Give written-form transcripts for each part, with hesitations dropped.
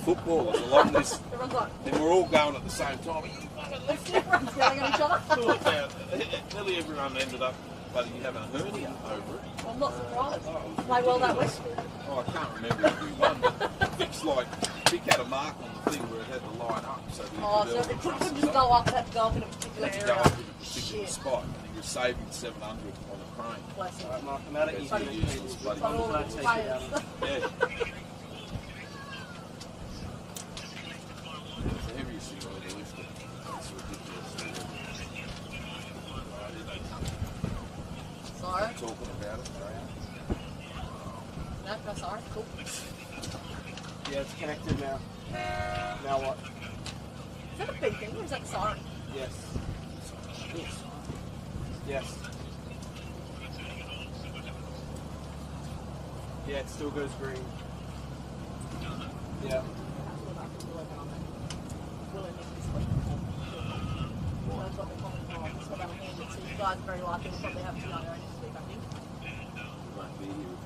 footballers along this, Everyone's like, and we're all going at the same time. everyone's yelling at each other. Nearly everyone ended up bloody having a hernia over it. I'm not surprised. Play well that week. Oh, I can't remember who won, but Vic had a mark on the thing where it had to line up. So So it couldn't just go up, it had to go up in a particular had to area. go up in a particular spot, and he was saving 700 on a crane. Bless him. Alright, Mark, I'm out of That's easy. pretty useless, bloody But all the Take it players. out of Yeah. It's the heaviest thing I've ever lifted. It's ridiculous. Sorry. Talking about it, No, sorry. Cool. Yeah, it's connected now. Now what? Is that a big thing or is that the siren? Yes. Yes. Yeah, it still goes green. Yeah. You guys are very likely to probably have TIO next week, I think. Won't be here.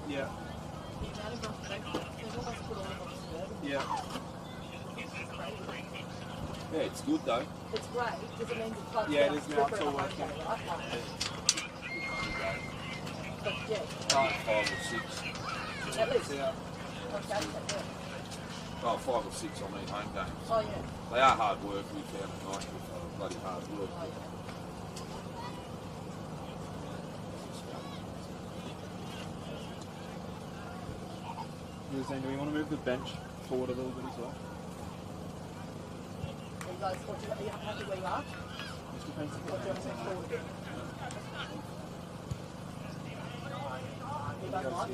Yeah. Yeah. Yeah, it's good though. It's great because it means it's plugged Yeah, down it is now. It's quicker all and working. okay, right? But yeah, 5 or 6. at least. Yeah. Okay, yeah. Oh, 5 or 6, I mean home games. Oh yeah. They are hard work, we found tonight with bloody hard work. Oh yeah. Do we want to move the bench forward a little bit as well? Are you guys, are you happy where you are? Just depends if What do you want to move forward? You don't like?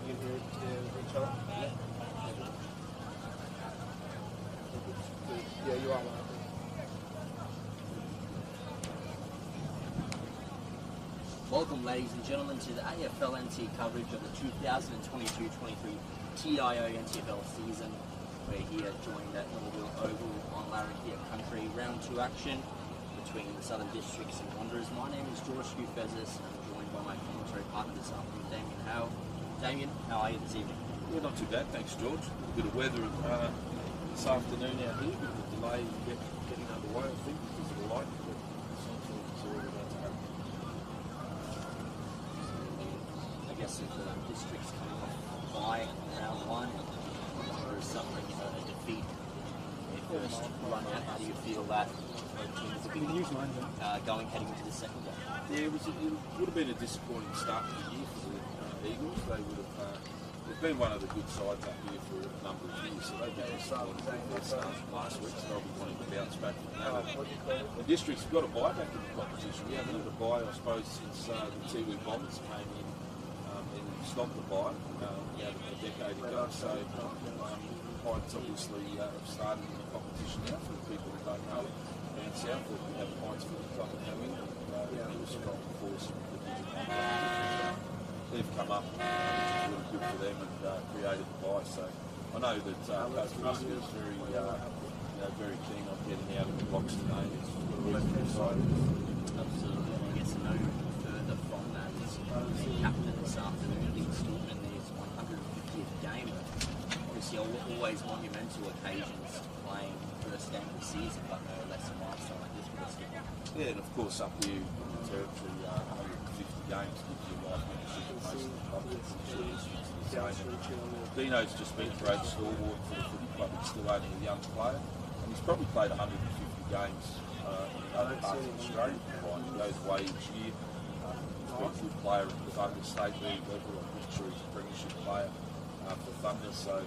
You can hear each other? Yeah, you are one. Welcome, ladies and gentlemen, to the AFL NT coverage of the 2022-23 TIO NTFL season. We're here joined at Norbuilt Oval on Larrakia Country, round 2 action between the Southern Districts and Wanderers. My name is George Fezes, and I'm joined by my commentary partner this afternoon, Damien Howe. Damien, how are you this evening? Yeah, not too bad, thanks George. A bit of weather this afternoon out here, bit of a delay in getting underway, I think, because of the light. But it's all about to happen. I guess if the district's coming off by round 1 and Wanderers suffering a defeat in their first run out, how do you feel that both teams have been going heading into the second game? Yeah, it would have been a disappointing start to the year for the Eagles. They would have. They've been one of the good sides up here for a number of years, so they've been disappointed with their start last week, so they'll be wanting to bounce back from that. The district's got a bye back in the competition. We haven't had a bye, I suppose, since the Tiwi Bombers came in and stopped the bye a decade ago. So Pints obviously have started in the competition now for the people that don't know. Down south, we have Pints for the top of New England. It was a strong force in the division. They've come up, which is really good for them, and created the bye. So I know that Coach Musker is very keen on getting out of the box today. It's really exciting. Absolutely. I guess no further from that is the captain this afternoon, Nick Stillman, his 150th game. Obviously, always monumental occasions to playing first game of the season, but no less a milestone like this for the Stillman. Yeah, and of course up here in the territory, 150 games gives you life membership at most of the clubs. Dino's just been a great stalwart for the footy club. He's still only a young player, and he's probably played 150 games in other parts of Australia. He goes away each year. He's been a good player at the Thunder State League level. I'm pretty sure he's a premiership player for Thunder, so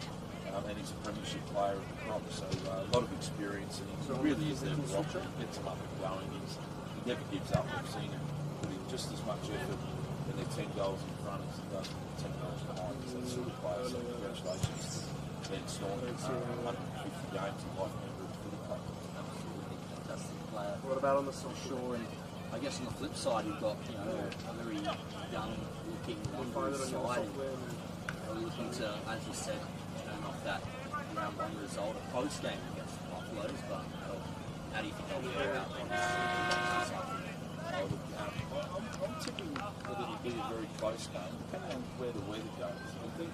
and he's a premiership player at the Crop, so a lot of experience, and he really is there for option. He gets them up and going. He never gives up. We've seen him put in just as much effort when they're 10 goals in front as he does 10 goals behind. So that sort of player. So congratulations to Ben Storm. 150 games in life member of the footy club. Absolutely fantastic player. What about on the South Sure, and I guess on the flip side, you've got a very young-looking Wanderers side, and they're looking to, as you said, turn off that round 1 result, a close game against the Buffaloes. But how do you think they'll be out on this afternoon? I'm tipping that it'll be a very close game, depending on where the weather goes. I think,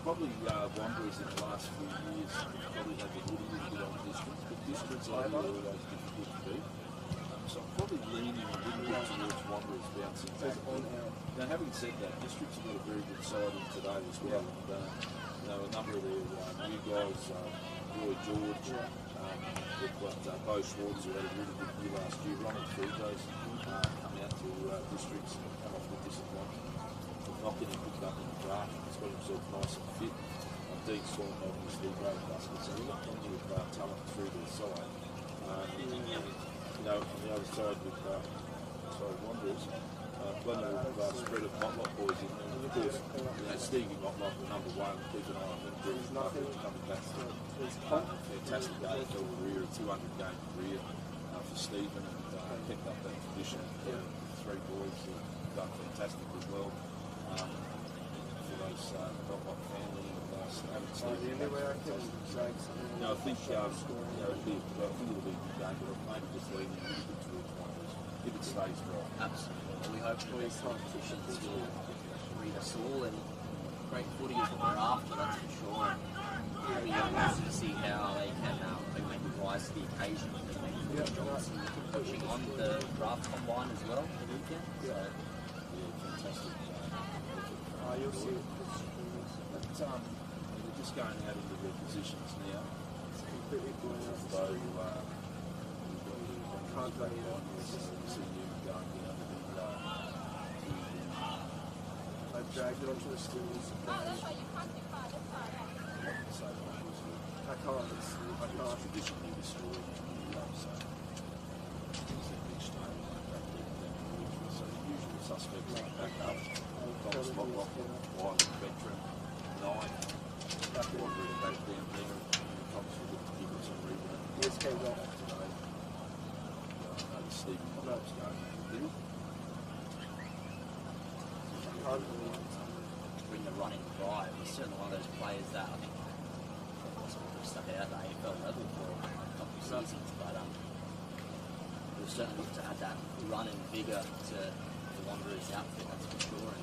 probably Wanderers in the last few years probably had the hoodie a little bit on districts, but districts are always difficult to beat. So I'm probably leaning a little bit towards Wanderers bouncing back. Now, having said that, districts have got a very good side in today as well. And, a number of their new guys, Roy George, they've got Bo Schwartz, who had a really good year last year. Ronald Frigo's come out to districts and come off with disappointment. Not getting picked up in the draft. He's got himself nice and fit. Dean Swan, obviously, great basket. So we've got plenty of talent through their side. On the other side with Wanderers, plenty of spread of Motlop boys in there. Of course, Stevie Motlop, number one, keep an eye on him. Coming back to a fantastic AFL career, a 200-game career for Stephen, and picked up that tradition. Three boys who've done fantastic as well. For those Motlop family and having Stephen. I think it'll be a good game, but maybe just leaning a little bit towards Wanderers if it stays dry. Absolutely. We hope these competitions will read us all, and great footy is what we're after, that's for sure. And we have to see how they can maybe rise to the occasion. Because Johnson coaching on the draft combine as well the weekend. So Fantastic. You'll see it. But they're just going out into their positions now. It's completely going out. So Contract. see you going down I dragged it onto the stools. I can't. traditionally the story. So it's a big strain like that. So the usual suspects like back up. Thomas Motlop, wide veteran, 9. Wandering back down there. Thomas will look to give us some rebound. Yes, came off. Today. Stephen Motlop's going to the deal. when you're running drive, he's certainly one of those players that I think stuck it out at the AFL level for a couple of seasons, but we'll certainly look to add that run and vigour to the Wanderers outfit, that's for sure, and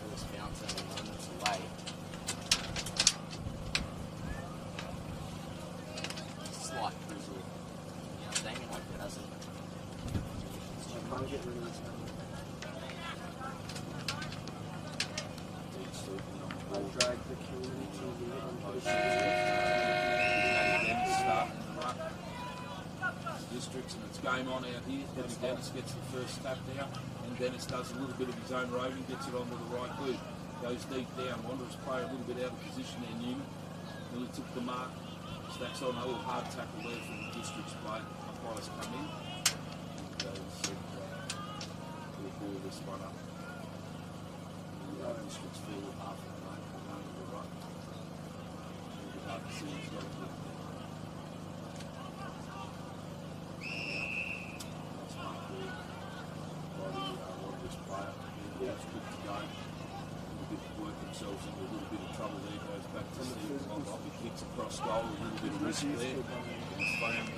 Lewis Fountain and moments away. Slight drizzle, Damien Hopper hasn't. I'm trying to get rid of this now. I dragged the community TV onto the districts, and it's game on out here. Dennis gets the first tap down, and Dennis does a little bit of his own roving, gets it onto the right boot, goes deep down. Wanderers play a little bit out of position there. Newman nearly took the mark, stacks on a little hard tackle there from the district's play. Umpires come in, we'll pull this one up. The district's full of half of the mark, going to the right. Hard to see he's got a good themselves into a little bit of trouble there, goes back to Steve Motlop, he kicks across goal, a little bit of risk there. He's found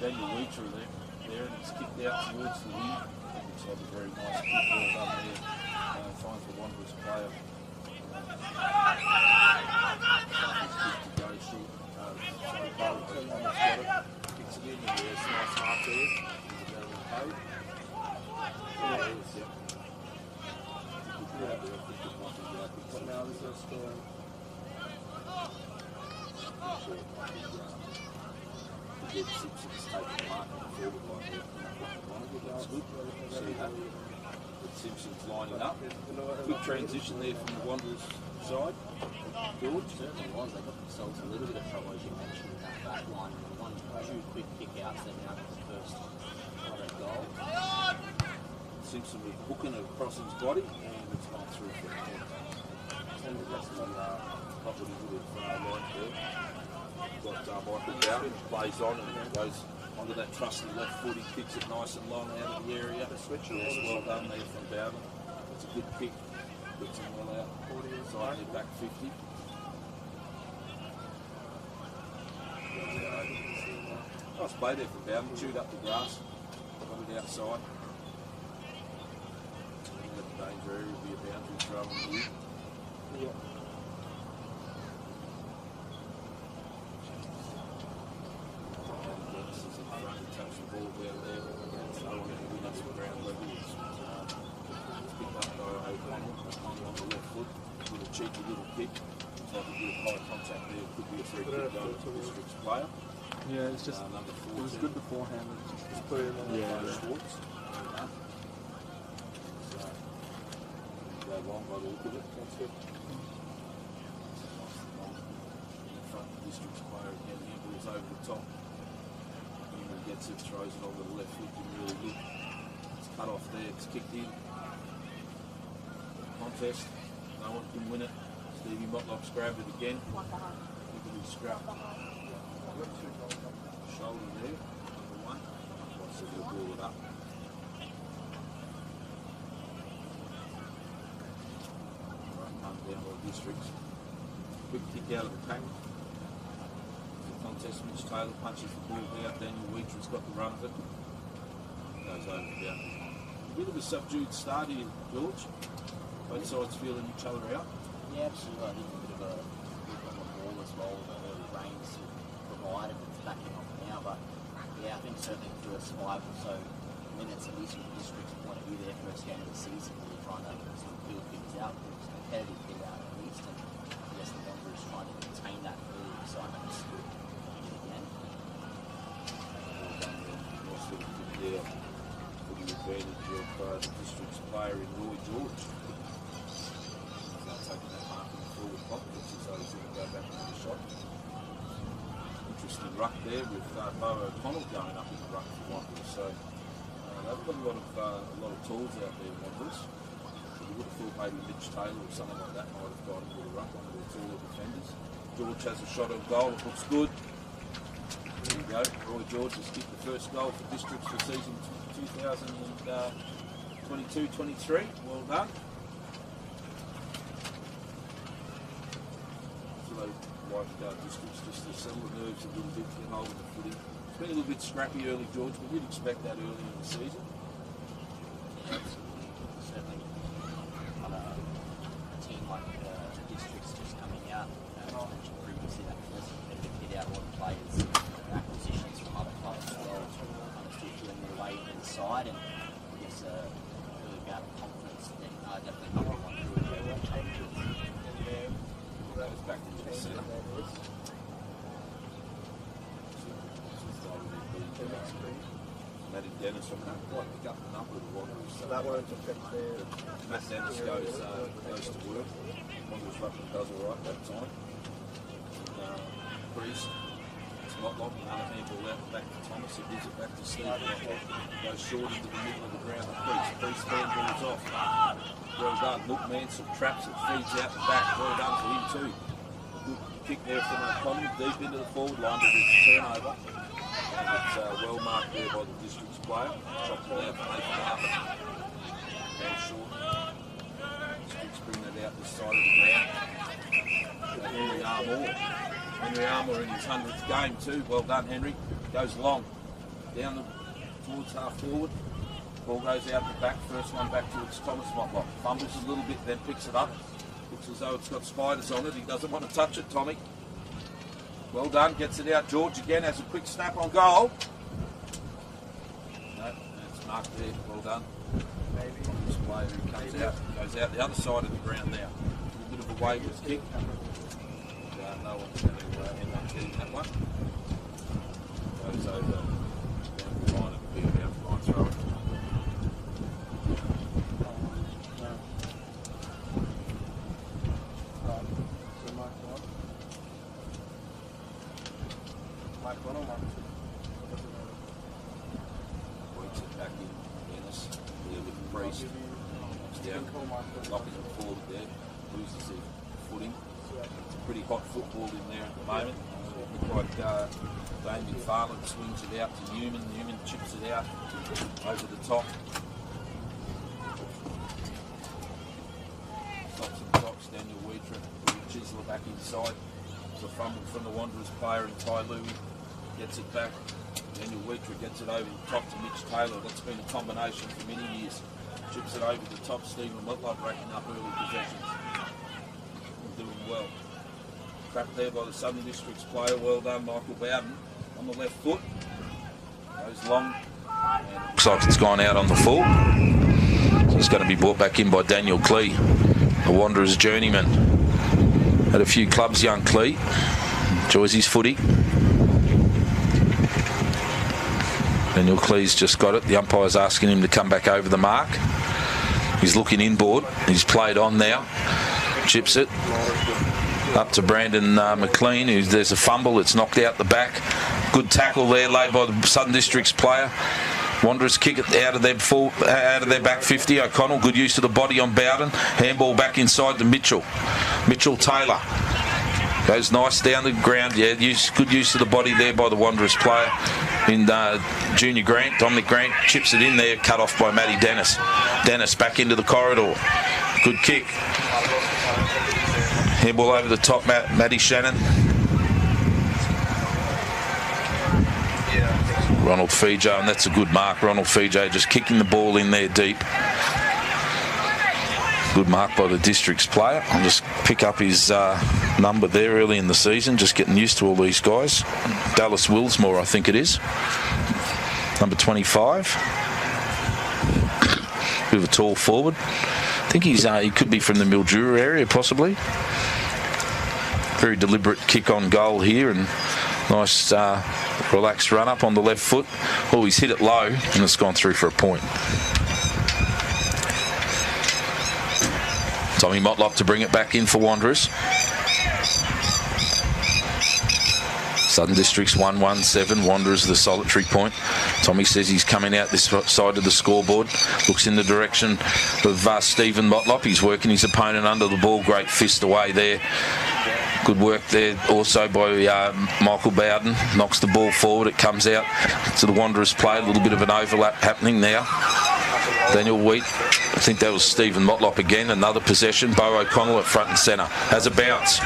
Daniel Weecher there, and it's kicked out towards the wing. Looks like a very nice kick ball done there. Finds the Wanderers player. To go short. So Bowl almost got it. Kicks it in, and there's a nice mark there. He's going to pay. There it is, yep. But now there's no score. Simpson's taking the mark and forward like that. That's good. See that? But Simpson's lining up. Good transition there from the Wanderers side. George. Certainly was. They got themselves a little bit of trouble, as you mentioned, in that back line. Two quick kick-outs, then now for the first goal. Simpson with hooking across his body, and it's gone through for the point. And the rest of the probably would have line there. Got Michael Bowden, plays on and goes onto that trusty left foot. He kicks it nice and long out of the area. Yes, well done there from Bowden. It's a good kick. Gets him well out. Slightly back 50. Nice play there from Bowden. Chewed up the grass. it outside. The danger area will be a boundary throw in here. Yeah. And again, this is in front, he touched the ball down there. It's no one who wins the ground level. It's picked up by O'Connell on the left foot with a cheeky little kick. It's like a bit of high contact there. It could be a free kick going to the District's player. Yeah, it's just, Number it was 14. good beforehand, but it's just put it in there. Yeah. Schwartz. So, go long by the look of it. That's good. In front, the District's player again. The ball's over the top. Newman gets it, throws it on the left foot. Didn't really look. It's cut off there. It's kicked in. Contest. No one can win it. Stevie Motlock's grabbed it again. One behind. Look at his scrap. Shoulder there, number one. Wants to ball it up. Right, come down by Districts. Quick kick out of the pack. The contest, Mitch Taylor punches the ball out. Daniel Weetram's got the run of it. Goes over the boundary. A bit of a subdued start here, George. Both sides feeling each other out. Yeah, absolutely. I think a bit of a grip on the ball as well. The early rains provided it's backing off now, but yeah, I think certainly the first 5 or so minutes, at least from the District's point of view, their first game of the season, really trying to sort of build things out. It was competitive hit out at least, and I guess the Wanderers trying to contain that early excitement again. Nice little kick there for the advantage of the District's player in Roy George. He's now taking that mark in the forward pocket, which is though he's going to go back into the shot. Interesting ruck there with Bo O'Connell going up in the ruck for Wanderers. So they've got a lot of tools out there, Wanderers. So you would have thought maybe Mitch Taylor or something like that might have gone into the ruck, one of the taller defenders. George has a shot on goal. It looks good. There you go. Roy George has kicked the first goal for Districts for season 2022-23. Well done. Districts just to settle the nerves a little bit, get hold of the footy. It's been a little bit scrappy early, George, but you'd expect that early in the season. Yeah, absolutely. Certainly on a team like the Districts just coming out, as mentioned previously, that first competitive hit out a lot of players, acquisitions from other clubs as well, kind of still feeling their way inside, and I guess a really bout of confidence then definitely helping one through the changes. Goes back into the centre. Matty Dennis from that quite pick up the number of the Wanderers. So that won't affect their... Matt Dennis goes to work. Wanderers fucking does all right that time. Priest, it's Motlock, another handball out back to Thomas. He gives it back to Steve Motlock. Goes short into the middle of the ground to Priest. Priest handballs off. Well done. Look, Mansell traps it, feeds out the back. Well done to him too. A good kick there from O'Connell, deep into the forward line, but it's a turnover. And it's well marked there by the District's player. Chopped it out for Nathan Harper. Ball short. District's bringing it out this side of the ground. Henry Armour. Henry Armour in his 100th game too. Well done, Henry. Goes long. Down towards half forward. Ball goes out the back, first one back towards Thomas Motlock. Fumbles a little bit, then picks it up. Looks as though it's got spiders on it. He doesn't want to touch it, Tommy. Well done, gets it out. George again has a quick snap on goal. No, that's marked there. Well done. This player who comes out, goes out the other side of the ground now. A little bit of a wayward kick. No one's going to end up getting that one. Goes over down the line and be about to line throw it. Works it back in Dennis. There with the Priest. Comes down. Locking it forward there. Loses the footing. It's a pretty hot football in there at the moment. Look like Damien Farland swings it out to Newman. Newman chips it out over the top. Stops and tops. Daniel Weetram. Chisler back inside. It's a fumble from the Wanderers player, and Ty Louie gets it back. Daniel Wheater gets it over the top to Mitch Taylor. That's been a combination for many years. Chips it over the top. Stephen Whitlock racking up early possessions. Doing well. Trapped there by the Southern Districts player. Well done, Michael Bowden on the left foot. Goes long. Looks like it's gone out on the full. So it's going to be brought back in by Daniel Clee, the Wanderers journeyman. Had a few clubs, young Clee. Enjoys his footy. Daniel Clee's just got it. The umpire's asking him to come back over the mark. He's looking inboard. He's played on now. Chips it up to Brandon McLean. There's a fumble. It's knocked out the back. Good tackle there laid by the Southern Districts player. Wanderers kick it out of their back 50. O'Connell, good use of the body on Bowden. Handball back inside to Mitchell. Mitchell Taylor goes nice down the ground. Yeah, good use of the body there by the Wanderers player in Junior Grant. Dominic Grant chips it in there, cut off by Matty Dennis. Dennis back into the corridor. Good kick. Handball over the top, Matty Shannon. Ronald Fijo, and that's a good mark. Ronald Fijo just kicking the ball in there deep. Good mark by the Districts player. I'll just pick up his number there early in the season, just getting used to all these guys. Dallas Willsmore, I think it is. Number 25. Bit of a tall forward. I think he could be from the Mildura area, possibly. Very deliberate kick on goal here, and nice relaxed run up on the left foot. Oh, he's hit it low, and it's gone through for a point. Tommy Motlop to bring it back in for Wanderers. Southern Districts 1-1-7. Wanderers the solitary point. Tommy says he's coming out this side of the scoreboard. Looks in the direction of Stephen Motlop. He's working his opponent under the ball. Great fist away there. Good work there also by Michael Bowden. Knocks the ball forward. It comes out to the Wanderers play. A little bit of an overlap happening now. Daniel Wheat. I think that was Stephen Motlop again. Another possession. Bo O'Connell at front and centre. Has a bounce.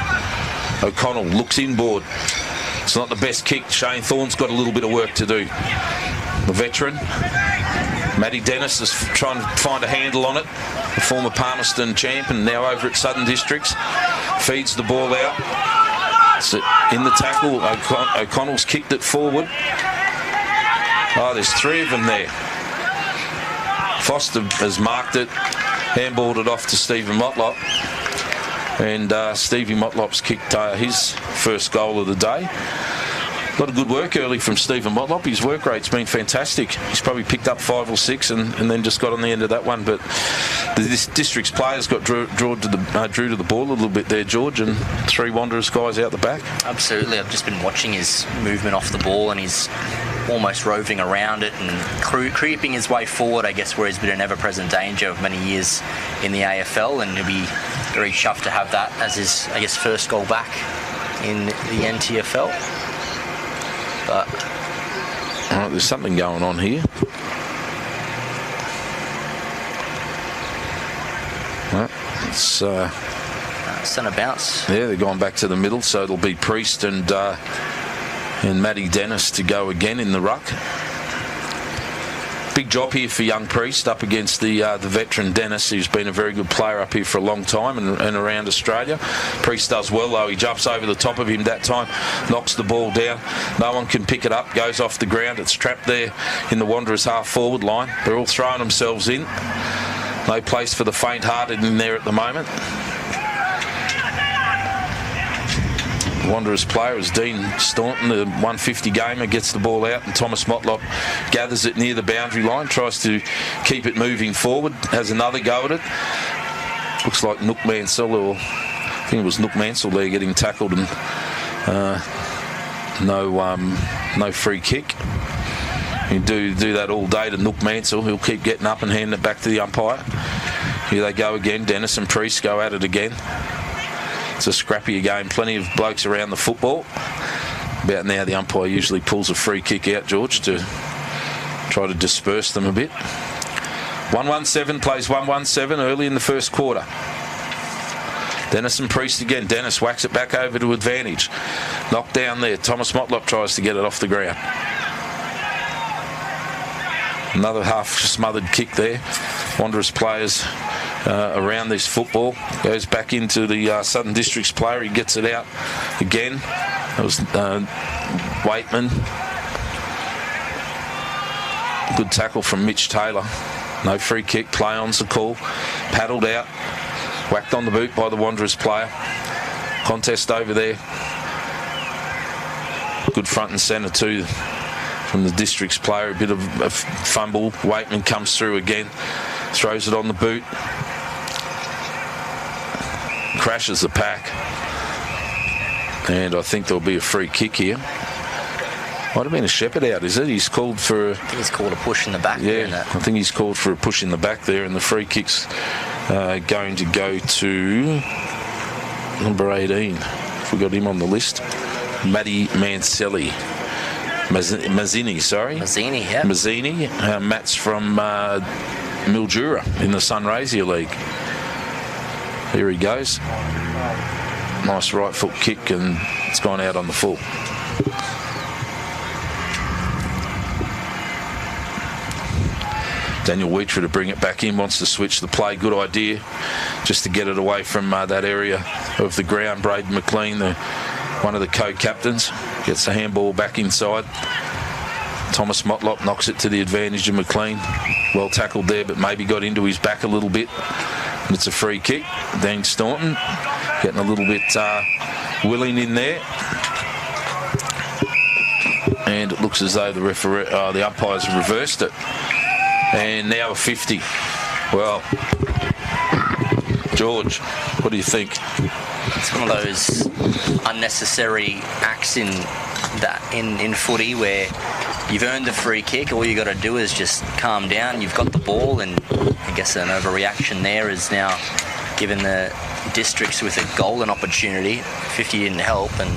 O'Connell looks inboard. It's not the best kick. Shane Thorne's got a little bit of work to do. The veteran. Matty Dennis is trying to find a handle on it. The former Palmerston champ and now over at Southern Districts. Feeds the ball out. It's in the tackle. O'Connell's kicked it forward. Oh, there's three of them there. Foster has marked it. Handballed it off to Stephen Motlop. And Stevie Motlop's kicked his first goal of the day. A lot of good work early from Stephen Motlop. His work rate's been fantastic. He's probably picked up 5 or 6 and then just got on the end of that one. But this District's players got drew to the ball a little bit there, George, and 3 Wanderers guys out the back. Absolutely. I've just been watching his movement off the ball, and he's almost roving around it and creeping his way forward, I guess, where he's been an ever-present danger of many years in the AFL, and he'll be very chuffed to have that as his, I guess, first goal back in the NTFL. But all right, there's something going on here. Well, it's centre bounce. Yeah, they're going back to the middle, so it'll be Priest and Matty Dennis to go again in the ruck. Big job here for young Priest up against the veteran Dennis, who's been a very good player up here for a long time and around Australia. Priest does well though. He jumps over the top of him that time, knocks the ball down. No one can pick it up, goes off the ground. It's trapped there in the Wanderers half forward line. They're all throwing themselves in. No place for the faint-hearted in there at the moment. Wanderers player is Dean Staunton, the 150 gamer, gets the ball out, and Thomas Motlop gathers it near the boundary line, tries to keep it moving forward, has another go at it. Looks like Nook Mansell, or I think it was Nook Mansell there getting tackled, and no free kick. You do that all day to Nook Mansell. He'll keep getting up and handing it back to the umpire. Here they go again. Dennis and Priest go at it again. It's a scrappier game. Plenty of blokes around the football. About now, the umpire usually pulls a free kick out, George, to try to disperse them a bit. 1-1-7 plays 1-1-7 early in the first quarter. Dennis and Priest again. Dennis whacks it back over to advantage. Knocked down there. Thomas Motlop tries to get it off the ground. Another half smothered kick there. Wanderers players around this football. Goes back into the Southern Districts player. He gets it out again. That was Waitman. Good tackle from Mitch Taylor. No free kick. Play on's the call. Paddled out. Whacked on the boot by the Wanderers player. Contest over there. Good front and centre too from the Districts player. A bit of a fumble. Waitman comes through again. Throws it on the boot. Crashes the pack. And I think there'll be a free kick here. Might have been a Shepherd out, is it? He's called for... I think he's called a push in the back. Yeah, I think he's called for a push in the back there, and the free kick's going to go to number 18. If we got him on the list. Matty Mancelli. Mazzini, sorry. Mazzini, yeah. Mazzini. Matt's from Mildura in the Sunraysia League. Here he goes. Nice right foot kick, and it's gone out on the full. Daniel Wheater to bring it back in, wants to switch the play. Good idea, just to get it away from that area of the ground. Braden McLean, one of the co-captains, gets the handball back inside. Thomas Motlop knocks it to the advantage of McLean. Well tackled there, but maybe got into his back a little bit. And it's a free kick. Dean Staunton getting a little bit willing in there. And it looks as though the umpires have reversed it. And now a 50. Well, George, what do you think? It's one of those unnecessary acts in footy where you've earned the free kick. All you got to do is just calm down. You've got the ball, and I guess an overreaction there is now given the Districts with a golden opportunity. 50 didn't help, and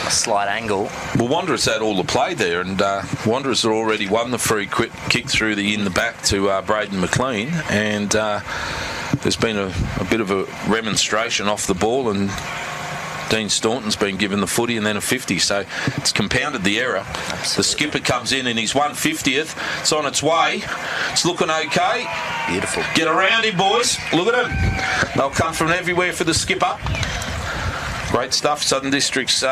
a slight angle. Well, Wanderers had all the play there, and Wanderers had already won the free kick through in the back to Braden McLean, and there's been a bit of a remonstration off the ball, and Dean Staunton's been given the footy and then a 50, so it's compounded the error. Absolutely. The skipper comes in his 150th. It's on its way. It's looking okay. Beautiful. Get around him, boys. Look at him. They'll come from everywhere for the skipper. Great stuff. Southern Districts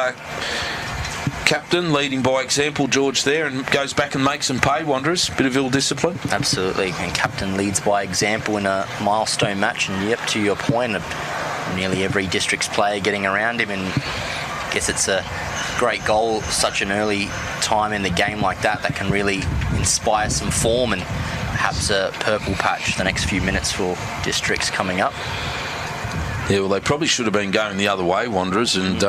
captain leading by example, George there, and goes back and makes them pay, Wanderers. Bit of ill discipline. Absolutely. And captain leads by example in a milestone match, and yep, to your point, nearly every Districts player getting around him, and I guess it's a great goal such an early time in the game like that can really inspire some form and perhaps a purple patch the next few minutes for Districts coming up. Yeah, well, they probably should have been going the other way, Wanderers, and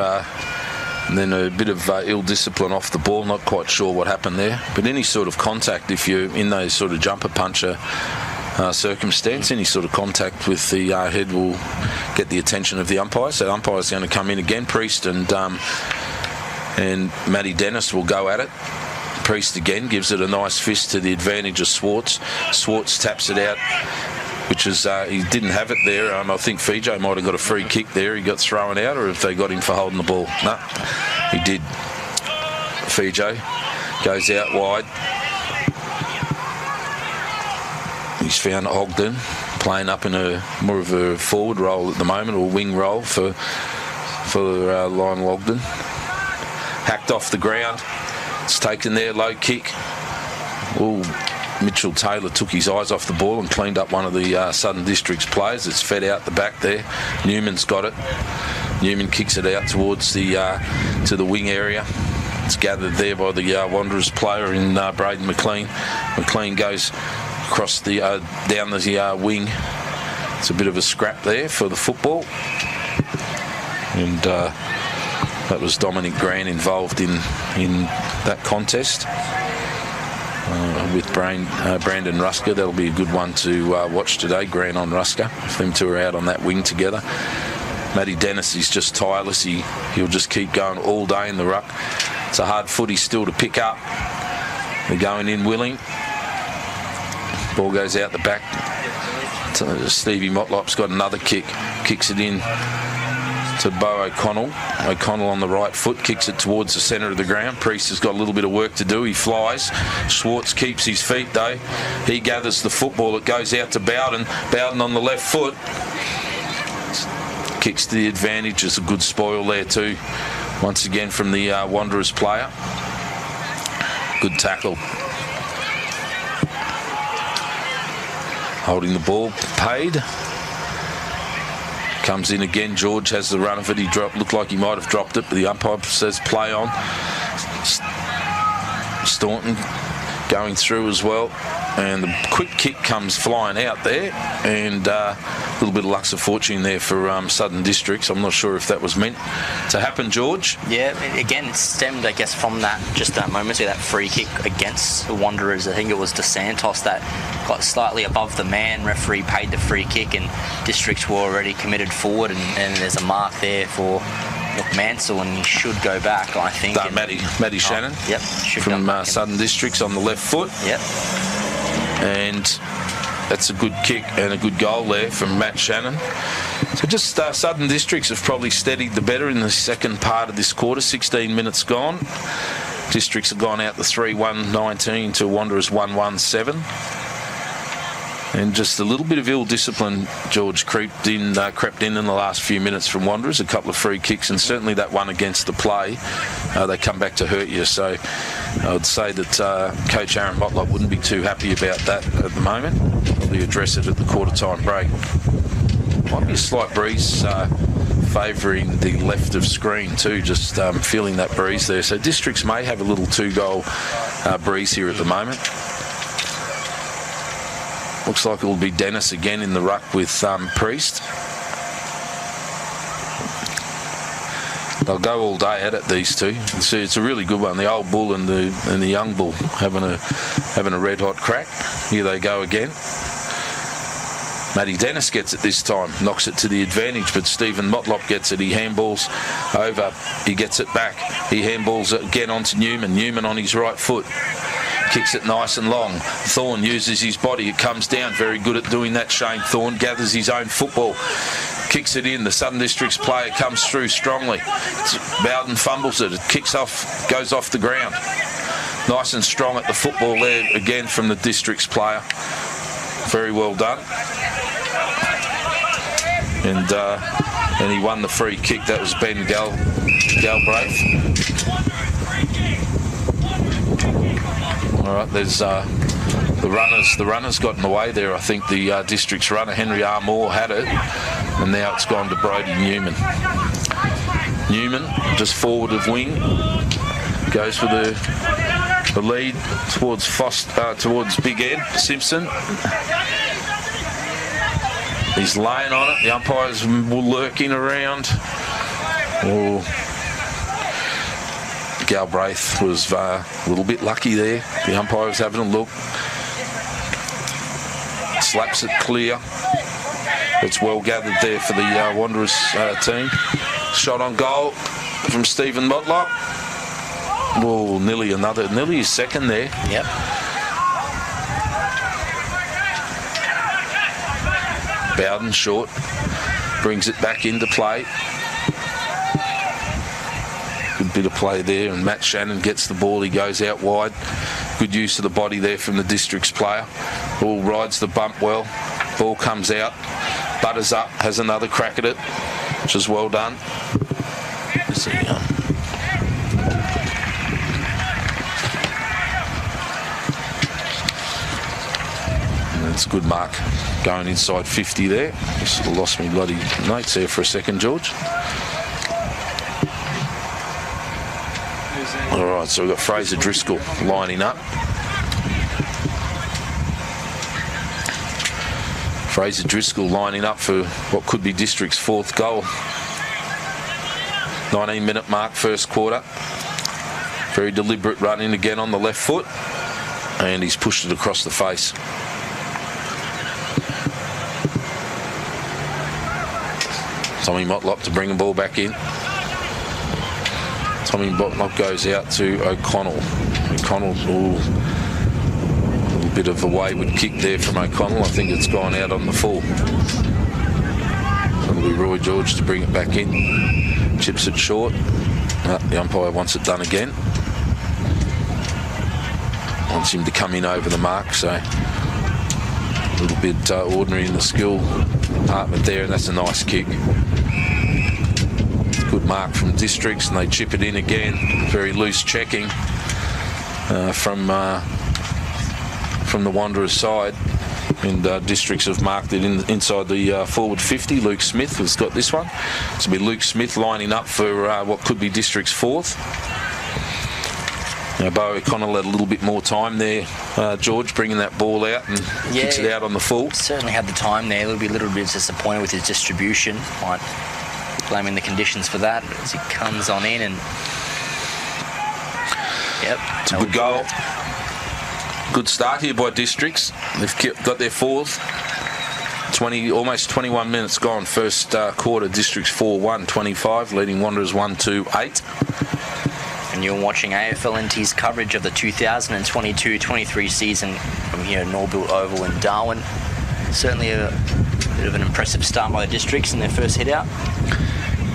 then a bit of ill discipline off the ball. Not quite sure what happened there, but any sort of contact, if you're in those sort of jumper puncher circumstance, any sort of contact with the head will get the attention of the umpire. So the umpire's going to come in again. Priest and Matty Dennis will go at it. Priest again gives it a nice fist to the advantage of Swartz. Swartz taps it out, which is he didn't have it there. I think Fijo might have got a free kick there. He got thrown out, or if they got him for holding the ball. No, he did. Fijo goes out wide. He's found Ogden playing up in a more of a forward role at the moment, or wing role for Lionel Ogden. Hacked off the ground. It's taken there, low kick. Ooh, Mitchell Taylor took his eyes off the ball and cleaned up one of the Southern Districts players. It's fed out the back there. Newman's got it. Newman kicks it out towards the to the wing area. It's gathered there by the Wanderers player in Braden McLean. McLean goes across the down the wing. It's a bit of a scrap there for the football, and that was Dominic Grant involved in that contest with Brandon Rusker. That'll be a good one to watch today. Grant on Rusker, if them two are out on that wing together. Matty Dennis is just tireless. He'll just keep going all day in the ruck. It's a hard footy still to pick up. They're going in willing. Ball goes out the back. Stevie Motlop's got another kick. Kicks it in to Bo O'Connell. O'Connell on the right foot, kicks it towards the centre of the ground. Priest has got a little bit of work to do. He flies. Schwartz keeps his feet though. He gathers the football. It goes out to Bowden. Bowden on the left foot. Kicks to the advantage. There's a good spoil there too. Once again from the Wanderers player. Good tackle. Holding the ball. Paid. Comes in again. George has the run of it. He looked like he might have dropped it, but the umpire says play on. Staunton going through as well, and the quick kick comes flying out there, and a little bit of luck of fortune there for Southern Districts. I'm not sure if that was meant to happen, George. Yeah, again, it stemmed, I guess, from that moment, that free kick against the Wanderers. I think it was DeSantos that got slightly above the man. Referee paid the free kick, and Districts were already committed forward, and there's a mark there for Mansell, and he should go back, I think. Matty Shannon. Yep. From Southern Districts on the left foot. Yep. And that's a good kick and a good goal there from Matt Shannon. So just Southern Districts have probably steadied the better in the second part of this quarter. 16 minutes gone. Districts have gone out the 3-1-19 to Wanderers 1-1-7. And just a little bit of ill discipline, George, crept in the last few minutes from Wanderers. A couple of free kicks, and certainly that one against the play, they come back to hurt you. So I would say that Coach Aaron Motlop wouldn't be too happy about that at the moment. Probably address it at the quarter-time break. Might be a slight breeze favouring the left of screen too, just feeling that breeze there. So Districts may have a little 2-goal breeze here at the moment. Looks like it'll be Dennis again in the ruck with Priest. They'll go all day at it, these two. It's a really good one. The old bull and the young bull having a red hot crack. Here they go again. Matty Dennis gets it this time, knocks it to the advantage, but Stephen Motlop gets it. He handballs over, he gets it back. He handballs it again onto Newman. Newman on his right foot. Kicks it nice and long. Thorne uses his body. It comes down. Very good at doing that, Shane Thorne. Gathers his own football. Kicks it in. The Southern Districts player comes through strongly. Bowden fumbles it. It kicks off, goes off the ground. Nice and strong at the football there again from the Districts player. Very well done. And he won the free kick. That was Ben Galbraith. All right, there's the runners got in the way there. I think the District's runner, Henry R. Moore, had it, and now it's gone to Brody Newman. Newman, just forward of wing, goes for the lead towards Big Ed Simpson. He's laying on it. The umpires lurking around. Oh. Galbraith was a little bit lucky there. The umpire was having a look. Slaps it clear. It's well gathered there for the Wanderers team. Shot on goal from Stephen Motlop. Oh, nearly his second there. Yep. Bowden short. Brings it back into play. Good bit of play there, and Matt Shannon gets the ball. He goes out wide. Good use of the body there from the Districts player. Ball rides the bump well. Ball comes out. Butters up. Has another crack at it, which is well done. Let's see. That's a good mark. Going inside 50 there. Just lost me bloody notes there for a second, George. All right, so we've got Fraser Driscoll lining up. Fraser Driscoll lining up for what could be District's fourth goal. 19-minute mark, first quarter. Very deliberate run in again on the left foot, and he's pushed it across the face. Tommy Motlop to bring the ball back in. Tommy Motlop goes out to O'Connell. O'Connell, a little bit of a wayward kick there from O'Connell. I think it's gone out on the full. It'll be be Roy George to bring it back in. Chips it short. The umpire wants it done again. Wants him to come in over the mark, so a little bit ordinary in the skill department there, and that's a nice kick. Good mark from Districts, and they chip it in again. Very loose checking from the Wanderers side, and Districts have marked it inside the forward 50. Luke Smith has got this one. This will be Luke Smith lining up for what could be Districts' fourth. Bo O'Connell had a little bit more time there, George, bringing that ball out and kicks it out on the full. Certainly had the time there. He'll be a little bit disappointed with his distribution. Might be blaming the conditions for that as he comes on in and... Yep. It's a good goal. Good start here by Districts. They've got their fourth. Almost 21 minutes gone. First quarter, Districts 4-1, 25, leading Wanderers 1-2-8. And you're watching AFLNT's coverage of the 2022-23 season from here at Norbuilt Oval in Darwin. Certainly a bit of an impressive start by the Districts in their first hit out.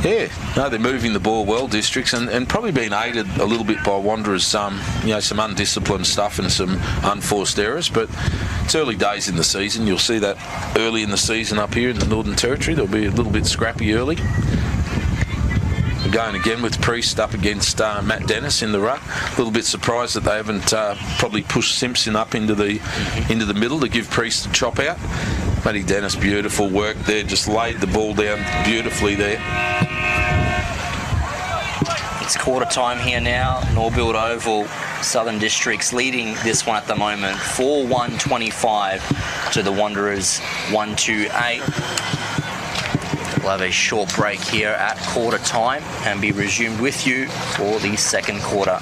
Yeah, no, they're moving the ball well, Districts, and probably being aided a little bit by Wanderers, some undisciplined stuff and some unforced errors, but it's early days in the season. You'll see that early in the season up here in the Northern Territory. They'll be a little bit scrappy early. We're going again with Priest up against Matt Dennis in the ruck. A little bit surprised that they haven't probably pushed Simpson up into the middle to give Priest a chop out. Matty Dennis, beautiful work there, just laid the ball down beautifully there. It's quarter time here now. Norbuilt Oval, Southern Districts leading this one at the moment, 4-1-25 to the Wanderers 1-2-8. We'll have a short break here at quarter time and be resumed with you for the second quarter.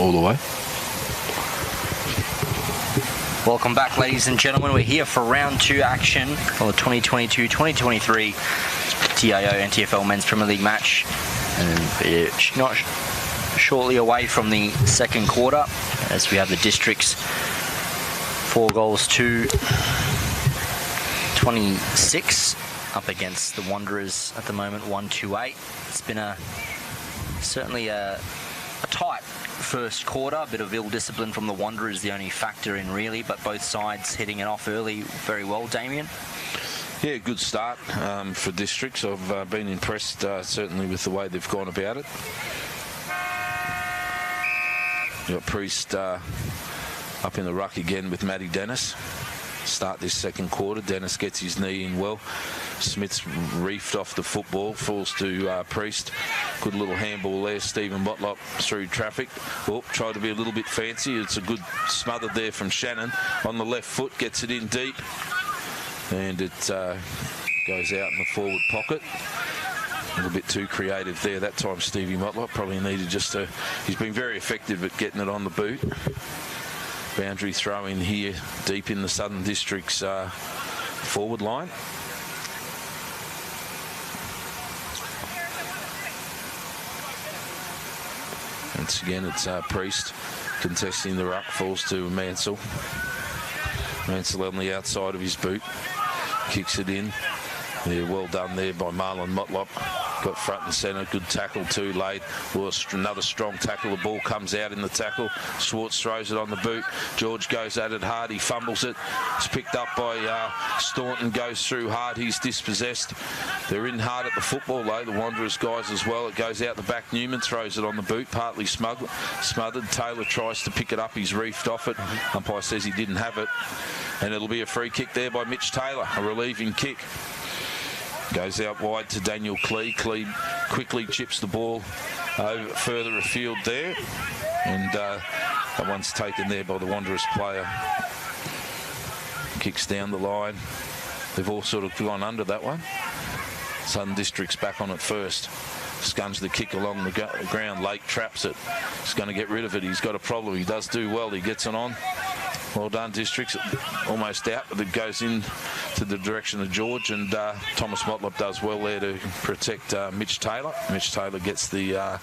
all the way. Welcome back, ladies and gentlemen. We're here for round 2 action of the 2022-2023 TIO NTFL Men's Premier League match. And we're not shortly away from the second quarter as we have the Districts 4 goals to 26 up against the Wanderers at the moment, 1-2-8. It's been certainly a tight first quarter. A bit of ill discipline from the Wanderers, the only factor in really, but both sides hitting it off early very well. Damien? Yeah, good start for Districts. I've been impressed certainly with the way they've gone about it. You've got Priest up in the ruck again with Matty Dennis. Start this second quarter. Dennis gets his knee in well. Smith's reefed off the football, falls to Priest. Good little handball there. Stephen Motlop through traffic. Oh, tried to be a little bit fancy. It's a good smother there from Shannon on the left foot. Gets it in deep. And it goes out in the forward pocket. A little bit too creative there that time, Stevie Motlop. Probably needed just to... He's been very effective at getting it on the boot. Boundary throw in here deep in the Southern District's forward line. Once again, it's Priest contesting the ruck, falls to Mansell. Mansell on the outside of his boot, kicks it in. Yeah, well done there by Marlon Motlop. Got front and centre, good tackle too late. Well, another strong tackle. The ball comes out in the tackle. Schwartz throws it on the boot. George goes at it hard. He fumbles it. It's picked up by Staunton. Goes through hard. He's dispossessed. They're in hard at the football though. The Wanderers guys as well. It goes out the back. Newman throws it on the boot. Partly smothered. Taylor tries to pick it up. He's reefed off it. Umpire says he didn't have it. And it'll be a free kick there by Mitch Taylor. A relieving kick. Goes out wide to Daniel Clee. Clee quickly chips the ball over further afield there. And that one's taken there by the Wanderers player. Kicks down the line. They've all sort of gone under that one. Southern District's back on it first. Scuns the kick along the ground. Lake traps it. He's going to get rid of it. He's got a problem. He does do well. He gets it on. Well done, Districts. Almost out, but it goes in to the direction of George, and Thomas Motlop does well there to protect Mitch Taylor. Mitch Taylor gets the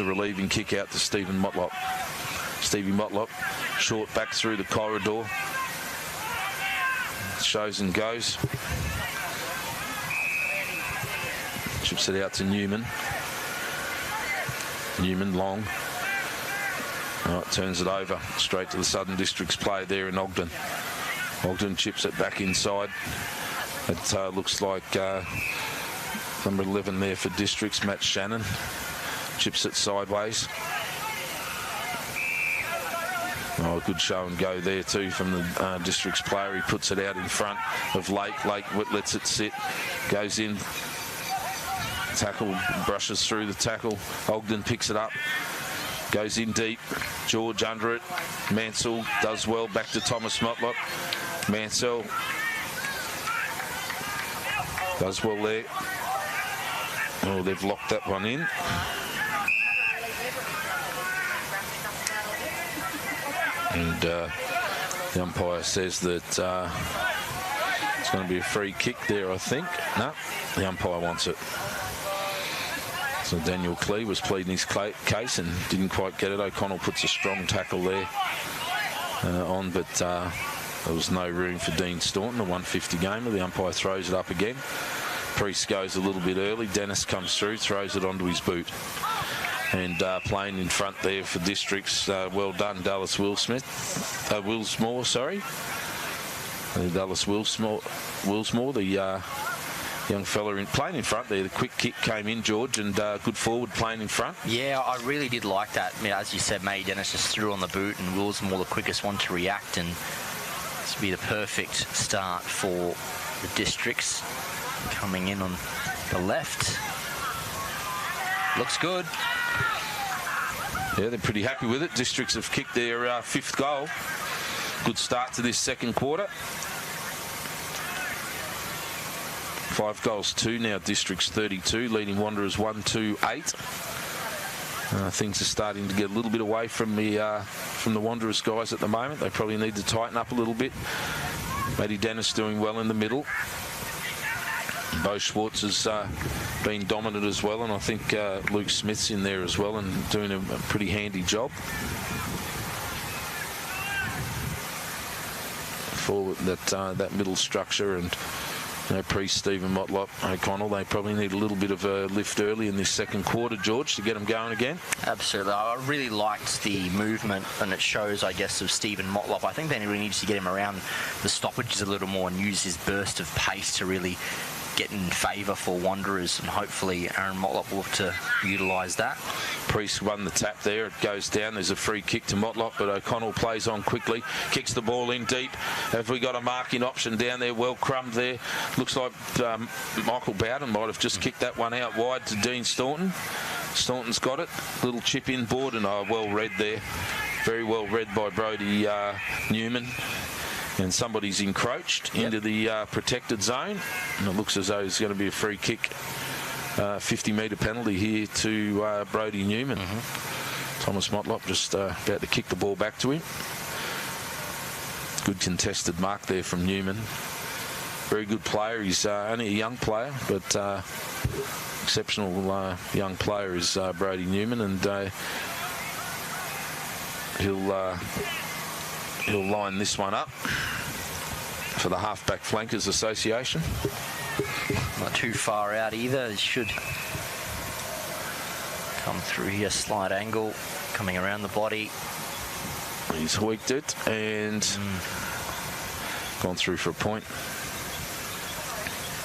relieving kick out to Stephen Motlop. Stevie Motlop, short back through the corridor. Shows and goes. Chips it out to Newman. Newman long. Right, turns it over straight to the Southern District's play there in Ogden. Ogden chips it back inside. It looks like number 11 there for Districts, Matt Shannon. Chips it sideways. Oh, good show and go there too from the District's player. He puts it out in front of Lake. Lake lets it sit. Goes in. Tackle, brushes through the tackle. Ogden picks it up. Goes in deep. George under it. Mansell does well. Back to Thomas Motlop. Mansell does well there. Oh, they've locked that one in. And the umpire says that it's going to be a free kick there, I think. No, the umpire wants it. So Daniel Clee was pleading his case and didn't quite get it. O'Connell puts a strong tackle there on, but there was no room for Dean Staunton, a 150 gamer. The umpire throws it up again. Priest goes a little bit early. Dennis comes through, throws it onto his boot. And playing in front there for Districts. Well done, Dallas Willsmore, sorry. Dallas Willsmore, the young fella playing in front there. The quick kick came in, George, and good forward playing in front. Yeah, I really did like that. I mean, as you said, Matty Dennis just threw on the boot, and Willsmore the quickest one to react, and this would be the perfect start for the Districts. Coming in on the left. Looks good. Yeah, they're pretty happy with it. Districts have kicked their fifth goal. Good start to this second quarter. 5 goals, 2 now. Districts 32, leading Wanderers 1-2-8. Things are starting to get a little bit away from the Wanderers guys at the moment. They probably need to tighten up a little bit. Matty Dennis doing well in the middle. Bo Schwartz has been dominant as well, and I think Luke Smith's in there as well and doing a pretty handy job. For that middle structure, and Priest, Stephen Motlop, O'Connell, they probably need a little bit of a lift early in this second quarter, George, to get them going again. Absolutely. I really liked the movement, and it shows, I guess, of Stephen Motlop. I think they really need to get him around the stoppages a little more and use his burst of pace to really get in favour for Wanderers, and hopefully Aaron Motlop will look to utilise that. Priest won the tap there. It goes down. There's a free kick to Motlop, but O'Connell plays on quickly, kicks the ball in deep. Have we got a marking option down there? Well crumbed there. Looks like Michael Bowden might have just kicked that one out wide to Dean Staunton. Staunton's got it. Little chip in board, and well read there. Very well read by Brodie Newman. And somebody's encroached into the protected zone, and it looks as though it's going to be a free kick, 50-metre penalty here to Brodie Newman. Thomas Motlop just about to kick the ball back to him. Good contested mark there from Newman. Very good player. He's only a young player, but exceptional young player is Brodie Newman, and he'll line this one up for the Halfback Flankers Association. Not too far out either. It should come through here. Slight angle coming around the body. He's hoiked it and gone through for a point.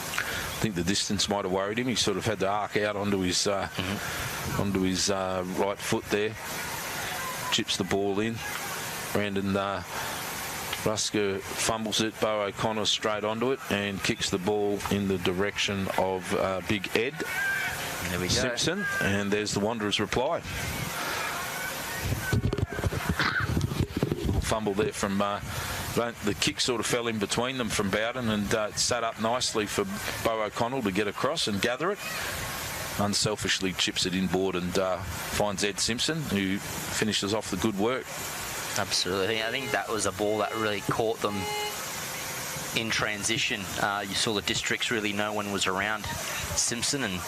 I think the distance might have worried him. He sort of had to arc out onto his right foot there. Chips the ball in. Brandon Rusker fumbles it. Bo O'Connor straight onto it and kicks the ball in the direction of Big Ed there we Simpson. Go. And there's the Wanderers' reply. Little fumble there from the kick sort of fell in between them from Bowden, and it sat up nicely for Bo O'Connell to get across and gather it. Unselfishly chips it inboard and finds Ed Simpson, who finishes off the good work. Absolutely. I think that was a ball that really caught them in transition. You saw the districts really know when was around Simpson, and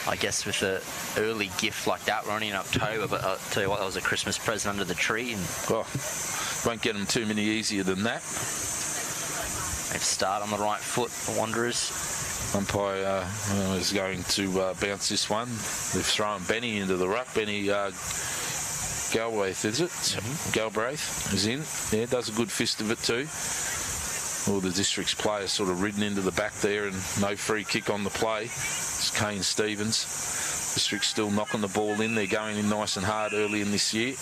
I guess with an early gift like that, we're only in October, but I'll tell you what, that was a Christmas present under the tree. And won't get them too many easier than that. They've started on the right foot, the Wanderers. Umpire is going to bounce this one. They've thrown Benny into the ruck. Benny Galbraith, is it? Galbraith is in. Yeah, does a good fist of it too. All the district's players sort of ridden into the back there, and no free kick on the play. It's Kane Stevens. District's still knocking the ball in. They're going in nice and hard early in this year.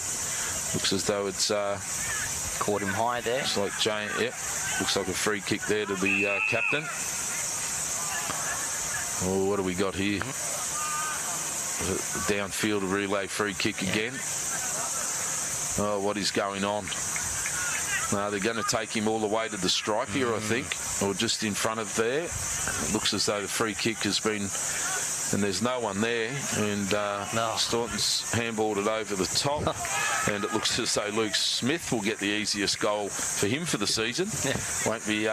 Looks as though it's caught him high there. Looks like Jane. Yep. Looks like a free kick there to the captain. Oh, what do we got here? Downfield relay free kick again. Oh, what is going on? No, they're going to take him all the way to the stripe here, I think, or just in front of there. It looks as though the free kick has been, and there's no one there, and Staunton's handballed it over the top, and it looks as though Luke Smith will get the easiest goal for him for the season. Won't be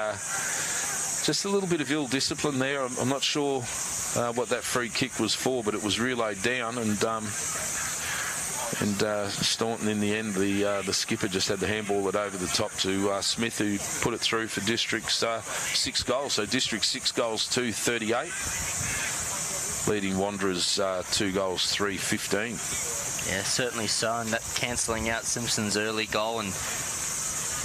just a little bit of ill discipline there. I'm not sure what that free kick was for, but it was relayed down, and Staunton in the end, the skipper just had to handball it over the top to Smith, who put it through for District's 6 goals. So District 6 goals, 2-38. Leading Wanderers 2 goals, 3-15. Yeah, certainly so. And that cancelling out Simpson's early goal, and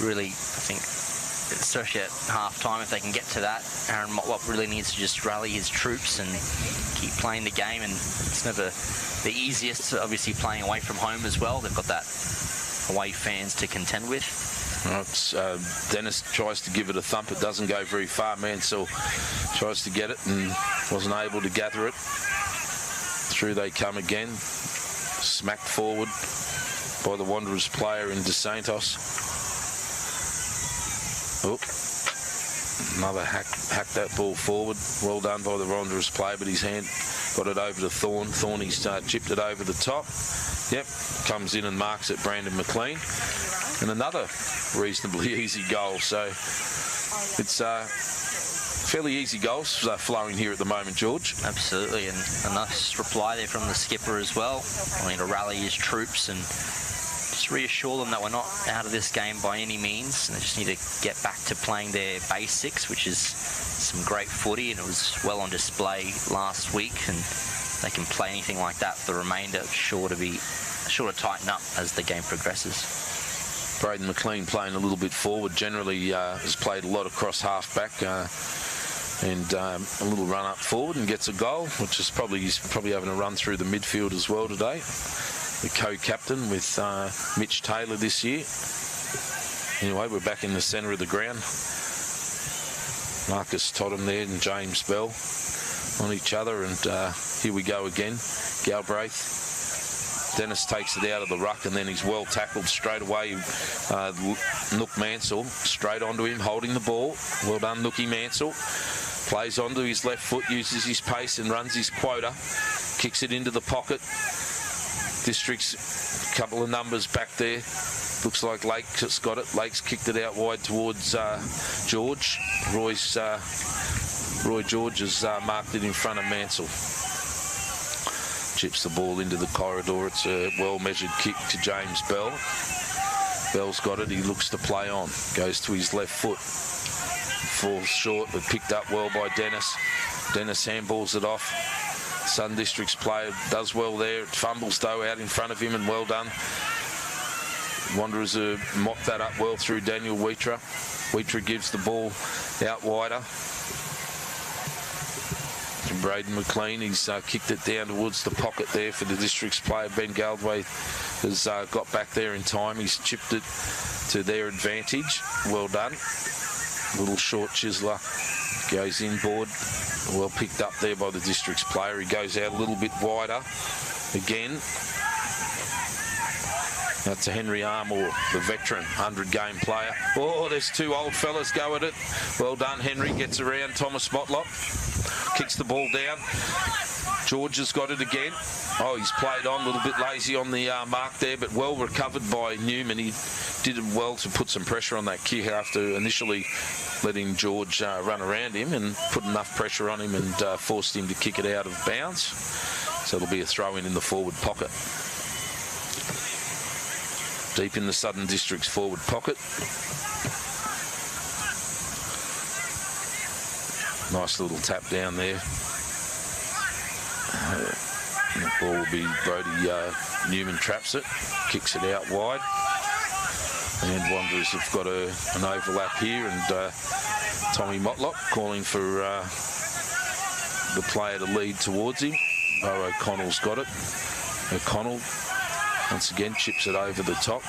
really, I think, especially at half-time, if they can get to that, Aaron Motlop really needs to just rally his troops and keep playing the game. And it's never the easiest, obviously, playing away from home as well. They've got that away fans to contend with. Dennis tries to give it a thump. It doesn't go very far. Mansell tries to get it and wasn't able to gather it. Through they come again. Smacked forward by the Wanderers player in De Santos. Oh, another hack that ball forward. Well done by the Wanderers player, but his hand Got it over to Thorne. Thorny's chipped it over the top. Yep, comes in and marks it, Brandon McLean. And another reasonably easy goal. So it's fairly easy goals flowing here at the moment, George. Absolutely, and a nice reply there from the skipper as well. I mean, to rally his troops and just reassure them that we're not out of this game by any means. And they just need to get back to playing their basics, which is some great footy, and it was well on display last week. And they can play anything like that for the remainder. Sure to tighten up as the game progresses. Braden McLean playing a little bit forward. Generally has played a lot across half-back and a little run up forward and gets a goal, which is he's probably having a run through the midfield as well today. The co-captain with Mitch Taylor this year. Anyway, we're back in the centre of the ground. Marcus Totham there and James Bell on each other, and here we go again. Galbraith. Dennis takes it out of the ruck, and then he's well tackled straight away. Nook Mansell straight onto him, holding the ball. Well done, Nookie Mansell. Plays onto his left foot, uses his pace and runs his quota. Kicks it into the pocket. District's a couple of numbers back there. Looks like Lake's got it. Lake's kicked it out wide towards George. Roy George has marked it in front of Mansell. Chips the ball into the corridor. It's a well-measured kick to James Bell. Bell's got it. He looks to play on. Goes to his left foot. Falls short, but picked up well by Dennis. Dennis handballs it off. Sun District's player does well there. It fumbles, though, out in front of him, and well done. Wanderers mopped that up well through Daniel Wheatra. Wheatra gives the ball out wider. Braden McLean, he's kicked it down towards the pocket there for the District's player. Ben Galbraith has got back there in time. He's chipped it to their advantage. Well done. Little short chiseler goes inboard. Well picked up there by the District's player. He goes out a little bit wider again. That's to Henry Armour, the veteran, 100-game player. Oh, there's two old fellas go at it. Well done, Henry. Gets around Thomas Motlop. Kicks the ball down. George has got it again. Oh, he's played on a little bit lazy on the mark there, but well recovered by Newman. He did well to put some pressure on that kick after initially letting George run around him, and put enough pressure on him and forced him to kick it out of bounds. So it'll be a throw-in the forward pocket. Deep in the Southern District's forward pocket. Nice little tap down there. The ball will be Brody Newman traps it, kicks it out wide. And Wanderers have got an overlap here, and Tommy Motlop calling for the player to lead towards him. Bo O'Connell's got it. O'Connell once again chips it over the top.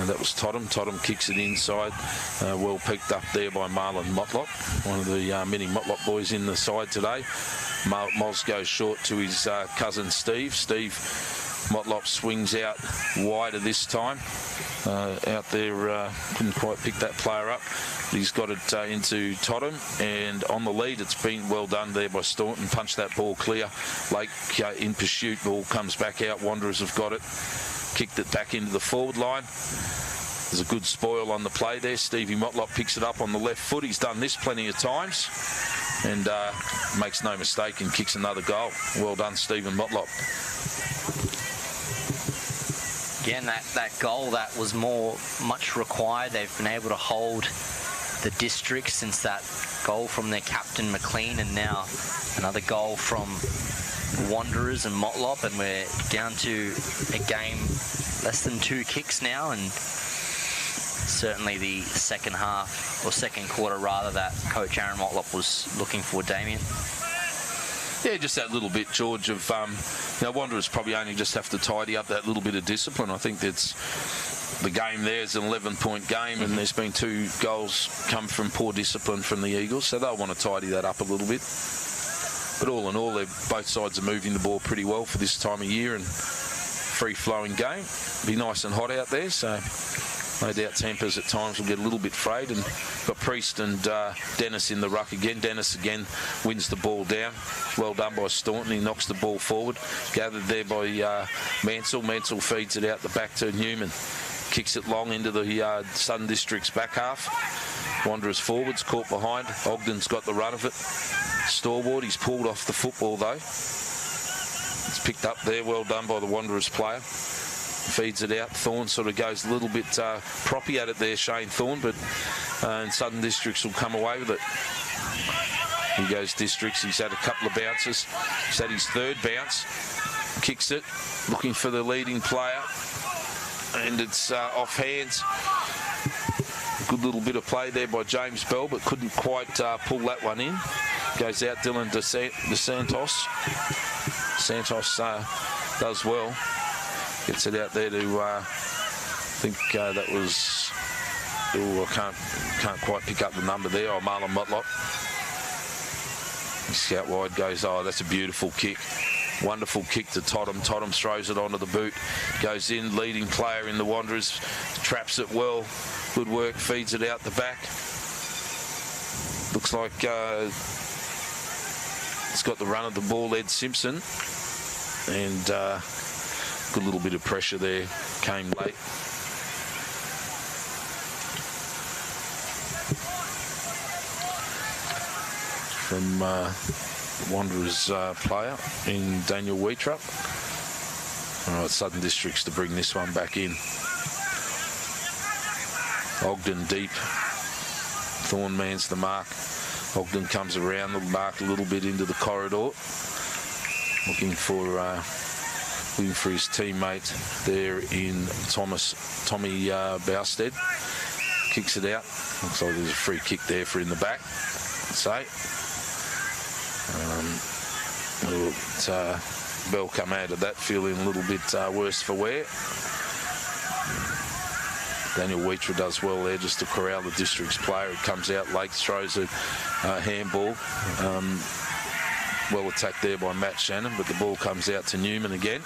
That was Totham. Totham kicks it inside. Well picked up there by Marlon Motlop, one of the many Motlop boys in the side today. Moz goes short to his cousin Steve. Steve Motlop swings out wider this time. Out there, couldn't quite pick that player up. He's got it into Totham, and on the lead, it's been well done there by Staunton. Punched that ball clear. Lake in pursuit. Ball comes back out. Wanderers have got it. Kicked it back into the forward line. There's a good spoil on the play there. Stevie Motlop picks it up on the left foot. He's done this plenty of times, and makes no mistake and kicks another goal. Well done, Stephen Motlop. Again, that goal, that was much required. They've been able to hold the District since that goal from their captain McLean, and now another goal from Wanderers and Motlop, and we're down to a game less than 2 kicks now, and certainly the second half, or second quarter rather, that coach Aaron Motlop was looking for, Damien. Yeah, just that little bit, George, of Wanderers probably only just have to tidy up that little bit of discipline. I think that's the game there is an 11-point game, and there's been 2 goals come from poor discipline from the Eagles, so they'll want to tidy that up a little bit. But all in all, both sides are moving the ball pretty well for this time of year, and free-flowing game. Be nice and hot out there, so No doubt tempers at times will get a little bit frayed, and got Priest and Dennis in the ruck again. Dennis again wins the ball down. Well done by Staunton. He knocks the ball forward. Gathered there by Mansell. Mansell feeds it out the back to Newman. Kicks it long into the Southern District's back half. Wanderers forwards, caught behind. Ogden's got the run of it. Storward, he's pulled off the football though. It's picked up there, well done by the Wanderers player. Feeds it out. Thorne sort of goes a little bit proppy at it there, Shane Thorne, but and Southern Districts will come away with it. He goes Districts. He's had a couple of bounces. He's had his third bounce. Kicks it, looking for the leading player, and it's off hands. Good little bit of play there by James Bell, but couldn't quite pull that one in. Goes out Dylan DeSantos. Santos does well. Gets it out there to, I think that was, I can't quite pick up the number there. Oh, Marlon Motlop. Scout wide goes, oh, that's a beautiful kick. Wonderful kick to Totham. Totham throws it onto the boot. Goes in, leading player in the Wanderers. Traps it well. Good work, feeds it out the back. Looks like it's got the run of the ball, Ed Simpson. And good little bit of pressure there, came late. From Wanderers player in Daniel Wheatrup. All right, Southern Districts to bring this one back in. Ogden deep. Thorne mans the mark. Ogden comes around the mark a little bit into the corridor, looking for his teammate there in Tommy Bousted. Kicks it out. Looks like there's a free kick there for in the back. So Bell come out of that feeling a little bit worse for wear. Daniel Wheatra does well there just to corral the District's player. It comes out late, throws a handball. Well attacked there by Matt Shannon, but the ball comes out to Newman again.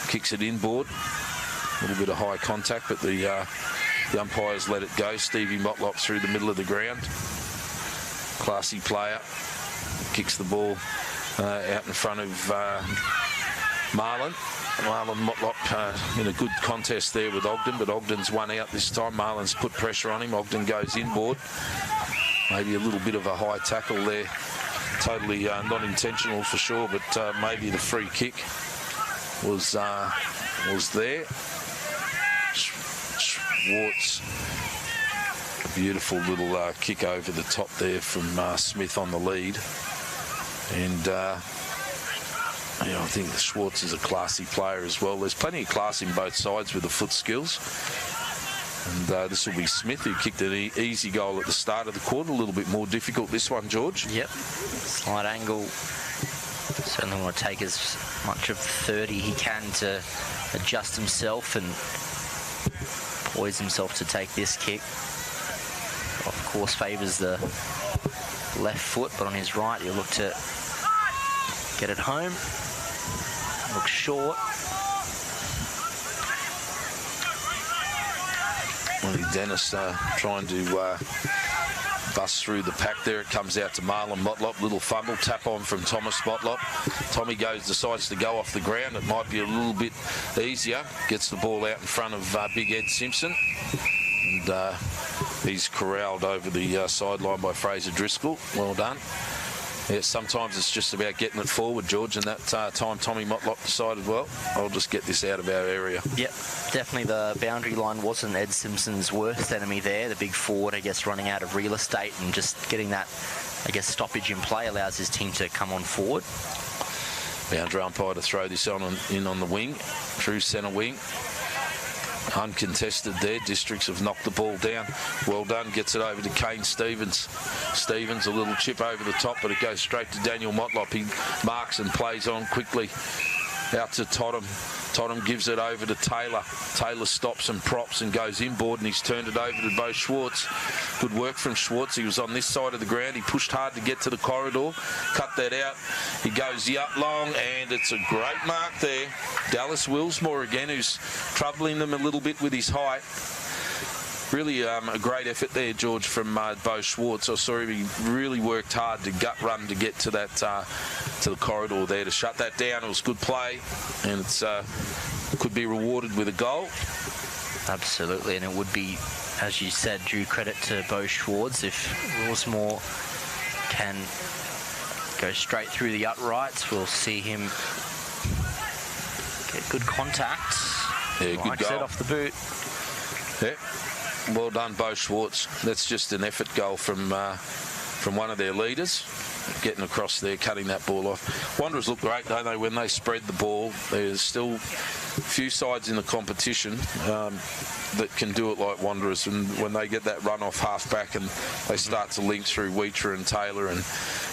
Kicks it inboard. A little bit of high contact, but the umpires let it go. Stevie Motlop through the middle of the ground. Classy player. Kicks the ball out in front of Marlon. Marlon Motlop in a good contest there with Ogden, but Ogden's won out this time. Marlon's put pressure on him. Ogden goes inboard. Maybe a little bit of a high tackle there. Totally not intentional for sure, but maybe the free kick was there. Schwartz, a beautiful little kick over the top there from Smith on the lead, and I think Schwartz is a classy player as well. There's plenty of class in both sides with the foot skills. And this will be Smith, who kicked an easy goal at the start of the quarter. A little bit more difficult, this one, George. Yep. Slight angle. Certainly want to take as much of 30 he can to adjust himself and poise himself to take this kick. Of course, favours the left foot, but on his right, he'll look to get it home. Looks short. Dennis trying to bust through the pack there. It comes out to Marlon Motlop. Little fumble, tap on from Thomas Motlop. Tommy decides to go off the ground. It might be a little bit easier. Gets the ball out in front of Big Ed Simpson. And he's corralled over the sideline by Fraser Driscoll. Well done. Yeah, sometimes it's just about getting it forward, George, and that time Tommy Motlop decided, well, I'll just get this out of our area. Yep, definitely the boundary line wasn't Ed Simpson's worst enemy there. The big forward, I guess, running out of real estate and just getting that, I guess, stoppage in play allows his team to come on forward. Boundary umpire to throw this in on the wing, through centre wing. Uncontested there. Districts have knocked the ball down. Well done. Gets it over to Kane Stevens. Stevens, a little chip over the top, but it goes straight to Daniel Motlop. He marks and plays on quickly. Out to Totham. Totham gives it over to Taylor. Taylor stops and props and goes inboard, and he's turned it over to Bo Schwartz. Good work from Schwartz. He was on this side of the ground. He pushed hard to get to the corridor. Cut that out. He goes up long, and it's a great mark there. Dallas Willsmore again, who's troubling them a little bit with his height. really a great effort there, George, from Bo Schwartz. I saw him, he really worked hard to gut run to get to that to the corridor there to shut that down. It was good play, and it's could be rewarded with a goal. Absolutely, and it would be, as you said, due credit to Bo Schwartz if Willsmore can go straight through the uprights. We'll see him get good contact. Yeah, good goal. Set off the boot. Yeah, well done, Bo Schwartz. That's just an effort goal from one of their leaders, getting across there, cutting that ball off. Wanderers look great, don't they, when they spread the ball? There's still a few sides in the competition that can do it like Wanderers, and when they get that run off half back and they start to link through Wheater and Taylor and,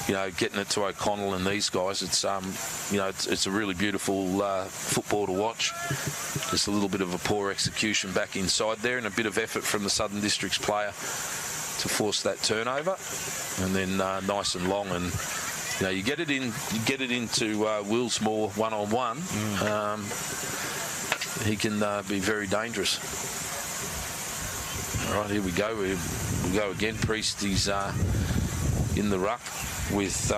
you know, getting it to O'Connell and these guys, it's you know, it's a really beautiful football to watch. Just a little bit of a poor execution back inside there, and a bit of effort from the Southern Districts player to force that turnover, and then nice and long, and you know, you get it into Willsmore one-on-one. He can be very dangerous. All right, here we go. We go again. Priest, he's in the ruck with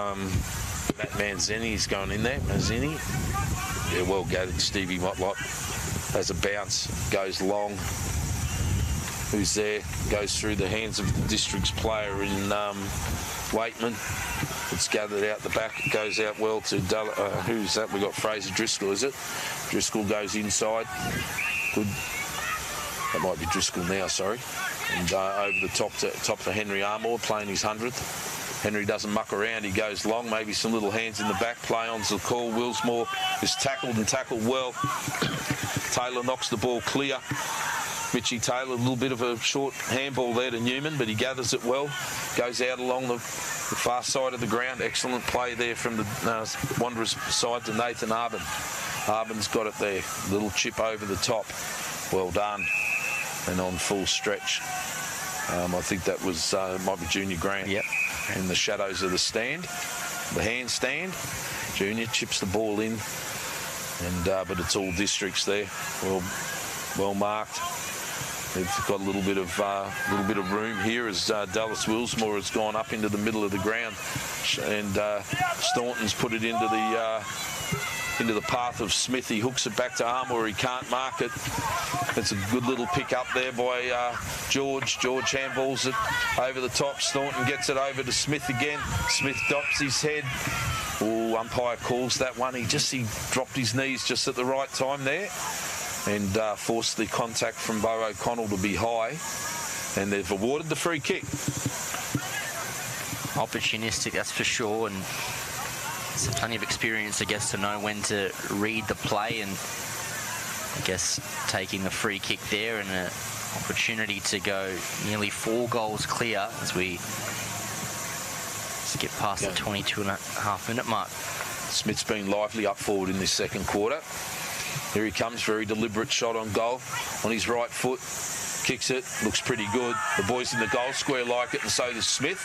Matt Manzini. He's going in there. Manzini, yeah, well gathered. Stevie Motlop has a bounce, goes long. Who's there? Goes through the hands of the District's player in Waitman. It's gathered out the back. It goes out well to who's that? We got Fraser Driscoll, is it? Driscoll goes inside. Good. That might be Driscoll now. Sorry. And over the top to Henry Armour, playing his 100th. Henry doesn't muck around. He goes long. Maybe some little hands in the back. Play on's the call. Willsmore is tackled and tackled well. Taylor knocks the ball clear. Mitchie Taylor, a little bit of a short handball there to Newman, but he gathers it well. Goes out along the far side of the ground. Excellent play there from the Wanderers side to Nathan Arbin. Arbin's got it there. Little chip over the top. Well done. And on full stretch. I think that was might be Junior Grant. Yep. In the shadows of the stand, the handstand. Junior chips the ball in, and but it's all Districts there. Well marked. They've got a little bit of room here as Dallas Willsmore has gone up into the middle of the ground, and Staunton's put it into the path of Smith. He hooks it back to Armour. He can't mark it. It's a good little pick up there by George. George handballs it over the top. Staunton gets it over to Smith again. Smith drops his head. Oh, umpire calls that one. He dropped his knees just at the right time there, and forced the contact from Bo O'Connell to be high, and they've awarded the free kick. Opportunistic, that's for sure, and there's plenty of experience, I guess, to know when to read the play, and I guess taking the free kick there and an opportunity to go nearly 4 goals clear as we get past the 22.5-minute mark. Smith's been lively up forward in this second quarter. Here he comes, very deliberate shot on goal on his right foot. Kicks it, looks pretty good. The boys in the goal square like it, and so does Smith.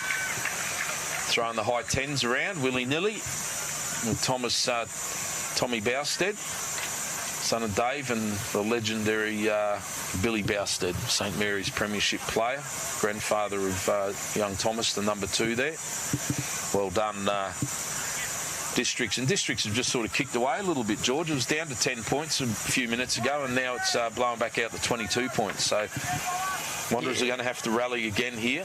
Throwing the high 10s around, willy-nilly. And Tommy Bousted, son of Dave, and the legendary Billy Bousted, St Mary's Premiership player, grandfather of young Thomas, the number 2 there. Well done, Districts. And Districts have just sort of kicked away a little bit, George. It was down to 10 points a few minutes ago, and now it's blowing back out to 22 points. So Wanderers are going to have to rally again here.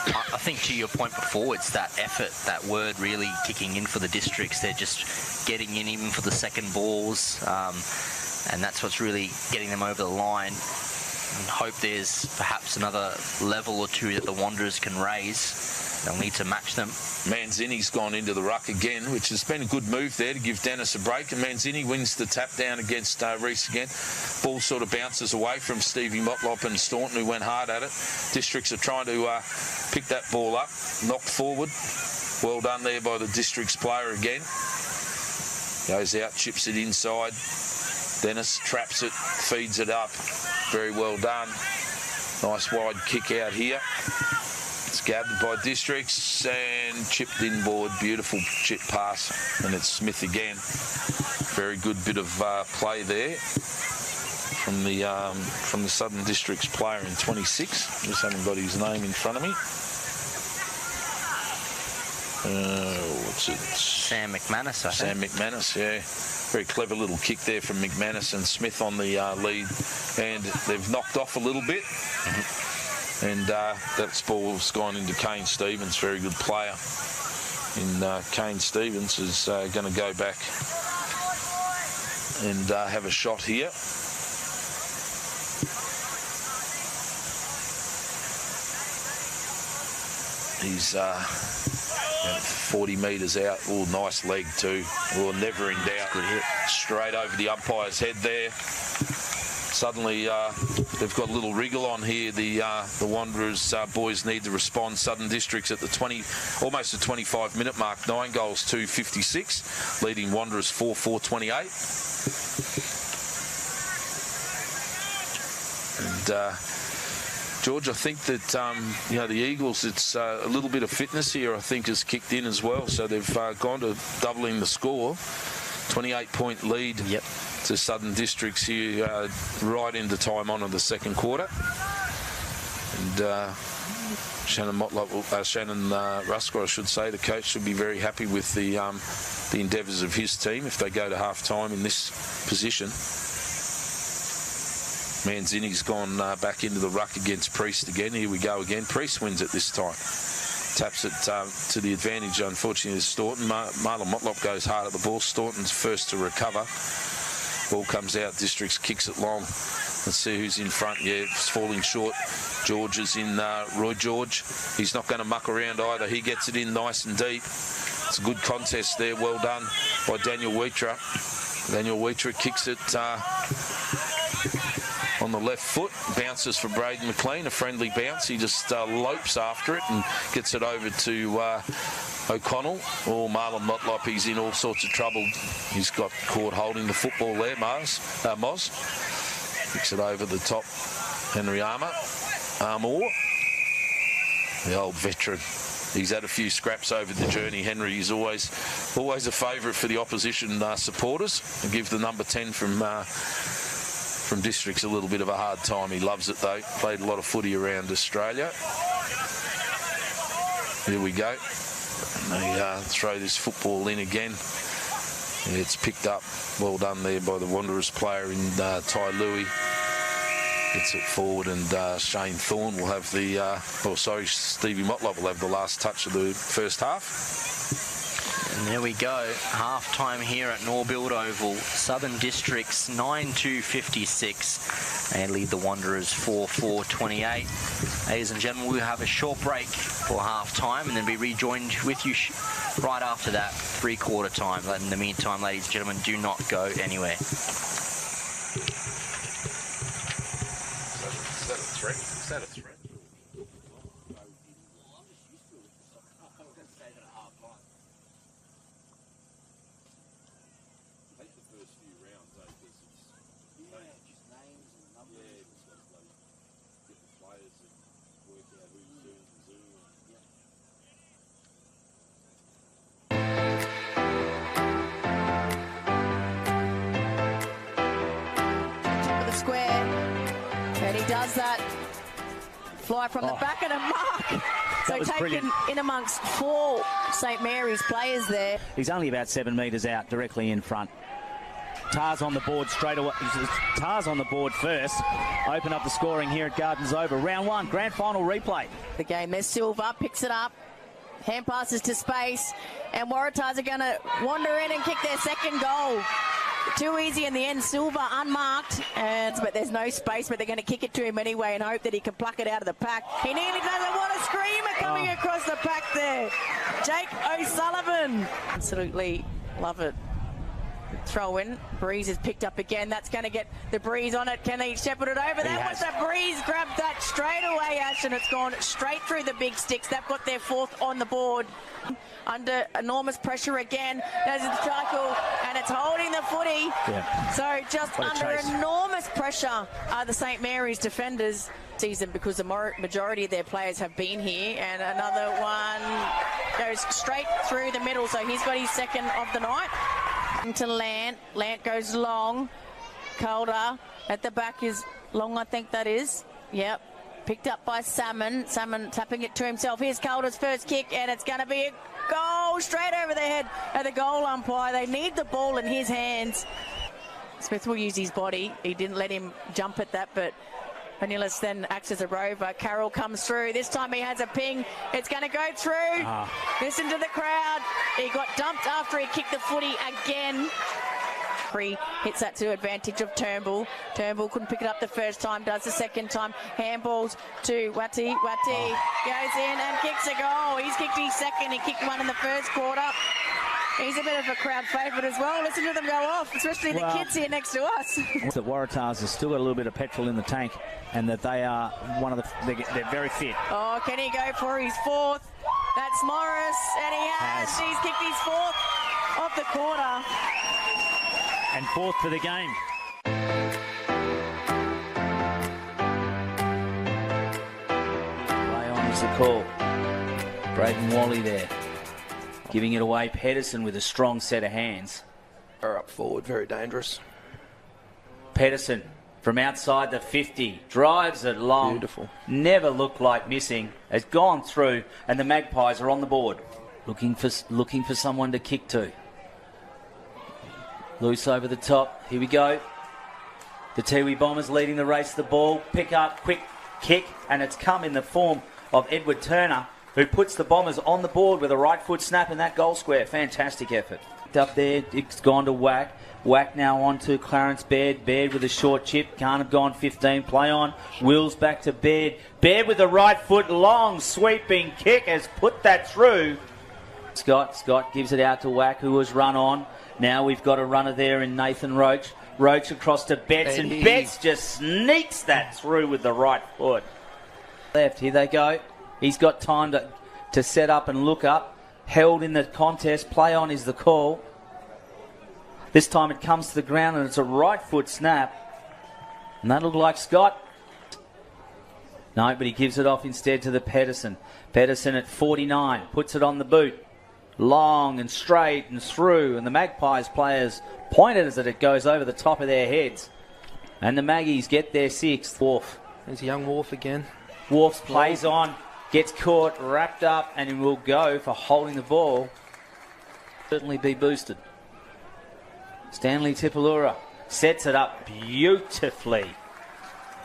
I think to your point before, it's that effort, that word really kicking in for the Districts. They're just getting in even for the second balls, and that's what's really getting them over the line. And hope there's perhaps another level or two that the Wanderers can raise. They'll need to match them. Manzini's gone into the ruck again, which has been a good move there to give Dennis a break. And Manzini wins the tap down against Reese again. Ball sort of bounces away from Stevie Motlop and Staunton, who went hard at it. Districts are trying to pick that ball up, knocked forward. Well done there by the Districts player again. Goes out, chips it inside. Dennis traps it, feeds it up. Very well done. Nice wide kick out here. It's gathered by Districts and chipped inboard. Beautiful chip pass, and it's Smith again. Very good bit of play there from the Southern Districts player in 26. Just haven't got his name in front of me. What's it? Sam McManus, I think. Sam McManus, yeah. Very clever little kick there from McManus and Smith on the lead. And they've knocked off a little bit. And that ball's gone into Kane Stevens, very good player. And Kane Stevens is going to go back and have a shot here. He's 40 metres out. Oh, nice leg too. Oh, never in doubt. Good hit. Straight over the umpire's head there. Suddenly, they've got a little wriggle on here. The Wanderers boys need to respond. Southern Districts at the almost the 25-minute mark. 9 goals to 56, leading Wanderers 4-4-28. And George, I think that the Eagles, it's a little bit of fitness here, I think, has kicked in as well. So they've gone to doubling the score. 28-point lead to Southern Districts here, right into time on in the second quarter. And Shannon Rusker, I should say, the coach, should be very happy with the endeavours of his team if they go to half-time in this position. Manzini's gone back into the ruck against Priest again. Here we go again. Priest wins it this time. Taps it to the advantage, unfortunately, of Staunton. Marlon Motlop goes hard at the ball. Staunton's first to recover. Ball comes out. Districts kicks it long. Let's see who's in front. Yeah, it's falling short. George is in. Roy George. He's not going to muck around either. He gets it in nice and deep. It's a good contest there. Well done by Daniel Wheatra. Daniel Wheatra kicks it on the left foot, bounces for Braden McLean, a friendly bounce. He just lopes after it and gets it over to O'Connell. Oh, Marlon Motlop, he's in all sorts of trouble. He's got caught holding the football there, Moz. Kicks it over the top, Henry Armour, the old veteran. He's had a few scraps over the journey. Henry is always a favourite for the opposition supporters. And give the number 10 from Districts a little bit of a hard time. He loves it though. Played a lot of footy around Australia. Here we go. And they throw this football in again. Yeah, it's picked up. Well done there by the Wanderers player in Ty Louis. Gets it forward, and Shane Thorne will have the... Stevie Motlop will have the last touch of the first half. And there we go, half-time here at Norbuilt Oval. Southern Districts 9-56. They lead the Wanderers 4-4-28. Ladies and gentlemen, we'll have a short break for half-time and then be rejoined with you right after that, three-quarter time. But in the meantime, ladies and gentlemen, do not go anywhere. Is that a threat? Fly from the back and a mark. So taken brilliant in amongst 4 St Mary's players there. He's only about 7 metres out, directly in front. Tars on the board straight away. Tars on the board first. Open up the scoring here at Gardens Over. Round 1, grand final replay. The game, there's Silva, picks it up. Hand passes to space. And Waratahs are going to wander in and kick their second goal. Too easy in the end. Silva unmarked, but there's no space, but they're going to kick it to him anyway and hope that he can pluck it out of the pack. He nearly does it. What a screamer coming across the pack there. Jake O'Sullivan. Absolutely love it. Throw in. Breeze is picked up again. That's going to get the Breeze on it. Can they shepherd it over? That was the Breeze. Grabbed that straight away, Ash, and it's gone straight through the big sticks. They've got their 4th on the board. Under enormous pressure again. There's a tackle, and it's holding the footy. Yeah. So just under enormous pressure are the St Mary's defenders season, because the majority of their players have been here, and another one goes straight through the middle. So he's got his second of the night. To Lant. Lant goes long. Calder at the back is long, I think that is. Yep. Picked up by Salmon. Salmon tapping it to himself. Here's Calder's first kick, and it's going to be a goal straight over the head of the goal umpire. They need the ball in his hands. Smith will use his body. He didn't let him jump at that, but Vanillas then acts as a rover. Carroll comes through. This time he has a ping. It's going to go through. Listen to the crowd. He got dumped after he kicked the footy again. Hits that to advantage of Turnbull. Turnbull couldn't pick it up the first time, does the second time. Handballs to Watty. Watty goes in and kicks a goal. He's kicked his second. He kicked one in the first quarter. He's a bit of a crowd favourite as well. Listen to them go off, especially the kids here next to us. That Waratahs has still got a little bit of petrol in the tank, and that they are they're very fit. Oh, can he go for his fourth? That's Morris, and he has. He's kicked his fourth of the quarter. And fourth for the game. Play on is the call. Braden Wally there. Giving it away. Pedersen with a strong set of hands. Are up forward, very dangerous. Pedersen from outside the 50. Drives it long. Beautiful. Never looked like missing. Has gone through, and the Magpies are on the board. Looking for someone to kick to. Loose over the top. Here we go. The Tiwi Bombers leading the race. The ball. Pick up. Quick kick. And it's come in the form of Edward Turner, who puts the Bombers on the board with a right foot snap in that goal square. Fantastic effort. Up there. It's gone to Whack. Whack now on to Clarence Baird. Baird with a short chip. Can't have gone 15. Play on. Wills back to Baird. Baird with the right foot. Long sweeping kick has put that through. Scott gives it out to Whack, who was run on. Now we've got a runner there in Nathan Roach. Roach across to Betts, and Betts just sneaks that through with the right foot. Left, here they go. He's got time to set up and look up. Held in the contest. Play on is the call. This time it comes to the ground, and it's a right foot snap. And that looked like Scott. No, but he gives it off instead to the Pedersen. Pedersen at 49, puts it on the boot. Long and straight and through, and the Magpies players pointed as it goes over the top of their heads. And the Maggies get their sixth. Wharf. There's young Wharf again. Wharf plays on, gets caught, wrapped up, and will go for holding the ball. Certainly be boosted. Stanley Tipalura sets it up beautifully.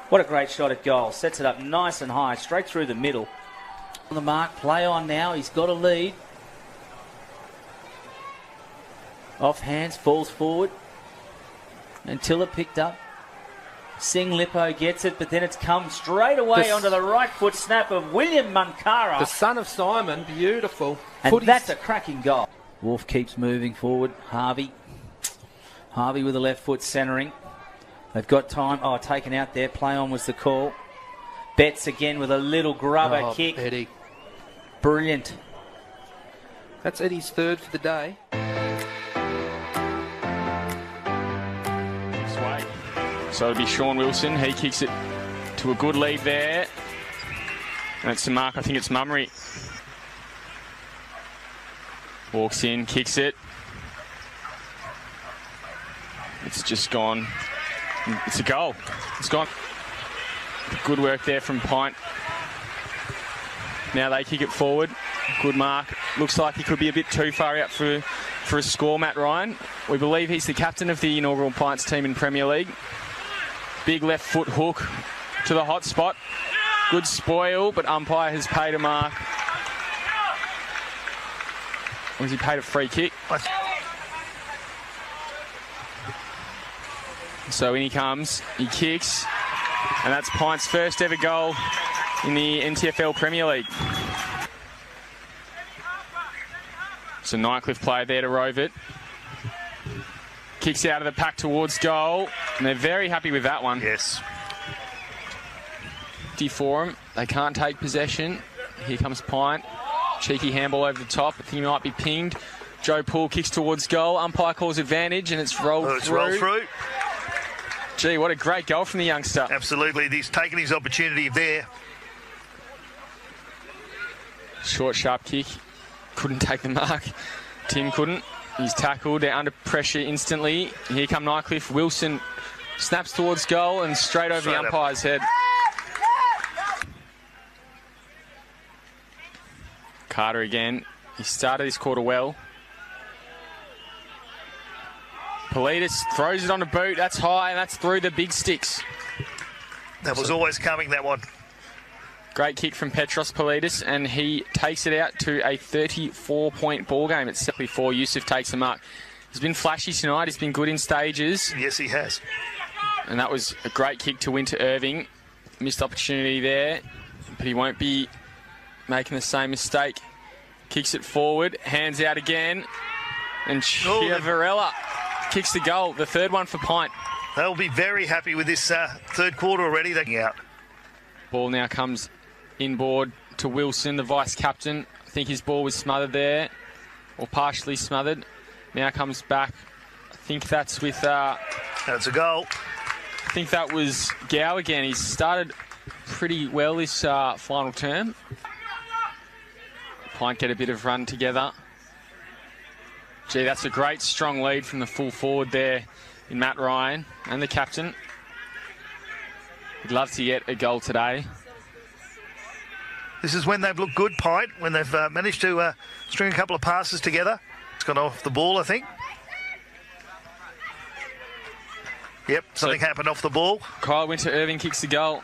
What a great shot at goal. Sets it up nice and high, straight through the middle. On the mark, play on now. He's got a lead. Off hands, falls forward. Until it picked up. Singh Lippo gets it, but then it's come straight away onto the right foot snap of William Munkara. The son of Simon, beautiful. And that's a cracking goal. Wolf keeps moving forward. Harvey with the left foot centering. They've got time. Oh, taken out there. Play on was the call. Betts again with a little grubber kick. Eddie. Brilliant. That's Eddie's third for the day. So it'll be Sean Wilson. He kicks it to a good lead there. And it's the mark. I think it's Mummery. Walks in, kicks it. It's just gone. It's a goal. It's gone. Good work there from Pint. Now they kick it forward. Good mark. Looks like he could be a bit too far out for a score, Matt Ryan. We believe he's the captain of the inaugural Pints team in Premier League. Big left foot hook to the hot spot. Good spoil, but umpire has paid a mark. Or has he paid a free kick? So in he comes, he kicks, and that's Pint's first ever goal in the NTFL Premier League. So Nightcliff player there to rove it. Kicks out of the pack towards goal, and they're very happy with that one. Yes. For them, they can't take possession. Here comes Pint. Cheeky handball over the top. I think he might be pinged. Joe Poole kicks towards goal. Umpire calls advantage, and it's rolled through. Rolled through. Gee, what a great goal from the youngster. Absolutely. He's taken his opportunity there. Short, sharp kick. Couldn't take the mark. Tim couldn't. He's tackled. They're under pressure instantly. Here come Nightcliff. Wilson Snaps towards goal and straight over the umpire's head. Carter again. He started his quarter well. Politis throws it on a boot. That's high, and that's through the big sticks. That was always coming, that one. Great kick from Petros Politis, and he takes it out to a 34-point ball game. It's before Yusuf takes the mark. He's been flashy tonight. He's been good in stages. Yes, he has. And that was a great kick to Winter Irving. Missed opportunity there, but he won't be making the same mistake. Kicks it forward, hands out again, and Chiavarella kicks the goal, the third one for Pint. They'll be very happy with this third quarter already. They're out. Ball now comes inboard to Wilson, the vice-captain. I think his ball was smothered there, or partially smothered. Now comes back. I think that's with... That's a goal. I think that was Gow again. He's started pretty well this final term. Pint get a bit of run together. Gee, that's a great strong lead from the full forward there in Matt Ryan and the captain. He'd love to get a goal today. This is when they've looked good, Pint, when they've managed to string a couple of passes together. It's gone off the ball, I think. Yep, something happened off the ball. Kyle Winter Irving kicks the goal.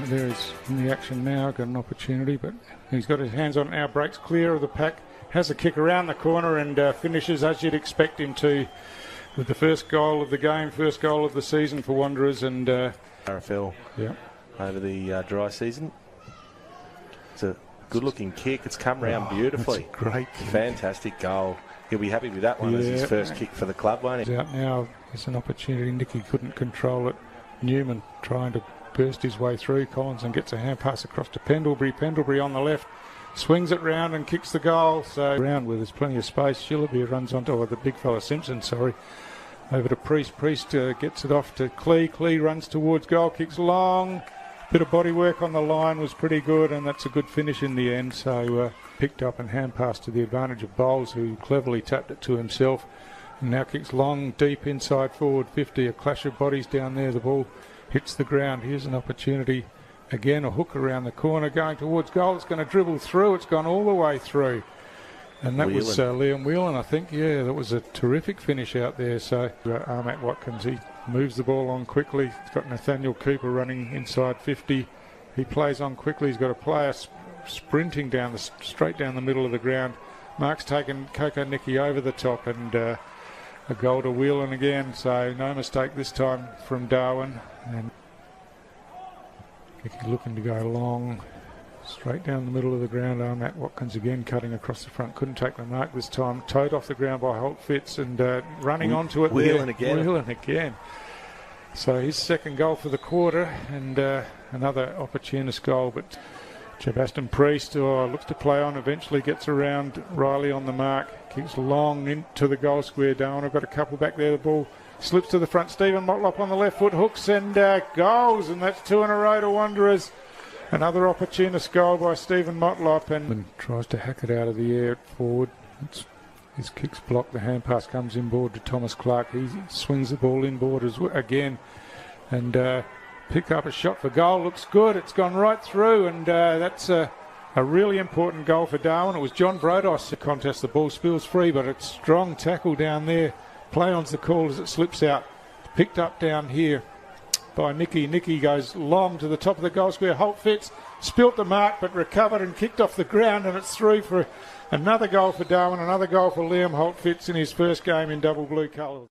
There he's in the action now, got an opportunity, but he's got his hands on it now, breaks clear of the pack, has a kick around the corner and finishes as you'd expect him to, with the first goal of the game, first goal of the season for Wanderers. And RFL over the dry season. It's a good looking kick, it's come round beautifully. It's a great kick. Fantastic goal. He'll be happy with that one as his first kick for the club, won't he? He's out now, it's an opportunity. Nicky couldn't control it. Newman trying to burst his way through. Collinson gets a hand pass across to Pendlebury. Pendlebury on the left swings it round and kicks the goal. So round where there's plenty of space. Shillaby runs onto, or the big fella Simpson, sorry, over to Priest. Priest gets it off to Clee. Clee runs towards goal, kicks long. Bit of body work on the line was pretty good, and that's a good finish in the end. So picked up and hand passed to the advantage of Bowles, who cleverly tapped it to himself. And now kicks long, deep inside forward 50. A clash of bodies down there. The ball hits the ground. Here's an opportunity. Again, a hook around the corner going towards goal. It's going to dribble through. It's gone all the way through. And that was Liam Whelan, I think. Yeah, that was a terrific finish out there. So Armat Watkins, he moves the ball on quickly. He's got Nathaniel Cooper running inside 50. He plays on quickly. He's got a player sprinting down straight down the middle of the ground. Mark's taken Coco Nicky over the top, and a goal to Whelan again. So no mistake this time from Darwin. And Nicky looking to go long, straight down the middle of the ground. Matt Watkins again cutting across the front. Couldn't take the mark this time. Towed off the ground by Holt Fitz and running onto it. Whelan again. Whelan again. So his second goal for the quarter, and another opportunist goal. But Jabaston Priest looks to play on, eventually gets around Riley on the mark, kicks long into the goal square. Darwin, I've got a couple back there. The ball slips to the front. Stephen Motlop on the left foot, hooks and goals, and that's two in a row to Wanderers. Another opportunist goal by Stephen Motlop, and tries to hack it out of the air forward. His kick's blocked. The hand pass comes inboard to Thomas Clark. He swings the ball inboard again, and pick up a shot for goal. Looks good. It's gone right through, and that's a really important goal for Darwin. It was John Brodos contest. The ball spills free, but it's strong tackle down there. Play on's the call as it slips out. Picked up down here by Nicky. Nicky goes long to the top of the goal square. Holt Fitz spilt the mark, but recovered and kicked off the ground, and it's through for another goal for Darwin, another goal for Liam Holt Fitz in his first game in double blue colours.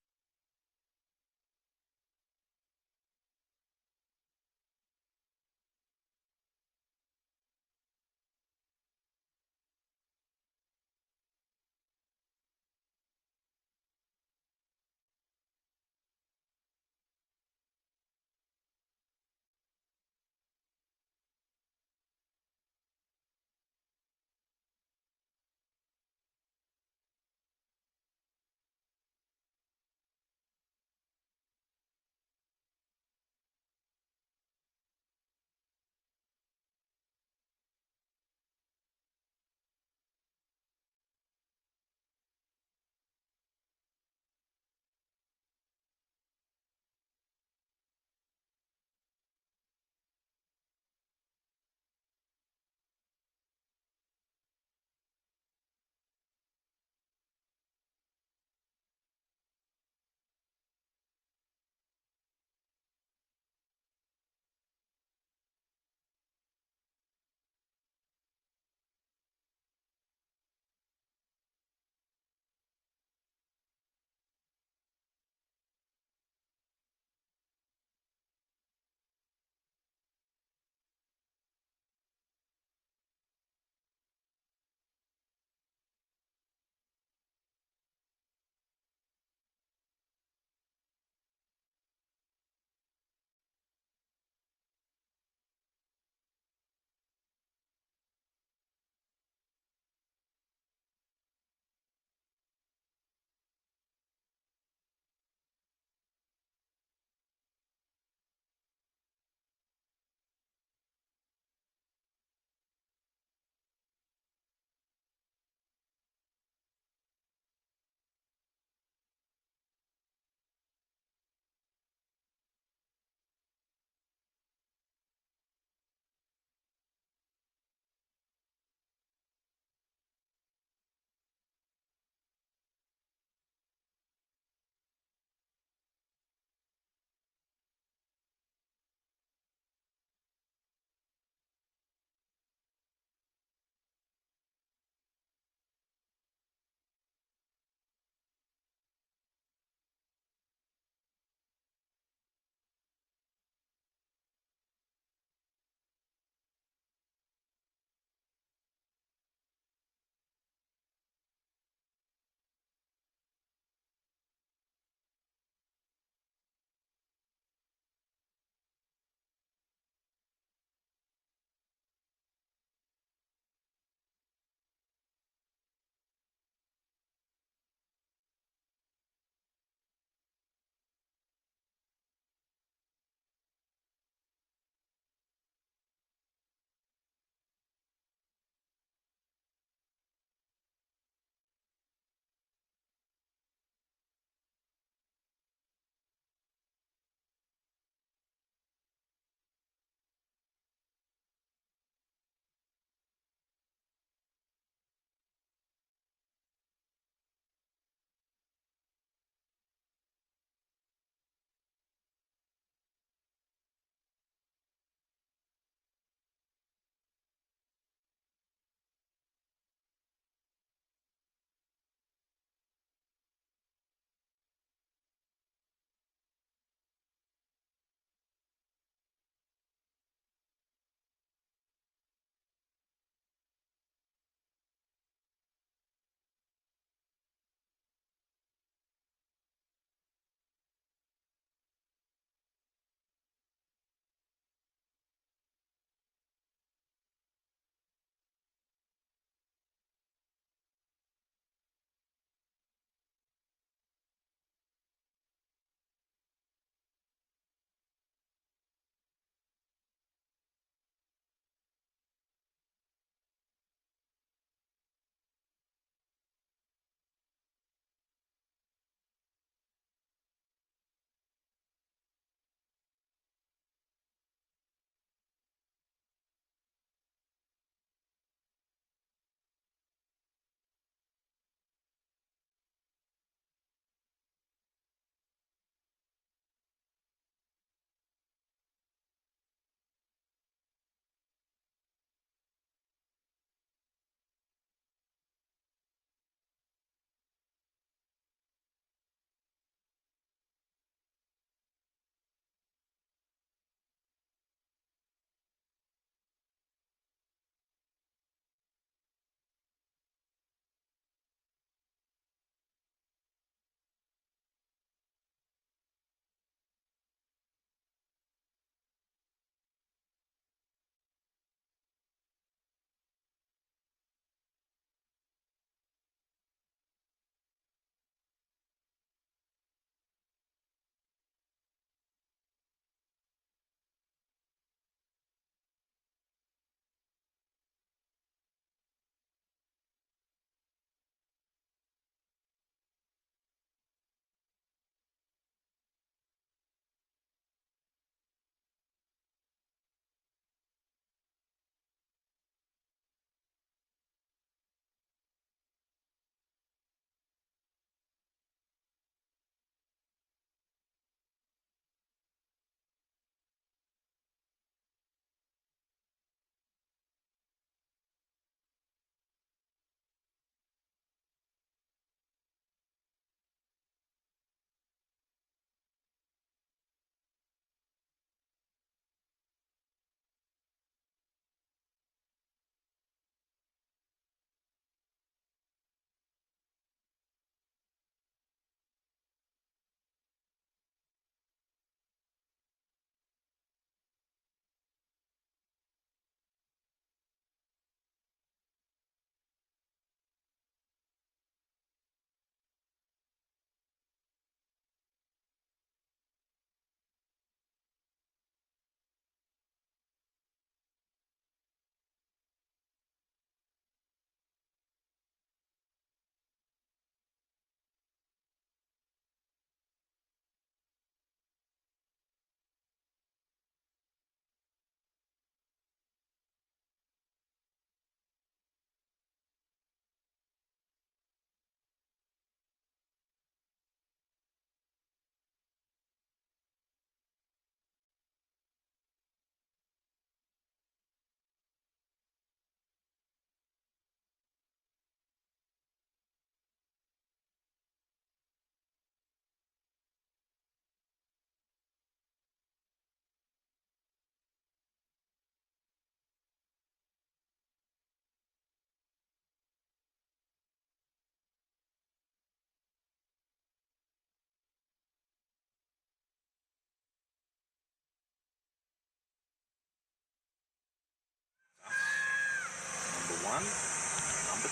number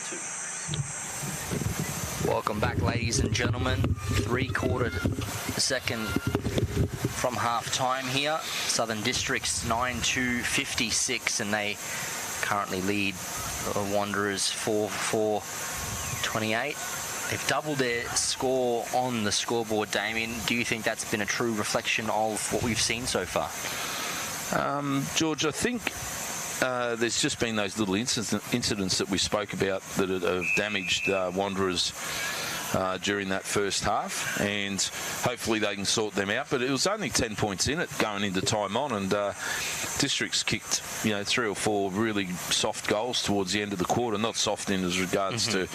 2. Welcome back, ladies and gentlemen. 3/4 second from half time here. Southern Districts 9-2-56, and they currently lead Wanderers 4-4-28. They've doubled their score on the scoreboard, Damien. Do you think that's been a true reflection of what we've seen so far? George, I think there's just been those little incidents that we spoke about that have damaged Wanderers during that first half, and hopefully they can sort them out. But it was only 10 points in it going into time on, and Districts kicked 3 or 4 really soft goals towards the end of the quarter. Not soft in as regards to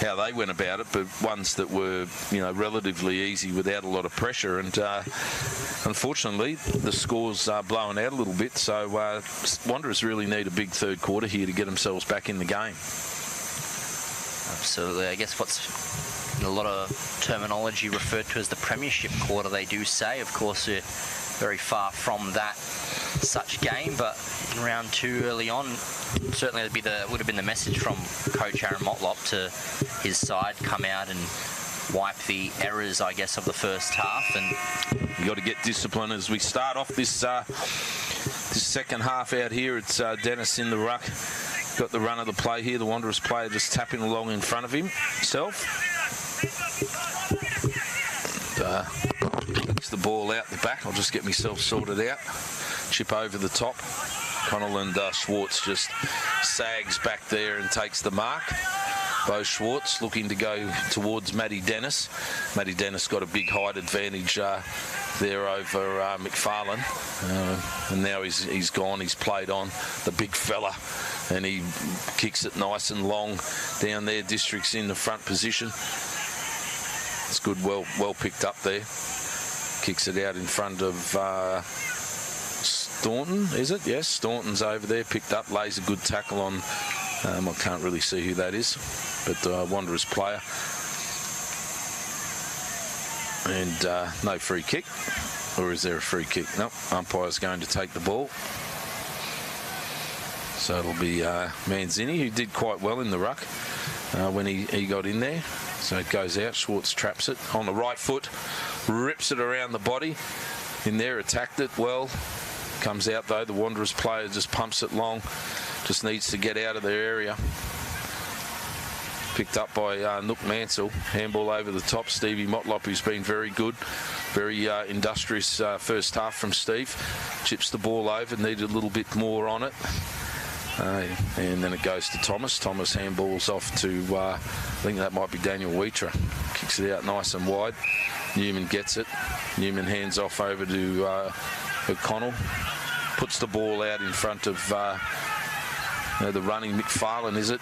how they went about it, but ones that were relatively easy without a lot of pressure. And unfortunately the scores are blowing out a little bit, so Wanderers really need a big third quarter here to get themselves back in the game. Absolutely. I guess what's a lot of terminology referred to as the premiership quarter, they do say. Of course, we're very far from that such game, but in round 2 early on, certainly would have been the message from Coach Aaron Motlop to his side: come out and wipe the errors, I guess, of the first half. And you got to get discipline as we start off this second half out here. It's Dennis in the ruck. Got the run of the play here. The Wanderers player just tapping along in front of himself. Kicks the ball out the back. I'll just get myself sorted out. Chip over the top. Connell and Schwartz just sags back there and takes the mark. Bo Schwartz looking to go towards Matty Dennis. Matty Dennis got a big height advantage there over McFarlane. And now he's gone. He's played on the big fella, and he kicks it nice and long down there. Districts in the front position. It's good, well picked up there. Kicks it out in front of Staunton, is it? Yes, Staunton's over there, picked up, lays a good tackle on, I can't really see who that is, but Wanderers player. And no free kick, or is there a free kick? Nope, umpire's going to take the ball. So it'll be Manzini, who did quite well in the ruck when he got in there. So it goes out. Schwartz traps it on the right foot, rips it around the body. In there, attacked it well. Comes out though. The Wanderers player just pumps it long. Just needs to get out of their area. Picked up by Nook Mansell. Handball over the top. Stevie Motlop, who's been very good. Very industrious first half from Steve. Chips the ball over. Needed a little bit more on it. And then it goes to Thomas. Thomas handballs off to, I think that might be Daniel Wheatra. Kicks it out nice and wide. Newman gets it. Newman hands off over to O'Connell. Puts the ball out in front of the running McFarlane, is it?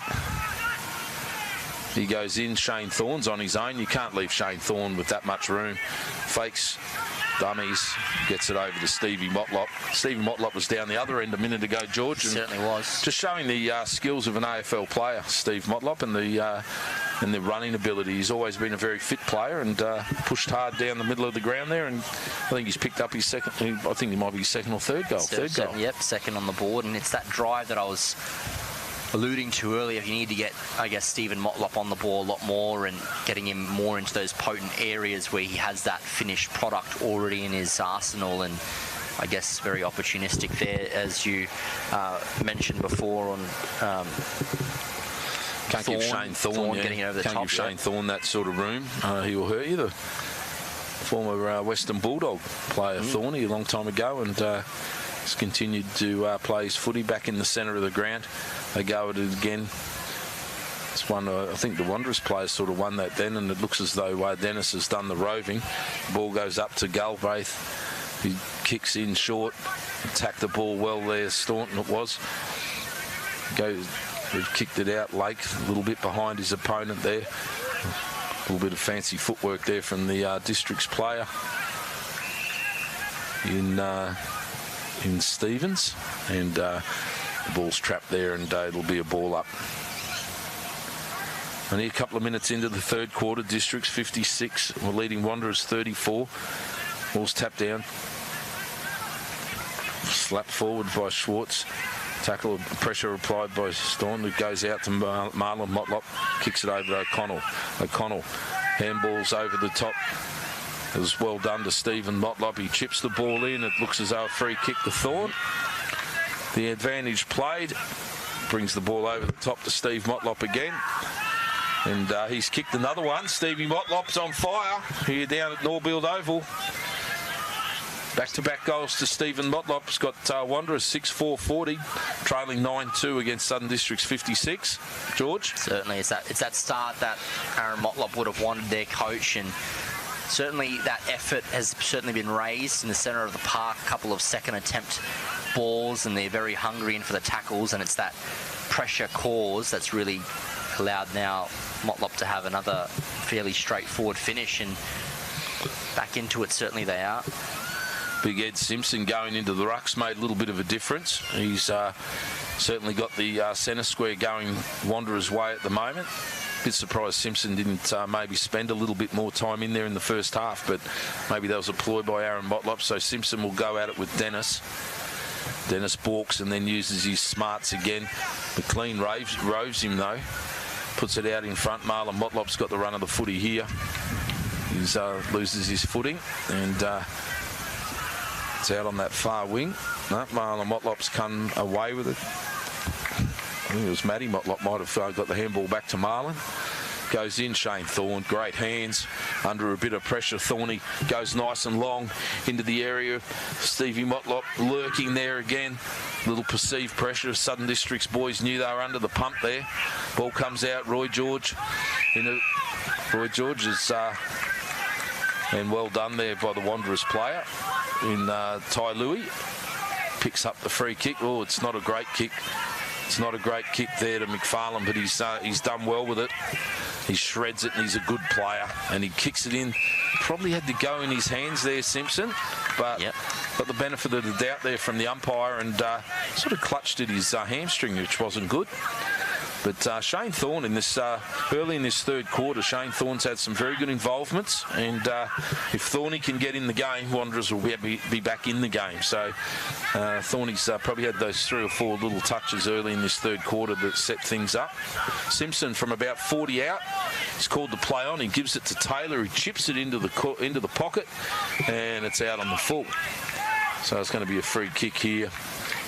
He goes in. Shane Thorne's on his own. You can't leave Shane Thorne with that much room. Fakes. Dummies, gets it over to Stevie Motlop. Stevie Motlop was down the other end a minute ago, George. And certainly was. Just showing the skills of an AFL player, Steve Motlop, and the running ability. He's always been a very fit player and pushed hard down the middle of the ground there. And I think he's picked up his second. I think he might be his second or third goal. Third goal. Yep, second on the board, and it's that drive that I was alluding to earlier. You need to get, I guess, Stephen Motlop on the ball a lot more and getting him more into those potent areas where he has that finished product already in his arsenal, and I guess very opportunistic there, as you mentioned before on can't give Shane Thorne getting over the top. Can't give Shane Thorne that sort of room. He will hurt you. The former Western Bulldog player, Thorne, a long time ago, and has continued to play his footy back in the centre of the ground. They go at it again. It's one, I think the Wanderers players sort of won that then, and it looks as though Dennis has done the roving. The ball goes up to Galbraith. He kicks in short, attacked the ball well there. Staunton it was. They've kicked it out. Lake a little bit behind his opponent there. A little bit of fancy footwork there from the Districts player in Stevens, and the ball's trapped there, and it'll be a ball up. Only a couple of minutes into the third quarter. Districts 56. We're leading Wanderers 34. Ball's tapped down. Slapped forward by Schwartz. Tackle, pressure applied by Staunton. It goes out to Marlon Motlop. Kicks it over to O'Connell. O'Connell handballs over the top. It was well done to Stephen Motlop. He chips the ball in. It looks as though a free kick to Thorn. The advantage played. Brings the ball over the top to Steve Motlop again. And he's kicked another one. Stevie Motlop's on fire here down at Norbuilt Oval. Back-to-back goals to Stephen Motlop. He's got Wanderers 6-4-40, trailing 9-2 against Southern Districts 56. George? Certainly, it's that start that Aaron Motlop would have wanted their coach, and certainly that effort has certainly been raised in the centre of the park. A couple of second attempt balls, and they're very hungry in for the tackles, and it's that pressure cause that's really allowed now Motlop to have another fairly straightforward finish, and back into it certainly they are. Big Ed Simpson going into the rucks made a little bit of a difference. He's certainly got the centre square going Wanderers' way at the moment. Bit surprised Simpson didn't maybe spend a little bit more time in there in the first half, but maybe that was a ploy by Aaron Motlop. So Simpson will go at it with Dennis. Dennis balks and then uses his smarts again. McLean roves him though. Puts it out in front. Marlon Motlop's got the run of the footy here. He loses his footing, and it's out on that far wing. No, Marlon Motlop's come away with it. I think it was Matty Motlop might have got the handball back to Marlon. Goes in, Shane Thorne, great hands, under a bit of pressure. Thorney goes nice and long into the area. Stevie Motlop lurking there again. Little perceived pressure. Southern Districts boys knew they were under the pump there. Ball comes out, Roy George. Roy George is, and well done there by the Wanderers player in Ty Louis. Picks up the free kick. Oh, it's not a great kick. It's not a great kick there to McFarlane, but he's done well with it. He shreds it, and he's a good player, and he kicks it in. Probably had to go in his hands there, Simpson, but got the benefit of the doubt there from the umpire, and sort of clutched at his hamstring, which wasn't good. But Shane Thorne, in this early in this third quarter, Shane Thorne's had some very good involvements, and if Thorney can get in the game, Wanderers will be back in the game. So Thorney's probably had those 3 or 4 little touches early in this third quarter that set things up. Simpson from about 40 out, he's called the play on. He gives it to Taylor. He chips it into the pocket, and it's out on the full. So it's going to be a free kick here.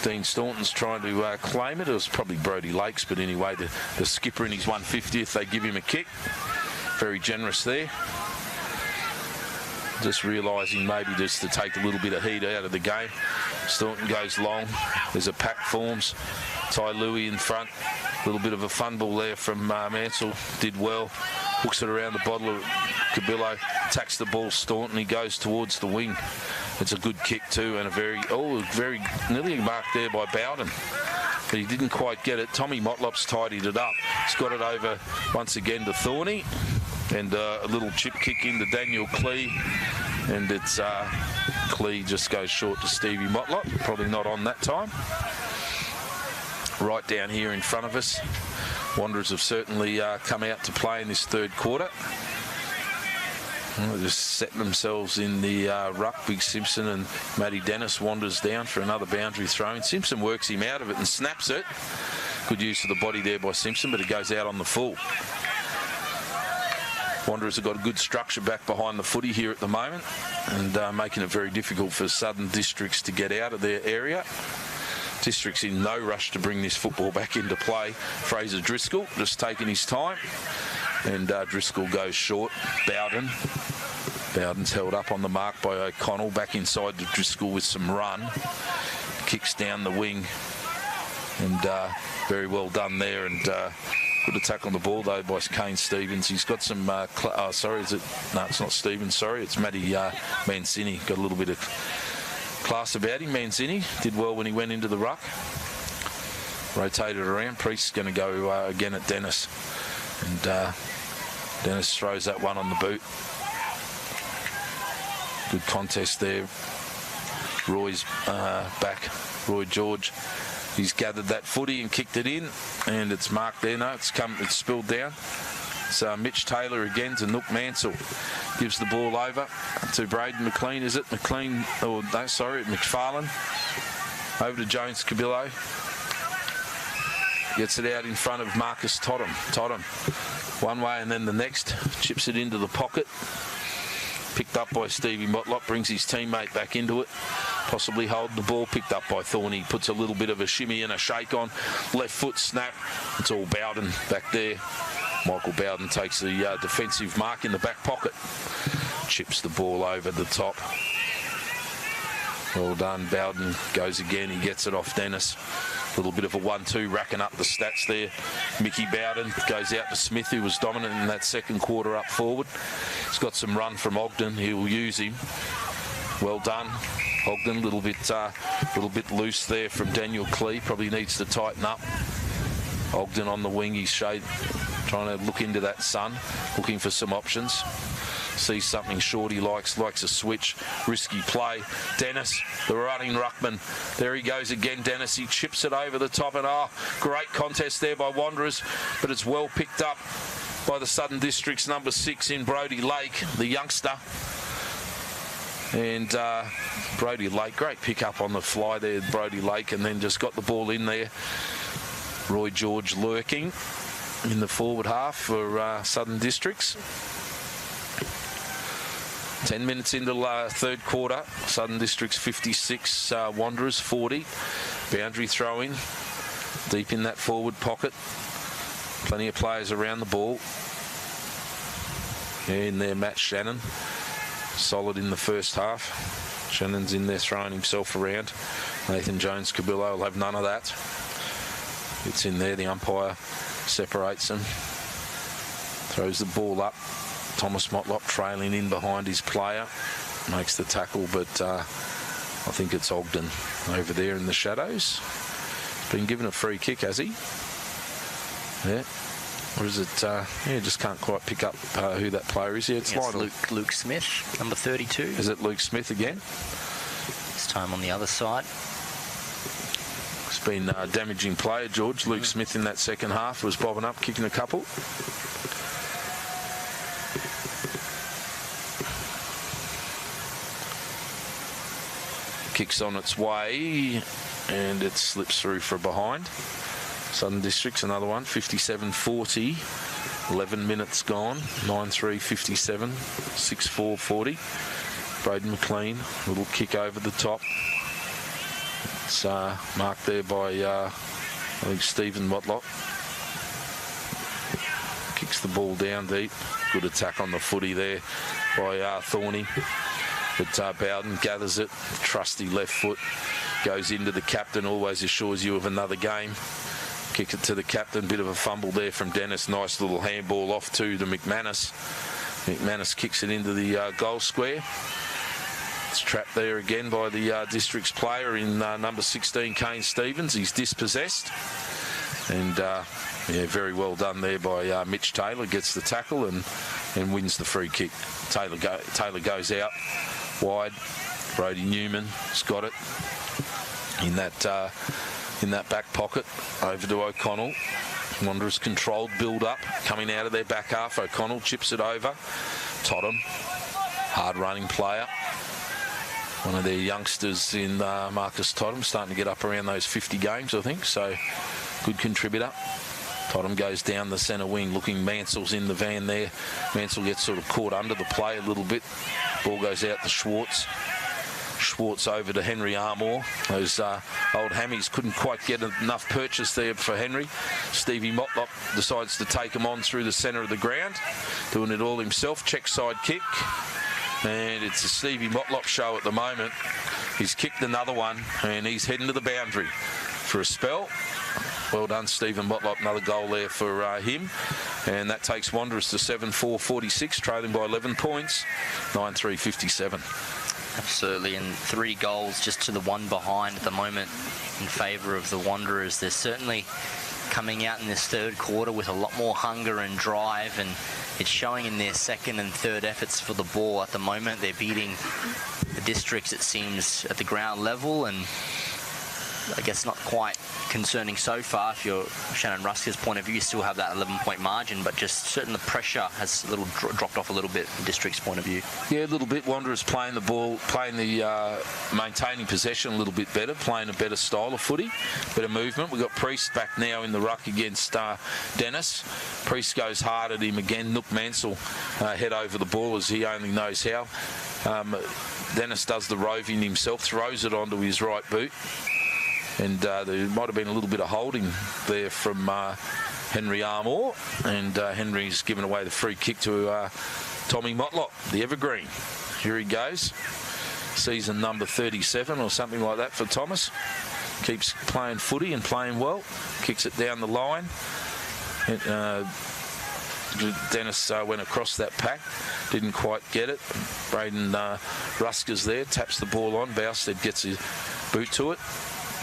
Dean Staunton's trying to claim it. It was probably Brodie Lakes, but anyway, the skipper in his 150th, they give him a kick. Very generous there. Just realising maybe just to take a little bit of heat out of the game. Staunton goes long. There's a pack forms. Ty Louis in front. A little bit of a fumble there from Mansell. Did well. Hooks it around the bottle of Cabillo. Attacks the ball, Staunton. He goes towards the wing. It's a good kick too, and a very nearly marked there by Bowden. But he didn't quite get it. Tommy Motlop's tidied it up. He's got it over once again to Thorney. And a little chip kick into Daniel Clee. And it's Clee just goes short to Stevie Motlop. Probably not on that time. Right down here in front of us. Wanderers have certainly come out to play in this third quarter. They're just setting themselves in the ruck. Big Simpson and Matty Dennis wanders down for another boundary throw. And Simpson works him out of it and snaps it. Good use of the body there by Simpson, but it goes out on the full. Wanderers have got a good structure back behind the footy here at the moment, and making it very difficult for Southern Districts to get out of their area. Districts in no rush to bring this football back into play. Fraser Driscoll just taking his time, and Driscoll goes short. Bowden's held up on the mark by O'Connell. Back inside to Driscoll with some run. Kicks down the wing, and very well done there, and good attack on the ball though by Kane Stevens. He's got some sorry, is it? No, it's not Stevens, sorry, it's Matty Mancini. Got a little bit of class about him. Mancini did well when he went into the ruck. Rotated around. Priest's going to go again at Dennis, and Dennis throws that one on the boot. Good contest there. Roy's back. Roy George. He's gathered that footy and kicked it in, and it's marked there. No, it's spilled down. So Mitch Taylor again to Nook Mansell. Gives the ball over to Braden McLean. Is it McLean? Oh, no, sorry, McFarlane. Over to Jones Cabillo. gets it out in front of Marcus Totham. Totham, one way and then the next, chips it into the pocket. Picked up by Stevie Motlop, brings his teammate back into it. Possibly holding the ball, picked up by Thorny. Puts a little bit of a shimmy and a shake on. Left foot snap. It's all Bowden back there. Michael Bowden takes the defensive mark in the back pocket. Chips the ball over the top. Well done. Bowden goes again. He gets it off Dennis. A little bit of a 1-2, racking up the stats there. Mickey Bowden goes out to Smith, who was dominant in that second quarter up forward. He's got some run from Ogden. He'll use him. Well done. Ogden, a little bit loose there from Daniel Clee. Probably needs to tighten up. Ogden on the wing. He's trying to look into that sun, looking for some options. Sees something short he likes a switch. Risky play. Dennis, the running ruckman. There he goes again, Dennis. He chips it over the top, and great contest there by Wanderers, but it's well picked up by the Southern District's number 6 in Brody Lake, the youngster. And Brody Lake, great pick up on the fly there, Brody Lake, and then just got the ball in there. Roy George lurking in the forward half for Southern Districts. 10 minutes into the third quarter. Southern Districts 56, Wanderers 40. Boundary throw-in. Deep in that forward pocket. Plenty of players around the ball. In there, Matt Shannon. Solid in the first half. Shannon's in there throwing himself around. Nathan Jones-Cabillo will have none of that. It's in there. The umpire separates them. Throws the ball up. Thomas Motlop trailing in behind his player. Makes the tackle, but I think it's Ogden over there in the shadows. Been given a free kick, has he? Yeah. Or is it... just can't quite pick up who that player is. Yeah, it's Luke Smith, number 32. Is it Luke Smith again? This time on the other side. It's been a damaging player, George. Luke Smith in that second half was bobbing up, kicking a couple. Kicks on its way and it slips through for behind. Southern Districts, another one, 57-40. 11 minutes gone. 9-3-57. 6-4-40. Braden McLean, little kick over the top. It's marked there by, I think, Stephen Motlop. Kicks the ball down deep. Good attack on the footy there by Thorny. But Bowden gathers it, trusty left foot, goes into the captain, always assures you of another game. Kick it to the captain, bit of a fumble there from Dennis, nice little handball off to McManus. McManus kicks it into the goal square. It's trapped there again by the District's player in number 16, Kane Stevens. He's dispossessed. And very well done there by Mitch Taylor, gets the tackle and wins the free kick. Taylor goes out wide. Brody Newman's got it in that back pocket over to O'Connell. Wanderers controlled build up coming out of their back half. O'Connell chips it over. Totham, hard running player. One of their youngsters in Marcus Totham, starting to get up around those 50 games, I think. So good contributor. Totham goes down the centre wing, looking. Mansell's in the van there. Mansell gets sort of caught under the play a little bit. Ball goes out to Schwartz. Schwartz over to Henry Armour. Those old hammies couldn't quite get enough purchase there for Henry. Stevie Motlop decides to take him on through the centre of the ground, doing it all himself. Check side kick. And it's a Stevie Motlop show at the moment. He's kicked another one, and he's heading to the boundary for a spell. Well done, Stephen Motlop. Another goal there for him. And that takes Wanderers to 7-4-46, trailing by 11 points, 9-3-57. Absolutely, and 3 goals just to the one behind at the moment in favour of the Wanderers. They're certainly coming out in this third quarter with a lot more hunger and drive, and it's showing in their second and third efforts for the ball. At the moment, they're beating the Districts, it seems, at the ground level, and I guess not quite concerning so far. If you're Shannon Rusker's point of view, you still have that 11-point margin, but just certainly the pressure has a little dropped off a little bit from District's point of view. Yeah, a little bit. Wanderers playing the ball, maintaining possession a little bit better, playing a better style of footy, better movement. We've got Priest back now in the ruck against Dennis. Priest goes hard at him again. Nook Mansell head over the ball as he only knows how. Dennis does the roving himself, throws it onto his right boot. And there might have been a little bit of holding there from Henry Armour. And Henry's given away the free kick to Tommy Motlop, the evergreen. Here he goes. Season number 37 or something like that for Thomas. Keeps playing footy and playing well. Kicks it down the line. Dennis went across that pack. Didn't quite get it. Braden Rusker's there. Taps the ball on. Bowstead gets his boot to it.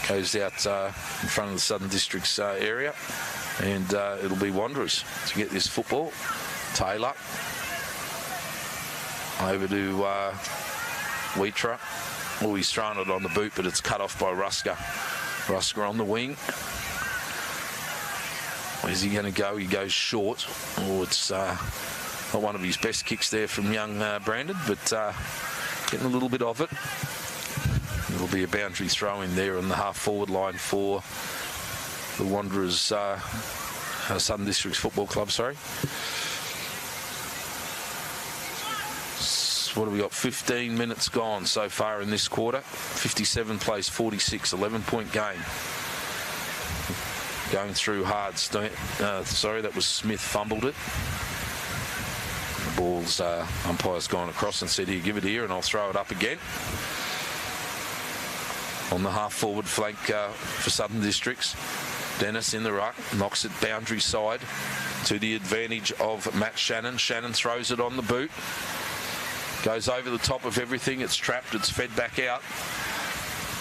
Goes out in front of the Southern District's area, and it'll be Wanderers to get this football. Taylor over to Wheatra. Oh, he's thrown it on the boot, but it's cut off by Rusker. Rusker on the wing. Where's he going to go? He goes short. Oh, it's not one of his best kicks there from young Brandon, but getting a little bit of it. It'll be a boundary throw in there on the half-forward line for the Wanderers, Southern Districts Football Club, sorry. What have we got? 15 minutes gone so far in this quarter. 57 plays 46, 11-point game. Going through hard. Sorry, that was Smith fumbled it. The ball's umpire's gone across and said, here, give it here, and I'll throw it up again. On the half-forward flank for Southern Districts. Dennis in the ruck, knocks it boundary side to the advantage of Matt Shannon. Shannon throws it on the boot. Goes over the top of everything. It's trapped. It's fed back out.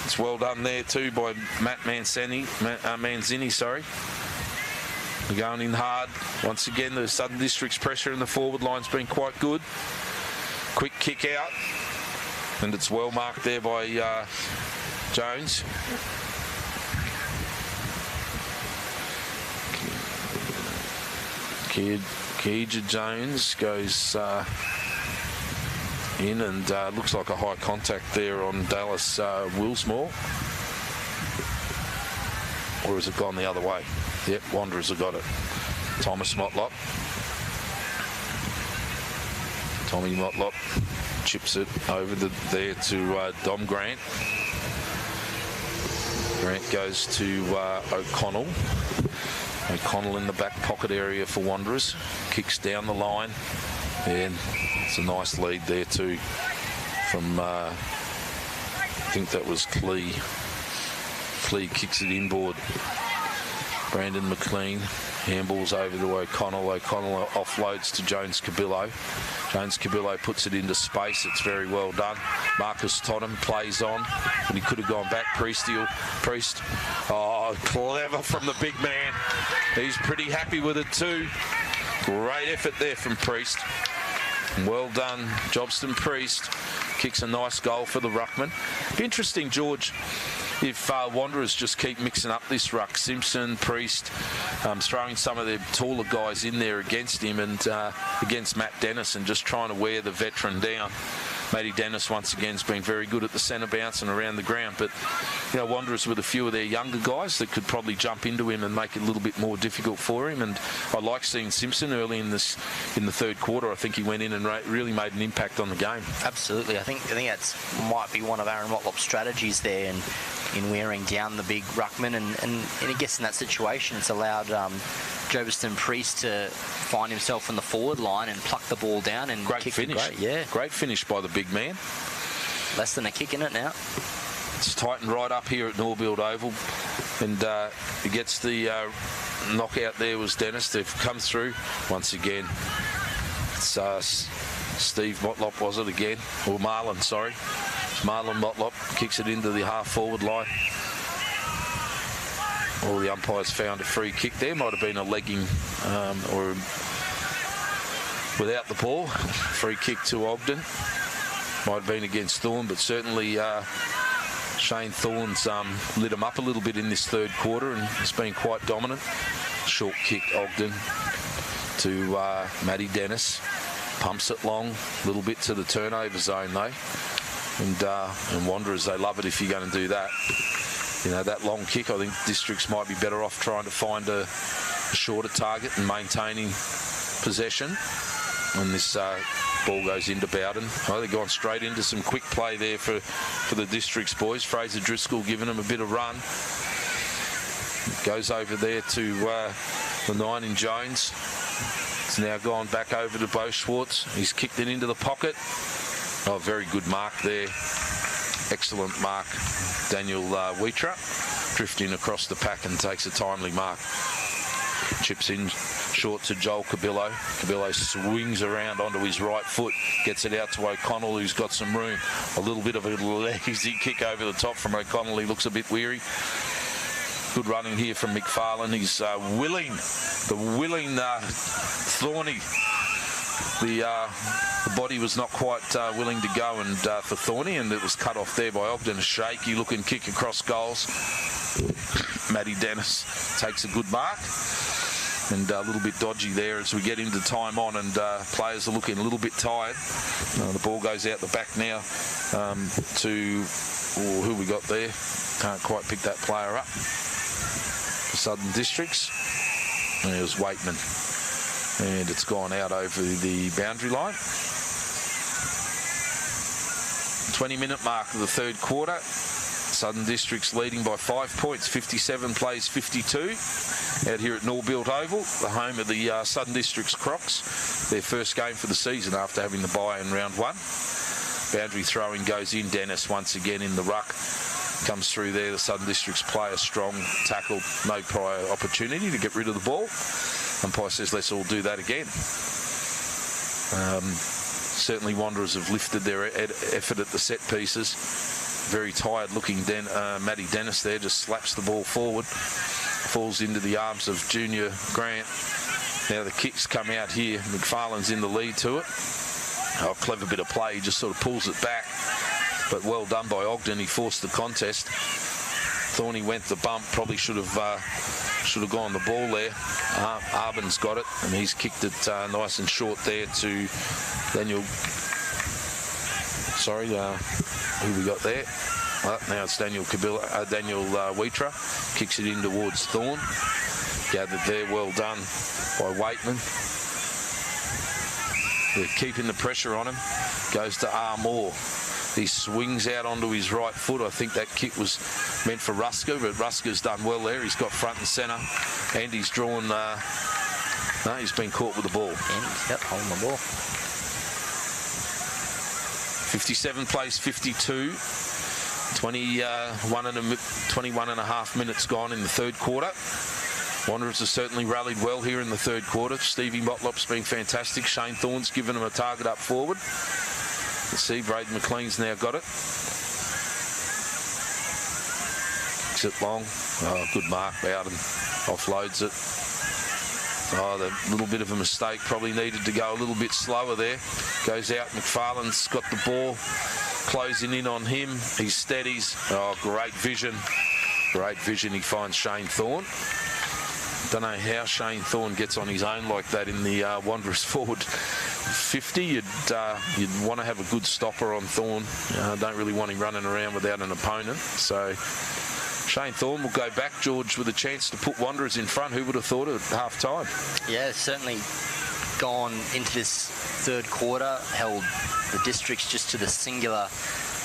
It's well done there too by Matt Manzini, sorry. They're going in hard. Once again, the Southern District's pressure in the forward line's been quite good. Quick kick out. And it's well marked there by Jones. Keija Jones goes in and looks like a high contact there on Dallas Willsmore. Or has it gone the other way? Yep, Wanderers have got it. Thomas Motlop. Tommy Motlop chips it over there to Dom Grant. Grant goes to O'Connell. O'Connell in the back pocket area for Wanderers. Kicks down the line. And it's a nice lead there too from, I think that was Clee. Clee kicks it inboard. Brandon McLean handballs over to O'Connell. O'Connell offloads to Jones Cabillo. Jones Cabillo puts it into space. It's very well done. Marcus Tottenham plays on, but he could have gone back. Priest. Oh, clever from the big man. He's pretty happy with it too. Great effort there from Priest. Well done, Jobston Priest. Kicks a nice goal for the ruckman. Interesting, George, if Wanderers just keep mixing up this ruck. Simpson, Priest, throwing some of their taller guys in there against him and against Matt Dennis and just trying to wear the veteran down. Matty Dennis once again has been very good at the centre bounce and around the ground, but Wanderers with a few of their younger guys that could probably jump into him and make it a little bit more difficult for him. And I like seeing Simpson early in the third quarter. I think he went in and really made an impact on the game. Absolutely, I think that's might be one of Aaron Motlop's strategies there in wearing down the big ruckman, and I guess in that situation it's allowed Jobston Priest to find himself on the forward line and pluck the ball down and great kick finish. Great finish by the big man. Less than a kick in it now. It's tightened right up here at Norbuilt Oval, and he gets the knockout there was Dennis. They've come through once again. It's Steve Motlop, was it again? Or Marlon, sorry. Marlon Motlop kicks it into the half-forward line. All the umpires found a free kick there. Might have been a legging or without the ball. Free kick to Ogden. Might have been against Thorn, but certainly Shane Thorne's lit him up a little bit in this third quarter and has been quite dominant. Short kick, Ogden to Matty Dennis. Pumps it long, a little bit to the turnover zone though. And Wanderers, they love it if you're going to do that. You know, that long kick, I think Districts might be better off trying to find a shorter target and maintaining possession. And this ball goes into Bowden. Oh, they've gone straight into some quick play there for the Districts boys. Fraser Driscoll giving them a bit of run. Goes over there to the 9 in Jones. It's now gone back over to Bo Schwartz. He's kicked it into the pocket. Oh, very good mark there. Excellent mark. Daniel Wheatra drifting across the pack and takes a timely mark. Chips in short to Joel Cabillo. Cabillo swings around onto his right foot, gets it out to O'Connell, who's got some room. A little bit of a lazy kick over the top from O'Connell. He looks a bit weary. Good running here from McFarlane. He's willing Thorny. The body was not quite willing to go and for Thorny, and it was cut off there by Ogden. A shaky looking kick across goals. Matty Dennis takes a good mark. And a little bit dodgy there as we get into time on, and players are looking a little bit tired. The ball goes out the back now to who we got there. Can't quite pick that player up. For Southern Districts. And it was Waitman. And it's gone out over the boundary line. 20-minute mark of the third quarter. Southern Districts leading by 5 points. 57 plays 52. Out here at Norbuilt Oval, the home of the Southern Districts Crocs. Their first game for the season after having the bye in round 1. Boundary throwing goes in. Dennis once again in the ruck. Comes through there. The Southern Districts player strong, tackled, no prior opportunity to get rid of the ball. Umpire says let's all do that again. Certainly Wanderers have lifted their effort at the set pieces. Very tired looking Matty Dennis there, just slaps the ball forward. Falls into the arms of Junior Grant. Now the kicks come out here. McFarlane's in the lead to it. Oh, clever bit of play. He just sort of pulls it back. But well done by Ogden. He forced the contest. Thorny went the bump. Probably should have gone the ball there. Arbin's got it, and he's kicked it nice and short there to Daniel. Sorry, who we got there? Now it's Daniel Wheatra. Kicks it in towards Thorne. Gathered there, well done by Waitman. They're keeping the pressure on him. Goes to Moore. He swings out onto his right foot. I think that kick was meant for Rusker, but Rusker's done well there. He's got front and centre, and he's drawn. No, he's been caught with the ball. Yep, holding the ball. 57 plays 52. 21 and a half minutes gone in the third quarter. Wanderers have certainly rallied well here in the third quarter. Stevie Motlop's been fantastic. Shane Thorne's given him a target up forward. Let's see, Braden McLean's now got it. Kicks it long. Oh, good mark, Bowden. Offloads it. Oh, the little bit of a mistake. Probably needed to go a little bit slower there. Goes out. McFarlane's got the ball. Closing in on him. He steadies. Oh, great vision. Great vision. He finds Shane Thorne. Don't know how Shane Thorne gets on his own like that in the Wanderers forward 50. You'd want to have a good stopper on Thorne. Don't really want him running around without an opponent. So Shane Thorne will go back, George, with a chance to put Wanderers in front. Who would have thought at half time? Yeah, certainly gone into this third quarter, held the Districts just to the singular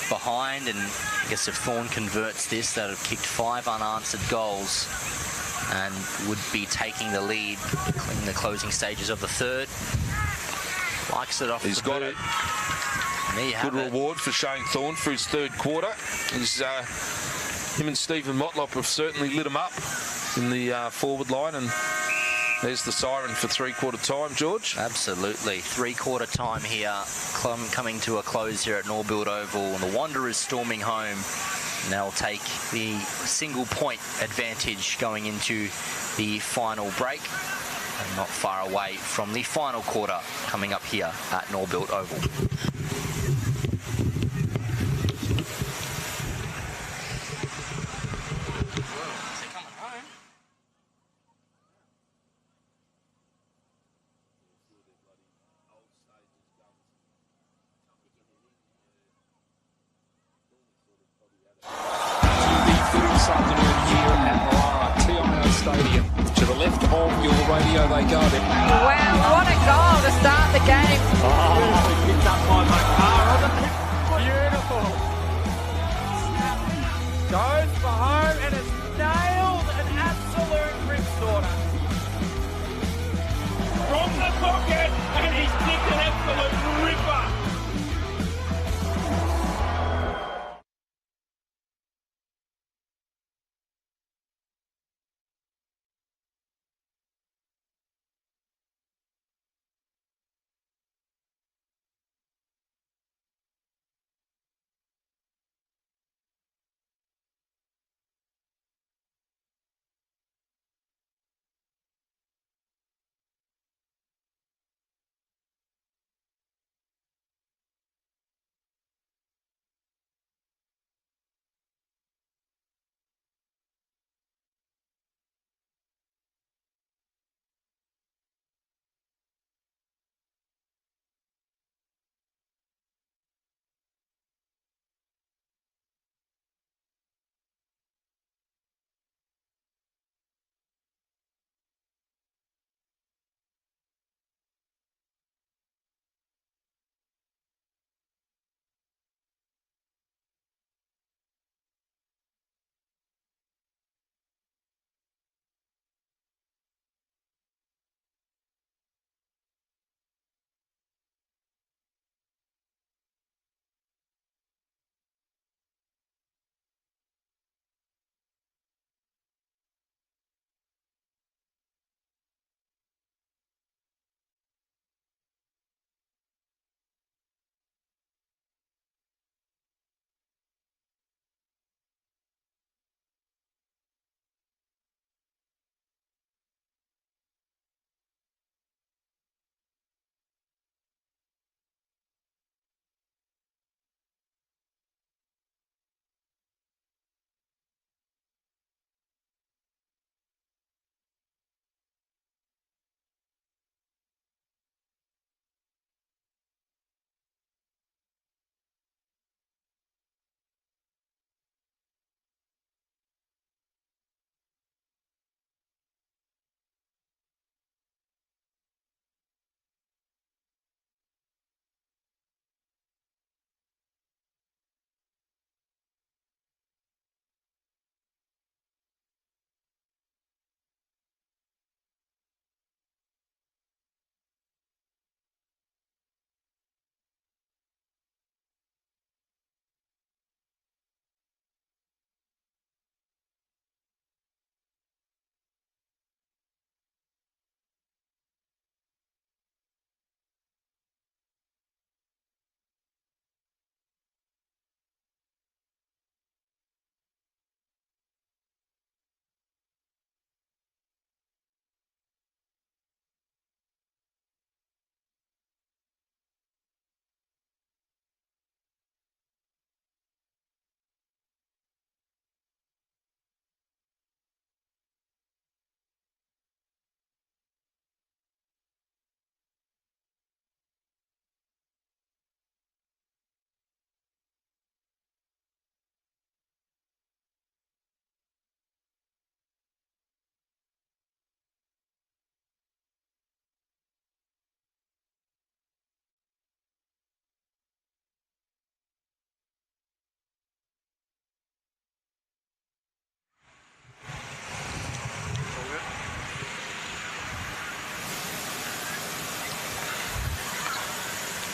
behind, and I guess if Thorne converts this, they'd have kicked 5 unanswered goals and would be taking the lead in the closing stages of the third. Likes it off. He's got it. Good reward for Shane Thorne for his third quarter. Him and Stephen Motlop have certainly lit him up in the forward line, and there's the siren for three-quarter time, George. Absolutely. Three-quarter time here, coming to a close here at Norbuilt Oval, and the Wanderers storming home. And they'll take the single-point advantage going into the final break. And not far away from the final quarter coming up here at Norbuilt Oval. they got it. Wow, what a goal to start the game. Beautifully picked up by Makar. Beautiful. Goes for home and has nailed an absolute rip sorter. From the pocket, and he's kicked an absolute ripper.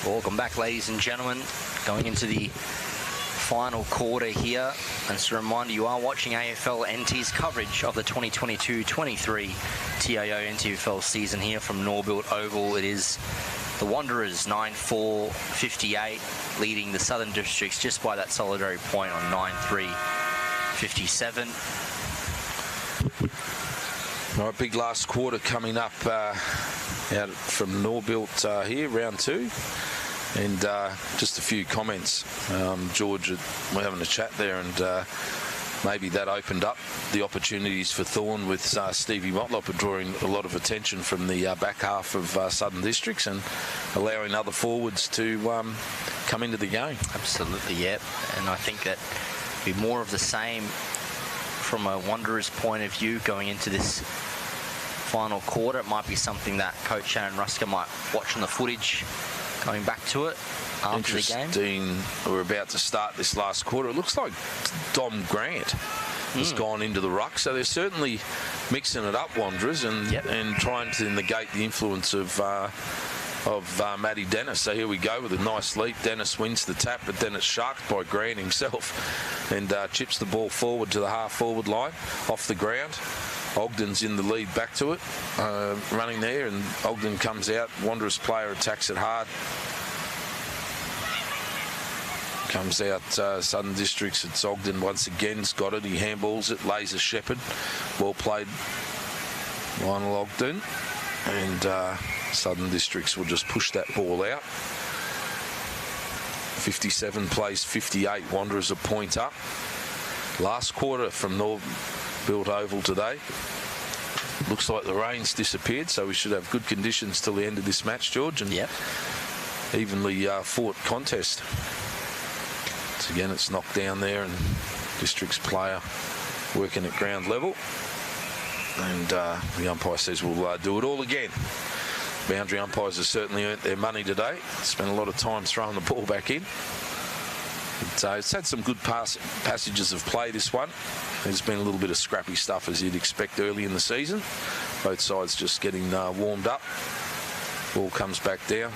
Welcome back, ladies and gentlemen. Going into the final quarter here. And just a reminder, you are watching AFL NT's coverage of the 2022-23 TIO NTFL season here from Norbuilt Oval. It is the Wanderers 9-4-58 leading the Southern Districts just by that solitary point on 9-3-57. All right, big last quarter coming up out from Norbuilt here, round two. And just a few comments. George, we're having a chat there, and maybe that opened up the opportunities for Thorn with Stevie Motlop drawing a lot of attention from the back half of Southern Districts and allowing other forwards to come into the game. Absolutely, yep. And I think that be more of the same from a Wanderers point of view going into this final quarter. It might be something that Coach Shannon Rusker might watch on the footage going back to it after the game. Interesting. We're about to start this last quarter. It looks like Dom Grant has gone into the ruck, so they're certainly mixing it up, Wanderers, and trying to negate the influence of Matty Dennis. So here we go with a nice leap. Dennis wins the tap, but then it's sharked by Grant himself and chips the ball forward to the half-forward line off the ground. Ogden's in the lead back to it, running there, and Ogden comes out. Wanderers player attacks it hard. Comes out Southern Districts. It's Ogden once again. He's got it. He handballs it. Lays a Shepherd. Well played, Lionel Ogden. And Southern Districts will just push that ball out. 57 plays 58. Wanderers a point up. Last quarter from Norbuilt Oval today. Looks like the rain's disappeared, so we should have good conditions till the end of this match, George. And evenly fought contest. So again, it's knocked down there, and District's player working at ground level. And the umpire says we'll do it all again. Boundary umpires have certainly earned their money today. Spent a lot of time throwing the ball back in. But, it's had some good passages of play, this one. There's been a little bit of scrappy stuff, as you'd expect early in the season. Both sides just getting warmed up. Ball comes back down.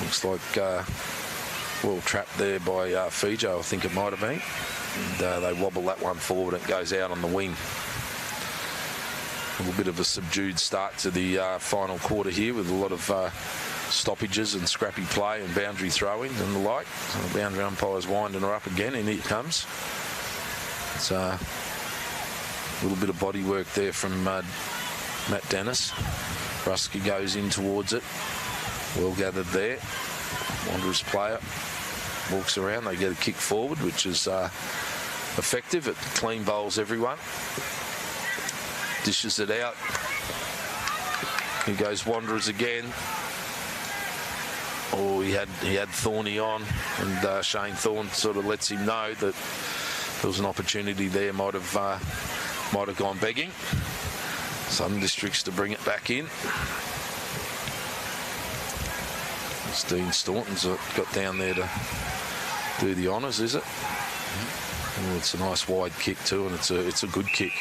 Looks like well trapped there by Fijo, I think it might have been. And they wobble that one forward and it goes out on the wing. A little bit of a subdued start to the final quarter here, with a lot of stoppages and scrappy play and boundary throwing and the like. So the boundary umpire's winding her up again, and here it comes. It's a little bit of body work there from Matt Dennis. Rusker goes in towards it. Well gathered there. Wanderers player walks around. They get a kick forward, which is effective. It clean bowls everyone. Dishes it out. Here goes Wanderers again. Oh, he had Thorny on, and Shane Thorne sort of lets him know that there was an opportunity there. Might have gone begging. Southern Districts to bring it back in. It's Dean Staunton's got down there to do the honours, is it? Oh, it's a nice wide kick too, and it's a good kick.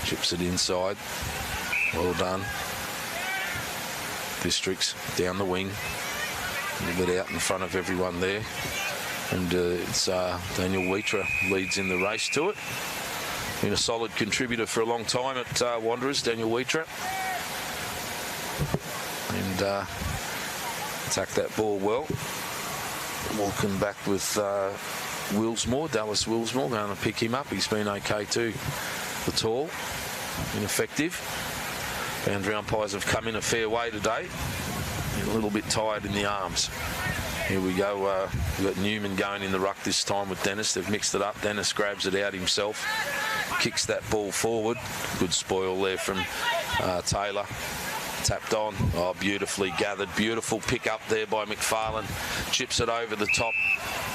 Chips it inside. Well done. Districts down the wing. A little bit out in front of everyone there. And it's Daniel Wheatra leads in the race to it. Been a solid contributor for a long time at Wanderers, Daniel Wheatra. And attack that ball well. Walking back with Willsmore, Dallas Willsmore, going to pick him up. He's been okay too. The tall, ineffective. Boundary umpires have come in a fair way today. A little bit tired in the arms. Here we go. We've got Newman going in the ruck this time with Dennis. They've mixed it up. Dennis grabs it out himself. Kicks that ball forward. Good spoil there from Taylor. Tapped on. Oh, beautifully gathered. Beautiful pick up there by McFarlane. Chips it over the top.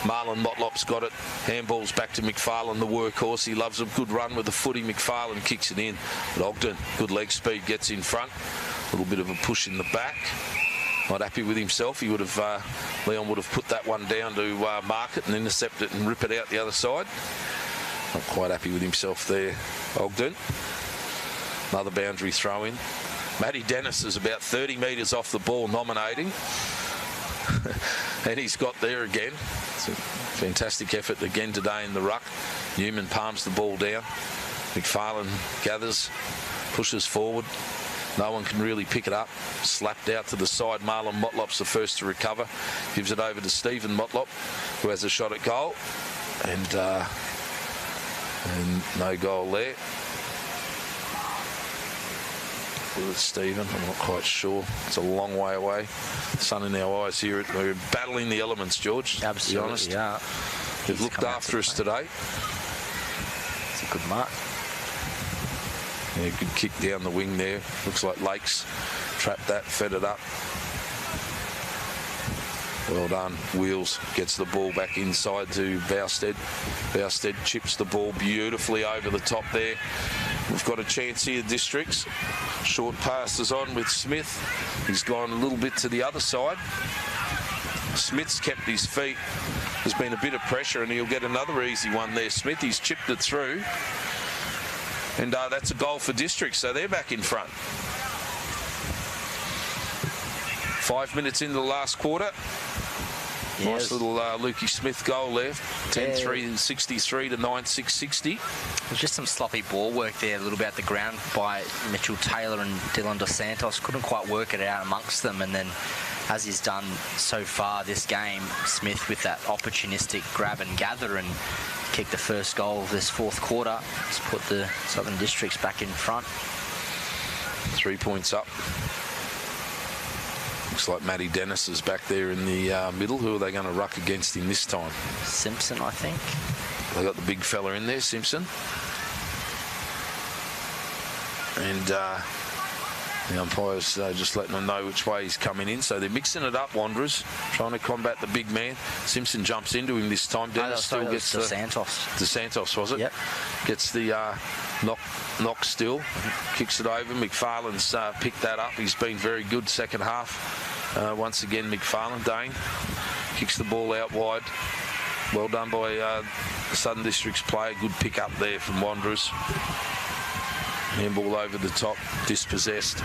Marlon Motlop's got it. Handballs back to McFarlane, the workhorse. He loves a good run with the footy. McFarlane kicks it in. But Ogden, good leg speed, gets in front. A little bit of a push in the back. Not happy with himself. He would have, Leon would have put that one down to mark it and intercept it and rip it out the other side. Not quite happy with himself there, Ogden. Another boundary throw in. Matty Dennis is about 30 metres off the ball, nominating. And he's got there again. It's a fantastic effort again today in the ruck. Newman palms the ball down. McFarlane gathers, pushes forward. No one can really pick it up. Slapped out to the side. Marlon Motlop's the first to recover. Gives it over to Stephen Motlop, who has a shot at goal. And no goal there. It's Stephen, I'm not quite sure. It's a long way away. Sun in our eyes here. We're battling the elements, George. Absolutely, to be honest. Yeah. They've looked after us today. It's a good mark. Yeah, good kick down the wing there. Looks like Lakes trapped that, fed it up. Well done. Wheels gets the ball back inside to Bousted. Bousted chips the ball beautifully over the top there. We've got a chance here, Districts. Short passes on with Smith. He's gone a little bit to the other side. Smith's kept his feet. There's been a bit of pressure and he'll get another easy one there. Smith, he's chipped it through. And that's a goal for Districts, so they're back in front. 5 minutes into the last quarter. Yes. Nice little Lukey Smith goal there. 10-3, 63 to 9-6-60. There's just some sloppy ball work there a little bit at the ground by Mitchell Taylor and Dylan Dos Santos. Couldn't quite work it out amongst them. And then, as he's done so far this game, Smith with that opportunistic grab and gather and kick the first goal of this fourth quarter. It's put the Southern Districts back in front. 3 points up. Looks like Matty Dennis is back there in the middle. Who are they going to ruck against him this time? Simpson, I think. They got the big fella in there, Simpson. And the umpire's just letting them know which way he's coming in. So they're mixing it up, Wanderers, trying to combat the big man. Simpson jumps into him this time. Dennis still gets the... DeSantos, was it? Yep. Gets the knock still. Kicks it over. McFarlane's picked that up. He's been very good second half. Once again, McFarlane, Dane, kicks the ball out wide. Well done by the Southern Districts player. Good pick up there from Wanderers. Handball over the top, dispossessed.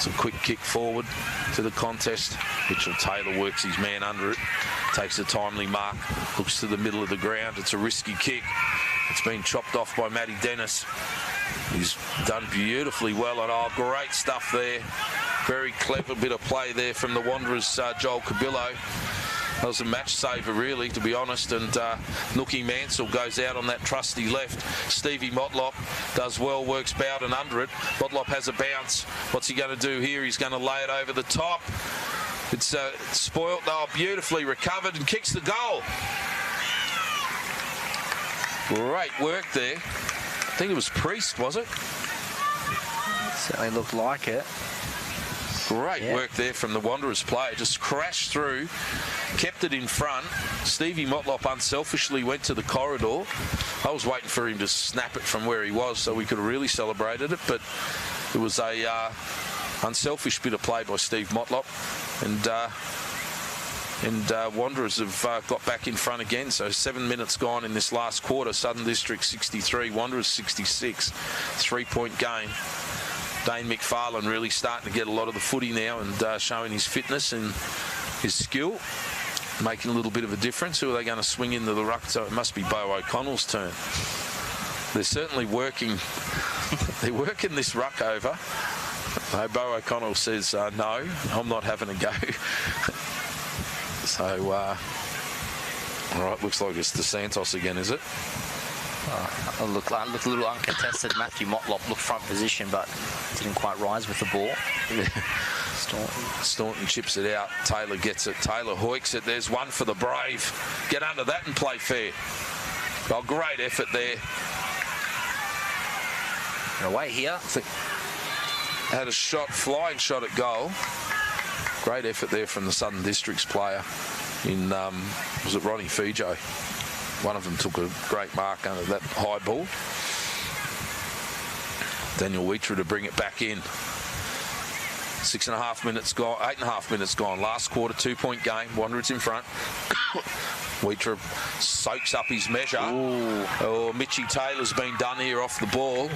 Some quick kick forward to the contest. Mitchell Taylor works his man under it. Takes a timely mark. Looks to the middle of the ground. It's a risky kick. It's been chopped off by Matty Dennis. He's done beautifully well. And great stuff there. Very clever bit of play there from the Wanderers, Joel Cabillo. That was a match saver, really, to be honest. And Nookie Mansell goes out on that trusty left. Stevie Motlop does well, works Bowden under it. Motlop has a bounce. What's he going to do here? He's going to lay it over the top. It's spoilt. Oh, beautifully recovered and kicks the goal. Great work there. I think it was Priest, was it? Certainly looked like it. Great work there from the Wanderers player. Just crashed through, kept it in front. Stevie Motlop unselfishly went to the corridor. I was waiting for him to snap it from where he was so we could have really celebrated it, but it was a unselfish bit of play by Steve Motlop. And Wanderers have got back in front again. So 7 minutes gone in this last quarter. Southern District 63, Wanderers 66. 3-point game. Dane McFarlane really starting to get a lot of the footy now and showing his fitness and his skill, making a little bit of a difference. Who are they going to swing into the ruck? So it must be Bo O'Connell's turn. They're certainly working. They're working this ruck over. Bo O'Connell says, no, I'm not having a go. So, all right, looks like it's DeSantos again, is it? Looked a little uncontested. Matthew Motlop looked front position, but didn't quite rise with the ball. Staunton chips it out. Taylor gets it. Taylor hoiks it. There's one for the Brave. Get under that and play fair. Oh, great effort there. And away here. Had a flying shot at goal. Great effort there from the Southern Districts player in, was it Ronnie Fijo? One of them took a great mark under that high ball. Daniel Wheater to bring it back in. 8.5 minutes gone. Last quarter, 2-point game. Wanderers in front. Wheater soaks up his measure. Ooh. Oh, Mitchie Taylor's been done here off the ball.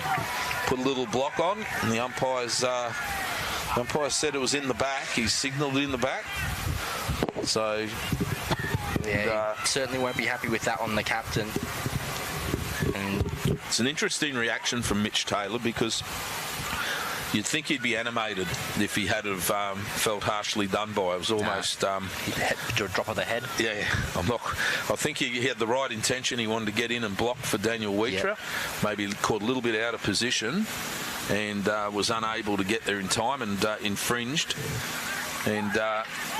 Put a little block on, and the umpire said it was in the back. He signalled in the back. So, yeah, certainly won't be happy with that one, the captain. And it's an interesting reaction from Mitch Taylor, because you'd think he'd be animated if he had have felt harshly done by. It was almost a drop of the head. Yeah, I think he had the right intention. He wanted to get in and block for Daniel Wheater. Yep. Maybe caught a little bit out of position and was unable to get there in time and infringed. And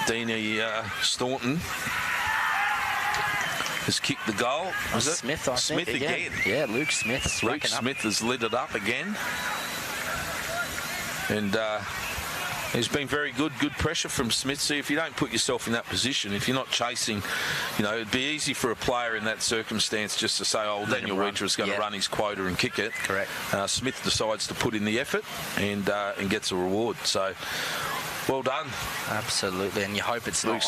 Deanie Staunton has kicked the goal. Was it Smith? I think Smith again. Yeah, Luke Smith. Luke Smith has lit it up again. And He's been very good. Good pressure from Smith. See, if you don't put yourself in that position, if you're not chasing, it'd be easy for a player in that circumstance just to say, oh, Daniel Weecher is going to run his quota and kick it. Correct. Smith decides to put in the effort and gets a reward. So, well done. Absolutely, and you hope it's not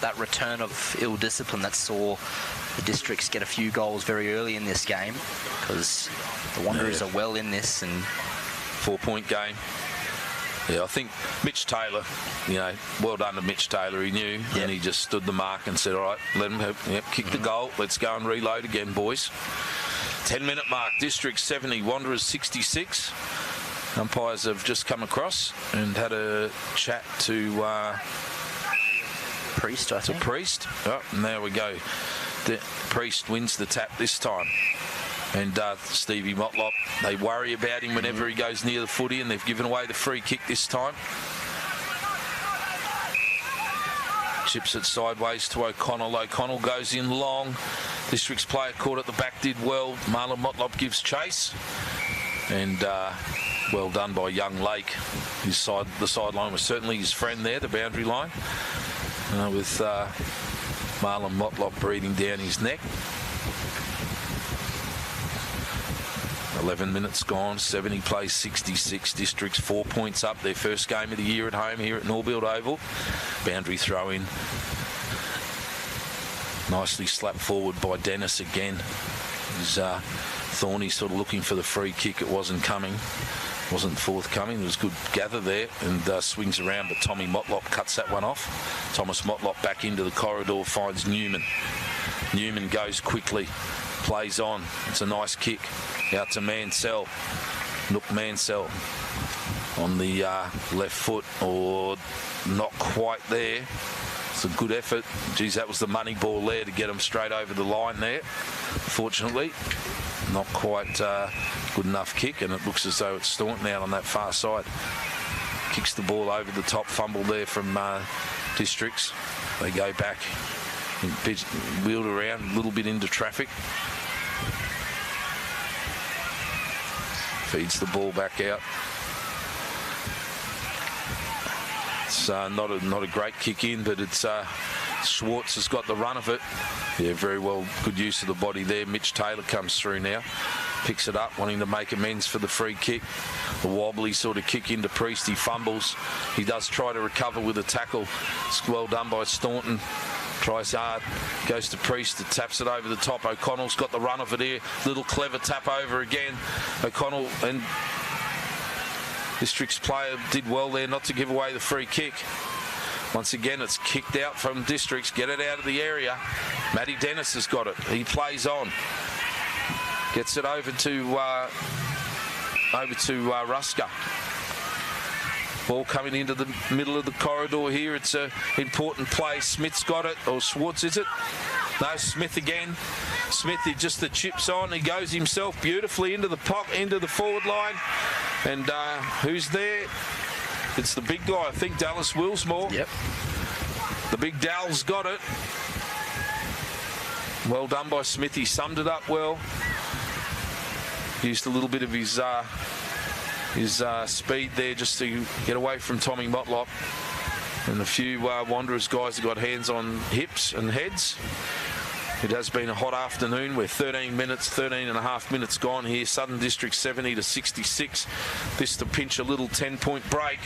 that return of ill discipline that saw the Districts get a few goals very early in this game, because the Wanderers are well in this and 4-point game. Yeah, I think Mitch Taylor, well done to Mitch Taylor. He knew, and he just stood the mark and said, all right, let him kick the goal. Let's go and reload again, boys. 10-minute mark, District 70, Wanderers 66. Umpires have just come across and had a chat to Priest, I think. Priest. Oh, and there we go. The Priest wins the tap this time. And Stevie Motlop, they worry about him whenever he goes near the footy, and they've given away the free kick this time. Chips it sideways to O'Connell. O'Connell goes in long. District's player caught at the back, did well. Marlon Motlop gives chase. And well done by young Lake. The sideline was certainly his friend there, the boundary line, with Marlon Motlop breathing down his neck. 11 minutes gone, 70 plays 66. Districts 4 points up, their first game of the year at home here at Norbuilt Oval. Boundary throw in. Nicely slapped forward by Dennis again. Thorny sort of looking for the free kick. It wasn't coming. Wasn't forthcoming. There was good gather there, and swings around, but Tommy Motlop cuts that one off. Thomas Motlop back into the corridor, finds Newman. Newman goes quickly, plays on. It's a nice kick out to Mansell. Nook Mansell on the left foot, or not quite there. It's a good effort. Geez, that was the money ball there to get him straight over the line there. Fortunately, not quite good enough kick, and it looks as though it's Staunton out on that far side. Kicks the ball over the top, fumble there from Districts. They go back and wheeled around a little bit into traffic. Feeds the ball back out. It's not a great kick in, but it's Schwartz has got the run of it. Yeah, very well. Good use of the body there. Mitch Taylor comes through now. Picks it up, wanting to make amends for the free kick. The wobbly sort of kick into Priest. He fumbles. He does try to recover with a tackle. It's well done by Staunton. Tries hard. Goes to Priest. It taps it over the top. O'Connell's got the run of it here. Little clever tap over again. O'Connell and District's player did well there not to give away the free kick. Once again, it's kicked out from Districts. Get it out of the area. Matty Dennis has got it. He plays on. Gets it over to Rusker. Ball coming into the middle of the corridor here. It's an important play. Smith's got it. Or Schwartz, is it? No, Smith again. Smith, he just the chips on. He goes himself beautifully into the forward line. And who's there? It's the big guy, I think, Dallas Willsmore. Yep. The big Dal's got it. Well done by Smith. He summed it up well. Used a little bit of his speed there just to get away from Tommy Motlop. And a few Wanderers guys have got hands on hips and heads. It has been a hot afternoon. We're 13 and a half minutes gone here. Southern District 70 to 66. This to pinch a little 10-point break.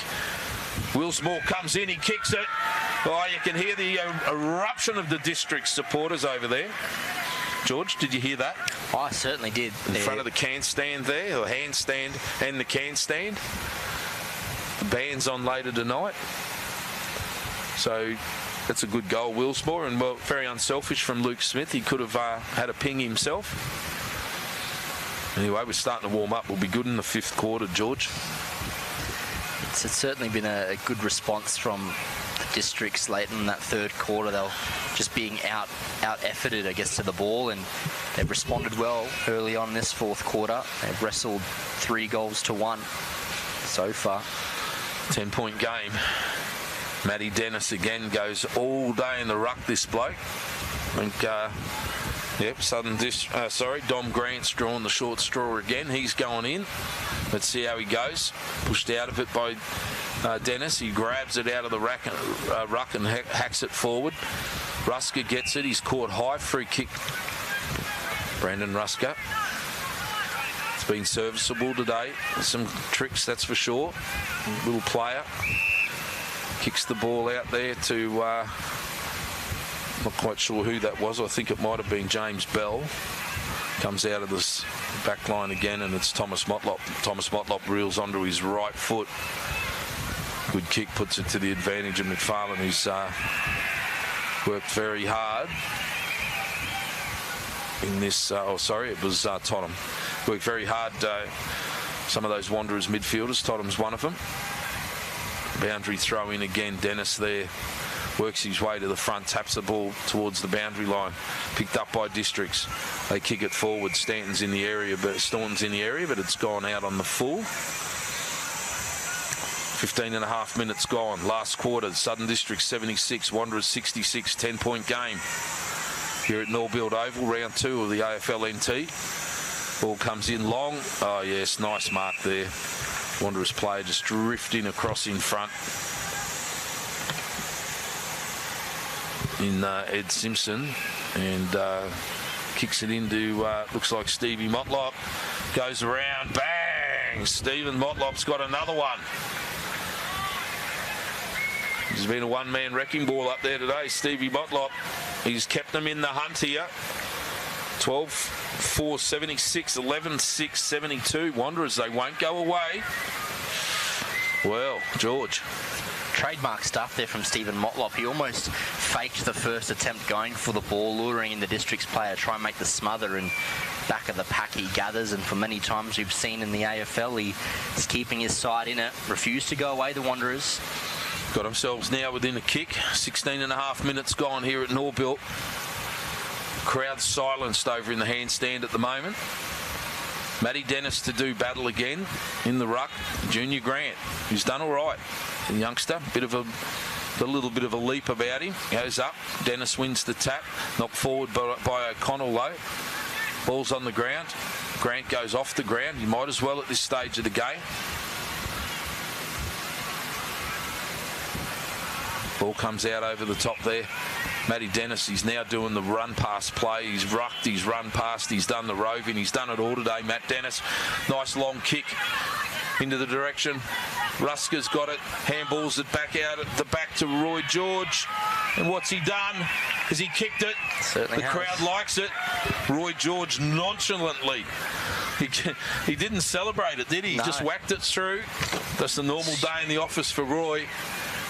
Willsmore comes in, he kicks it. Oh, you can hear the eruption of the District supporters over there. George, did you hear that? I certainly did. In front of the can stand there, or handstand and the can stand. The band's on later tonight. So that's a good goal, Willsmore, and well, very unselfish from Luke Smith. He could have had a ping himself. Anyway, we're starting to warm up. We'll be good in the fifth quarter, George. It's certainly been a good response from the Districts late in that third quarter. They were just being out efforted, I guess, to the ball, and they've responded well early on in this fourth quarter. They've wrestled 3 goals to 1 so far. 10-point game. Matty Dennis again goes all day in the ruck, this bloke. I think Yep, Dom Grant's drawn the short straw again. He's going in. Let's see how he goes. Pushed out of it by Dennis. He grabs it out of the ruck and hacks it forward. Rusker gets it. He's caught high. Free kick. Brandon Rusker. It's been serviceable today. Some tricks, that's for sure. Little player. Kicks the ball out there to... not quite sure who that was. I think it might have been James Bell. Comes out of this back line again, and it's Thomas Motlop. Thomas Motlop reels onto his right foot. Good kick, puts it to the advantage of McFarlane, who's worked very hard in this. It was Tottenham. Worked very hard. Some of those Wanderers midfielders. Tottenham's one of them. Boundary throw in again. Dennis there. Works his way to the front, taps the ball towards the boundary line. Picked up by Districts. They kick it forward. Stanton's in the area, but Storm's in the area, but it's gone out on the full. 15.5 minutes gone. Last quarter, Southern Districts 76, Wanderers 66, 10-point game. Here at Norbuilt Oval, round 2 of the AFL NT. Ball comes in long. Oh, yes, nice mark there. Wanderers player just drifting across in front. In Ed Simpson, and kicks it into, looks like Stevie Motlop. Goes around, bang! Stephen Motlop's got another one. There's been a one-man wrecking ball up there today, Stevie Motlop. He's kept them in the hunt here. 12-4, 76, 11-6, 72. Wanderers, they won't go away. Well, George. Trademark stuff there from Stephen Motlop. He almost faked the first attempt going for the ball, luring in the Districts player, try and make the smother, and back of the pack he gathers, and for many times we've seen in the AFL he's keeping his side in it, refused to go away, the Wanderers. Got themselves now within a kick. 16.5 minutes gone here at Norbuilt. Crowd silenced over in the handstand at the moment. Matty Dennis to do battle again in the ruck. Junior Grant, who's done all right. The youngster, a little bit of a leap about him. Goes up. Dennis wins the tap. Knocked forward by O'Connell though. Ball's on the ground. Grant goes off the ground. He might as well at this stage of the game. Ball comes out over the top there. Matty Dennis, he's now doing the run-past play. He's rucked, he's run past, he's done the roving. He's done it all today, Matt Dennis. Nice long kick into the direction. Rusker's got it. Handballs it back out at the back to Roy George. And what's he done? Has he kicked it? Certainly the has. Crowd likes it. Roy George nonchalantly. He didn't celebrate it, did he? No. He just whacked it through. That's the normal day in the office for Roy.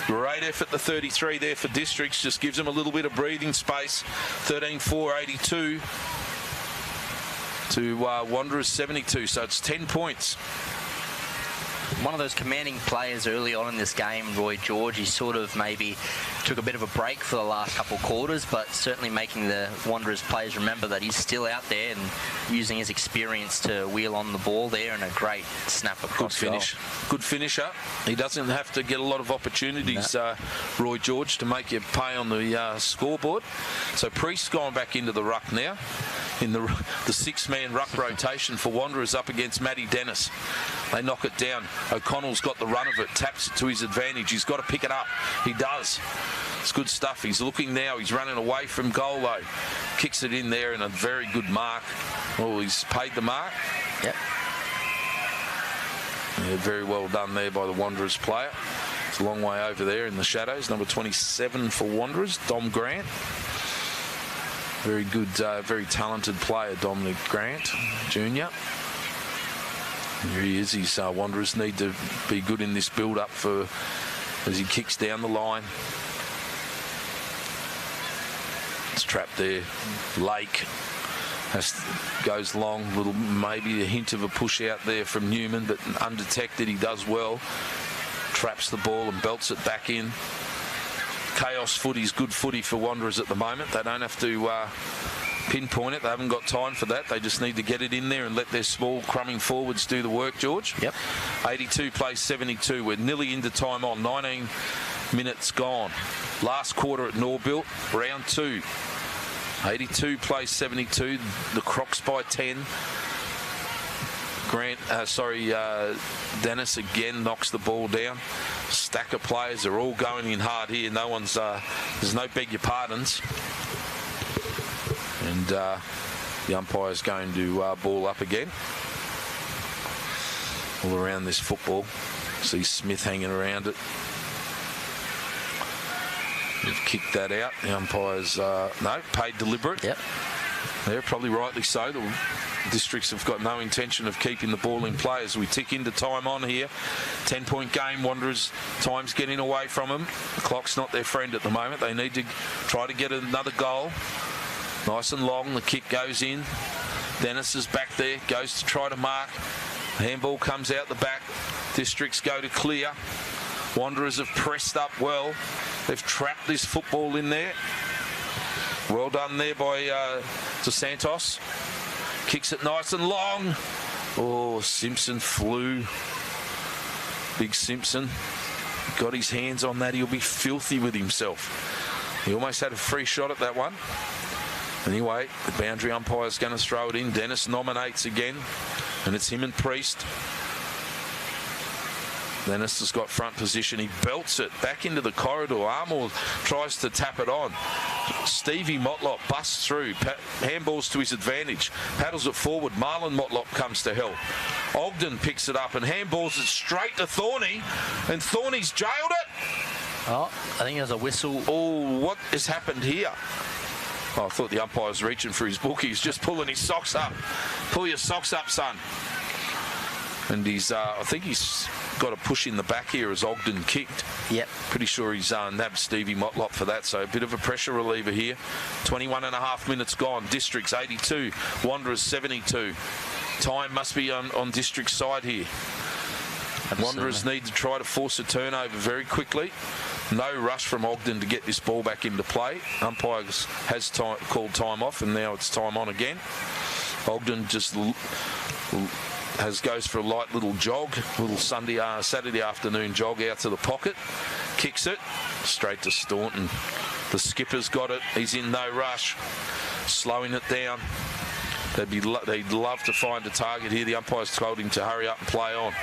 Great effort, the 33 there for Districts. Just gives them a little bit of breathing space. 13-4, 82 to Wanderers 72. So it's 10 points. One of those commanding players early on in this game, Roy George, he sort of maybe took a bit of a break for the last couple of quarters, but certainly making the Wanderers players remember that he's still out there and using his experience to wheel on the ball there, and a great snap across. Good finish. Goal. Good finisher. He doesn't have to get a lot of opportunities, Roy George, to make you pay on the scoreboard. So Priest's gone back into the ruck now, in the six-man ruck rotation for Wanderers up against Matty Dennis. They knock it down. O'Connell's got the run of it, taps it to his advantage. He's got to pick it up. He does. It's good stuff. He's looking now. He's running away from goal, though. Kicks it in there, and a very good mark. Oh, he's paid the mark. Yep. Yeah, very well done there by the Wanderers player. It's a long way over there in the shadows. Number 27 for Wanderers, Dom Grant. Very good, very talented player, Dominic Grant, Jr. Here he is. His Wanderers need to be good in this build-up for as he kicks down the line. It's trapped there. Lake goes long. Little maybe a hint of a push out there from Newman, but undetected. He does well. Traps the ball and belts it back in. Chaos footy's good footy for Wanderers at the moment. They don't have to pinpoint it. They haven't got time for that. They just need to get it in there and let their small crumbing forwards do the work, George. Yep. 82 plays 72. We're nearly into time on. 19 minutes gone. Last quarter at Norbuilt, round 2. 82 plays 72. The Crocs by 10. Dennis again knocks the ball down. Stack of players are all going in hard here. No one's, there's no beg your pardons. And the umpire's going to ball up again. All around this football. See Smith hanging around it. They've kicked that out. The umpire's, paid deliberate. Yep. They're probably rightly so. The Districts have got no intention of keeping the ball in play as we tick into time on here. 10-point game. Wanderers, time's getting away from them. The clock's not their friend at the moment. They need to try to get another goal. Nice and long. The kick goes in. Dennis is back there. Goes to try to mark. Handball comes out the back. Districts go to clear. Wanderers have pressed up well. They've trapped this football in there. Well done there by DeSantos. Kicks it nice and long. Oh, Simpson flew. Big Simpson. Got his hands on that. He'll be filthy with himself. He almost had a free shot at that one. Anyway, the boundary umpire's going to throw it in. Dennis nominates again. And it's him and Priest. Dennis has got front position. He belts it back into the corridor. Armour tries to tap it on. Stevie Motlop busts through. Handballs to his advantage. Paddles it forward. Marlon Motlop comes to help. Ogden picks it up and handballs it straight to Thorny. And Thorny's jailed it. Oh, I think there's a whistle. Oh, what has happened here? Oh, I thought the umpire was reaching for his book. He's just pulling his socks up. Pull your socks up, son. And he's, I think he's got a push in the back here as Ogden kicked. Yep. Pretty sure he's nabbed Stevie Motlop for that. So a bit of a pressure reliever here. 21 and a half minutes gone. Districts 82. Wanderers 72. Time must be on District's side here. Absolutely. Wanderers need to try to force a turnover very quickly. No rush from Ogden to get this ball back into play. Umpire has called time off, and now it's time on again. Ogden just goes for a light little jog, little Saturday afternoon jog out to the pocket. Kicks it straight to Staunton. The skipper's got it. He's in no rush. Slowing it down. They'd love to find a target here. The umpire's told him to hurry up and play on.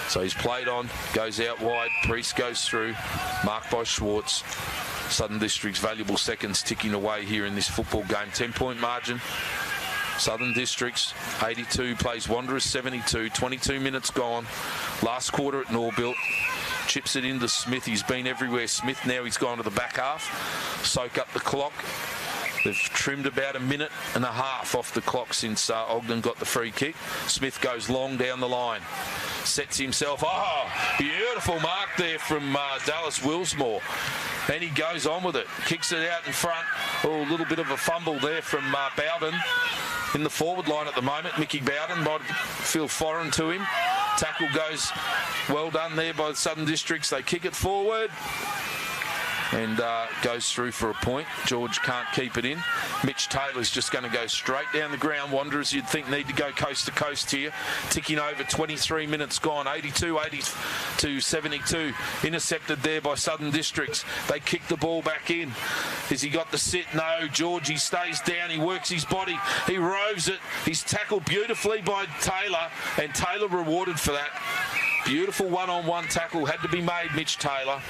So he's played on, goes out wide. Priest goes through, marked by Schwartz. Southern District's valuable seconds ticking away here in this football game. 10-point margin. Southern Districts 82 plays Wanderers 72. 22 minutes gone. Last quarter at Norbuilt. Chips it into Smith. He's been everywhere. Smith now he's gone to the back half. Soak up the clock. They've trimmed about a minute and a half off the clock since Ogden got the free kick. Smith goes long down the line. Sets himself. Oh, beautiful mark there from Dallas Willsmore. And he goes on with it. Kicks it out in front. Oh, a little bit of a fumble there from Bowden. In the forward line at the moment, Mickey Bowden might feel foreign to him. Tackle goes well done there by the Southern Districts. They kick it forward. And goes through for a point. George can't keep it in. Mitch Taylor's just going to go straight down the ground. Wanderers, you'd think, need to go coast to coast here. Ticking over 23 minutes gone. 82 to 72. Intercepted there by Southern Districts. They kick the ball back in. Has he got the sit? No. George, he stays down. He works his body. He roves it. He's tackled beautifully by Taylor. And Taylor rewarded for that. Beautiful one-on-one tackle had to be made, Mitch Taylor.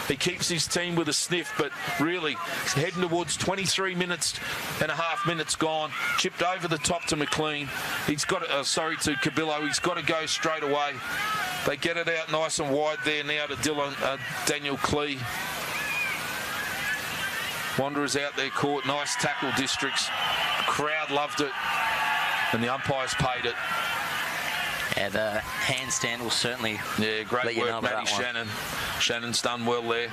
He keeps his team with a sniff, but really heading towards 23 minutes and a half minutes gone. Chipped over the top to McLean. He's got to Cabillo. He's got to go straight away. They get it out nice and wide there now to Daniel Clee. Wanderers out there caught. Nice tackle, Districts. The crowd loved it, and the umpires paid it. Yeah, the handstand will certainly great let you work, know about Matty that one. Shannon. Shannon's done well there.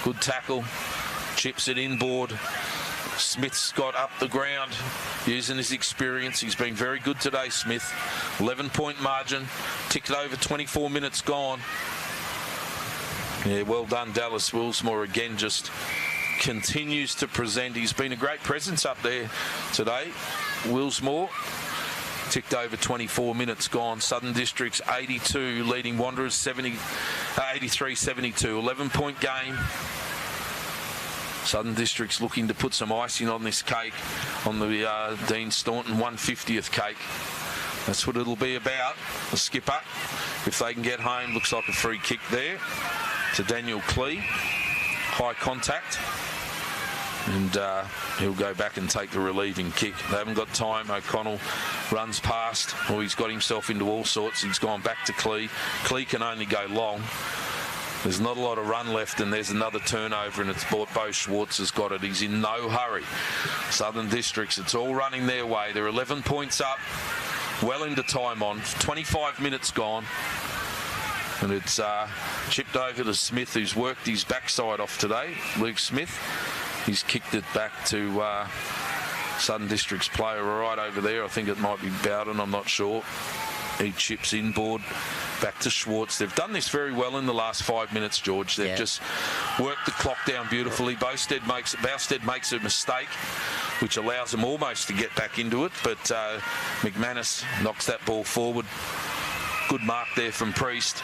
Good tackle. Chips it inboard. Smith's got up the ground using his experience. He's been very good today, Smith. 11-point margin. Ticked over 24 minutes gone. Yeah, well done, Dallas Willsmore again. Just continues to present. He's been a great presence up there today. Willsmore. Ticked over 24 minutes gone. Southern Districts 82, leading Wanderers 83-72. 11-point game. Southern District's looking to put some icing on this cake, on the Dean Staunton 150th cake. That's what it'll be about. The skipper, if they can get home, looks like a free kick there to Daniel Clee. High contact. And he'll go back and take the relieving kick. They haven't got time. O'Connell runs past. Well, he's got himself into all sorts. He's gone back to Clee. Clee can only go long. There's not a lot of run left, and there's another turnover, and it's Bo Schwartz has got it. He's in no hurry. Southern Districts, it's all running their way. They're 11 points up, well into time on. 25 minutes gone. And it's chipped over to Smith, who's worked his backside off today. Luke Smith. He's kicked it back to Southern District's player right over there. I think it might be Bowden, I'm not sure. He chips inboard back to Schwartz. They've done this very well in the last 5 minutes, George. They've just worked the clock down beautifully. Bowstead makes a mistake, which allows them almost to get back into it, but McManus knocks that ball forward. Good mark there from Priest.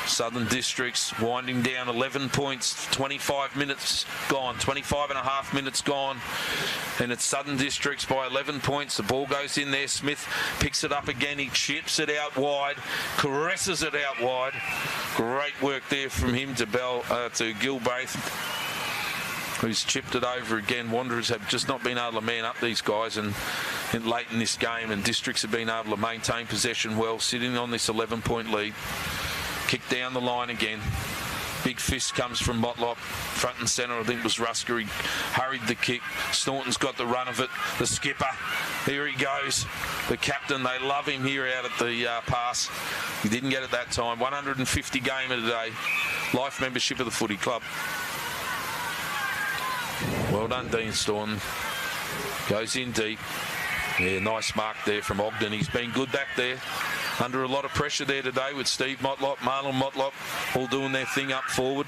Southern Districts winding down 11 points, 25 minutes gone, 25 and a half minutes gone, and it's Southern Districts by 11 points. The ball goes in there. Smith picks it up again. He chips it out wide, caresses it out wide. Great work there from him to Gilbraith, who's chipped it over again. Wanderers have just not been able to man up these guys and late in this game, and Districts have been able to maintain possession well, sitting on this 11-point lead. Kick down the line again. Big fist comes from Motlop. Front and centre, I think it was Rusker. He hurried the kick. Staunton's got the run of it. The skipper, here he goes. The captain, they love him here out at the pass. He didn't get it that time. 150 gamer today. Life membership of the footy club. Well done, Dean Staunton. Goes in deep. Yeah, nice mark there from Ogden. He's been good back there. Under a lot of pressure there today with Steve Motlop, Marlon Motlop, all doing their thing up forward.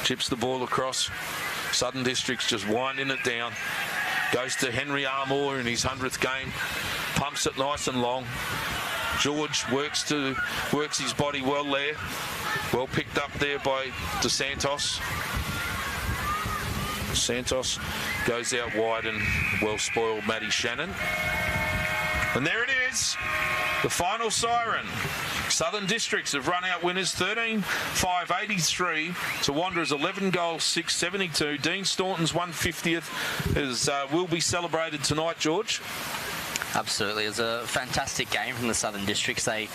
Chips the ball across. Southern Districts just winding it down. Goes to Henry Armour in his 100th game. Pumps it nice and long. George works his body well there. Well picked up there by DeSantos. Santos goes out wide and well spoiled Matty Shannon. And there it is, the final siren. Southern Districts have run out winners 13-5-83 to Wanderers 11 goals 6-72. Dean Staunton's 150th will be celebrated tonight, George. Absolutely. It was a fantastic game from the Southern Districts. They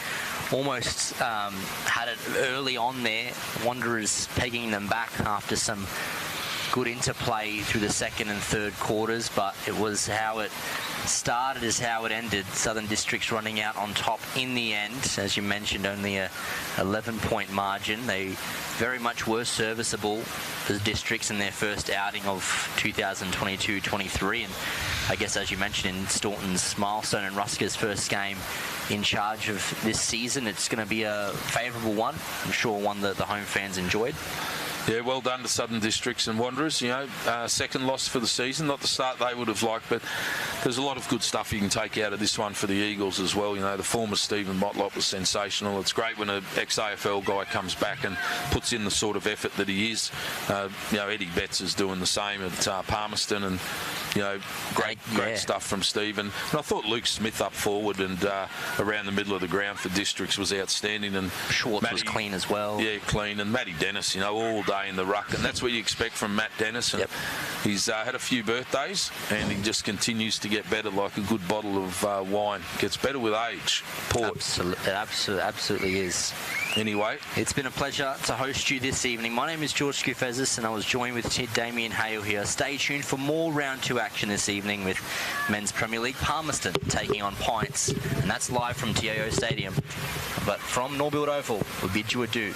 almost had it early on there. Wanderers pegging them back after some good interplay through the second and third quarters, but it was how it started is how it ended. Southern Districts running out on top in the end. As you mentioned, only a 11-point margin. They very much were serviceable, the Districts, in their first outing of 2022-23, and I guess, as you mentioned, in Staunton's milestone and Rusker's first game in charge of this season, it's going to be a favourable one. I'm sure one that the home fans enjoyed. Yeah, well done to Southern Districts and Wanderers. You know, second loss for the season. Not the start they would have liked, but there's a lot of good stuff you can take out of this one for the Eagles as well. You know, the former Stephen Motlop was sensational. It's great when an ex-AFL guy comes back and puts in the sort of effort that he is. You know, Eddie Betts is doing the same at Palmerston, and you know, great stuff from Stephen. And I thought Luke Smith up forward and around the middle of the ground for Districts was outstanding. And Schwartz was clean as well. Yeah, clean. And Matty Dennis, you know, all day in the ruck, and that's what you expect from Matt Dennis. And he's had a few birthdays, and he just continues to get better, like a good bottle of wine. Gets better with age. Port. Absolutely is. Anyway, it's been a pleasure to host you this evening. My name is George Scoufezis, and I was joined with Damien Hale here. Stay tuned for more round 2 action this evening with Men's Premier League. Palmerston taking on Pints, and that's live from TIO Stadium. But from Norbuilt Oval, we bid you adieu.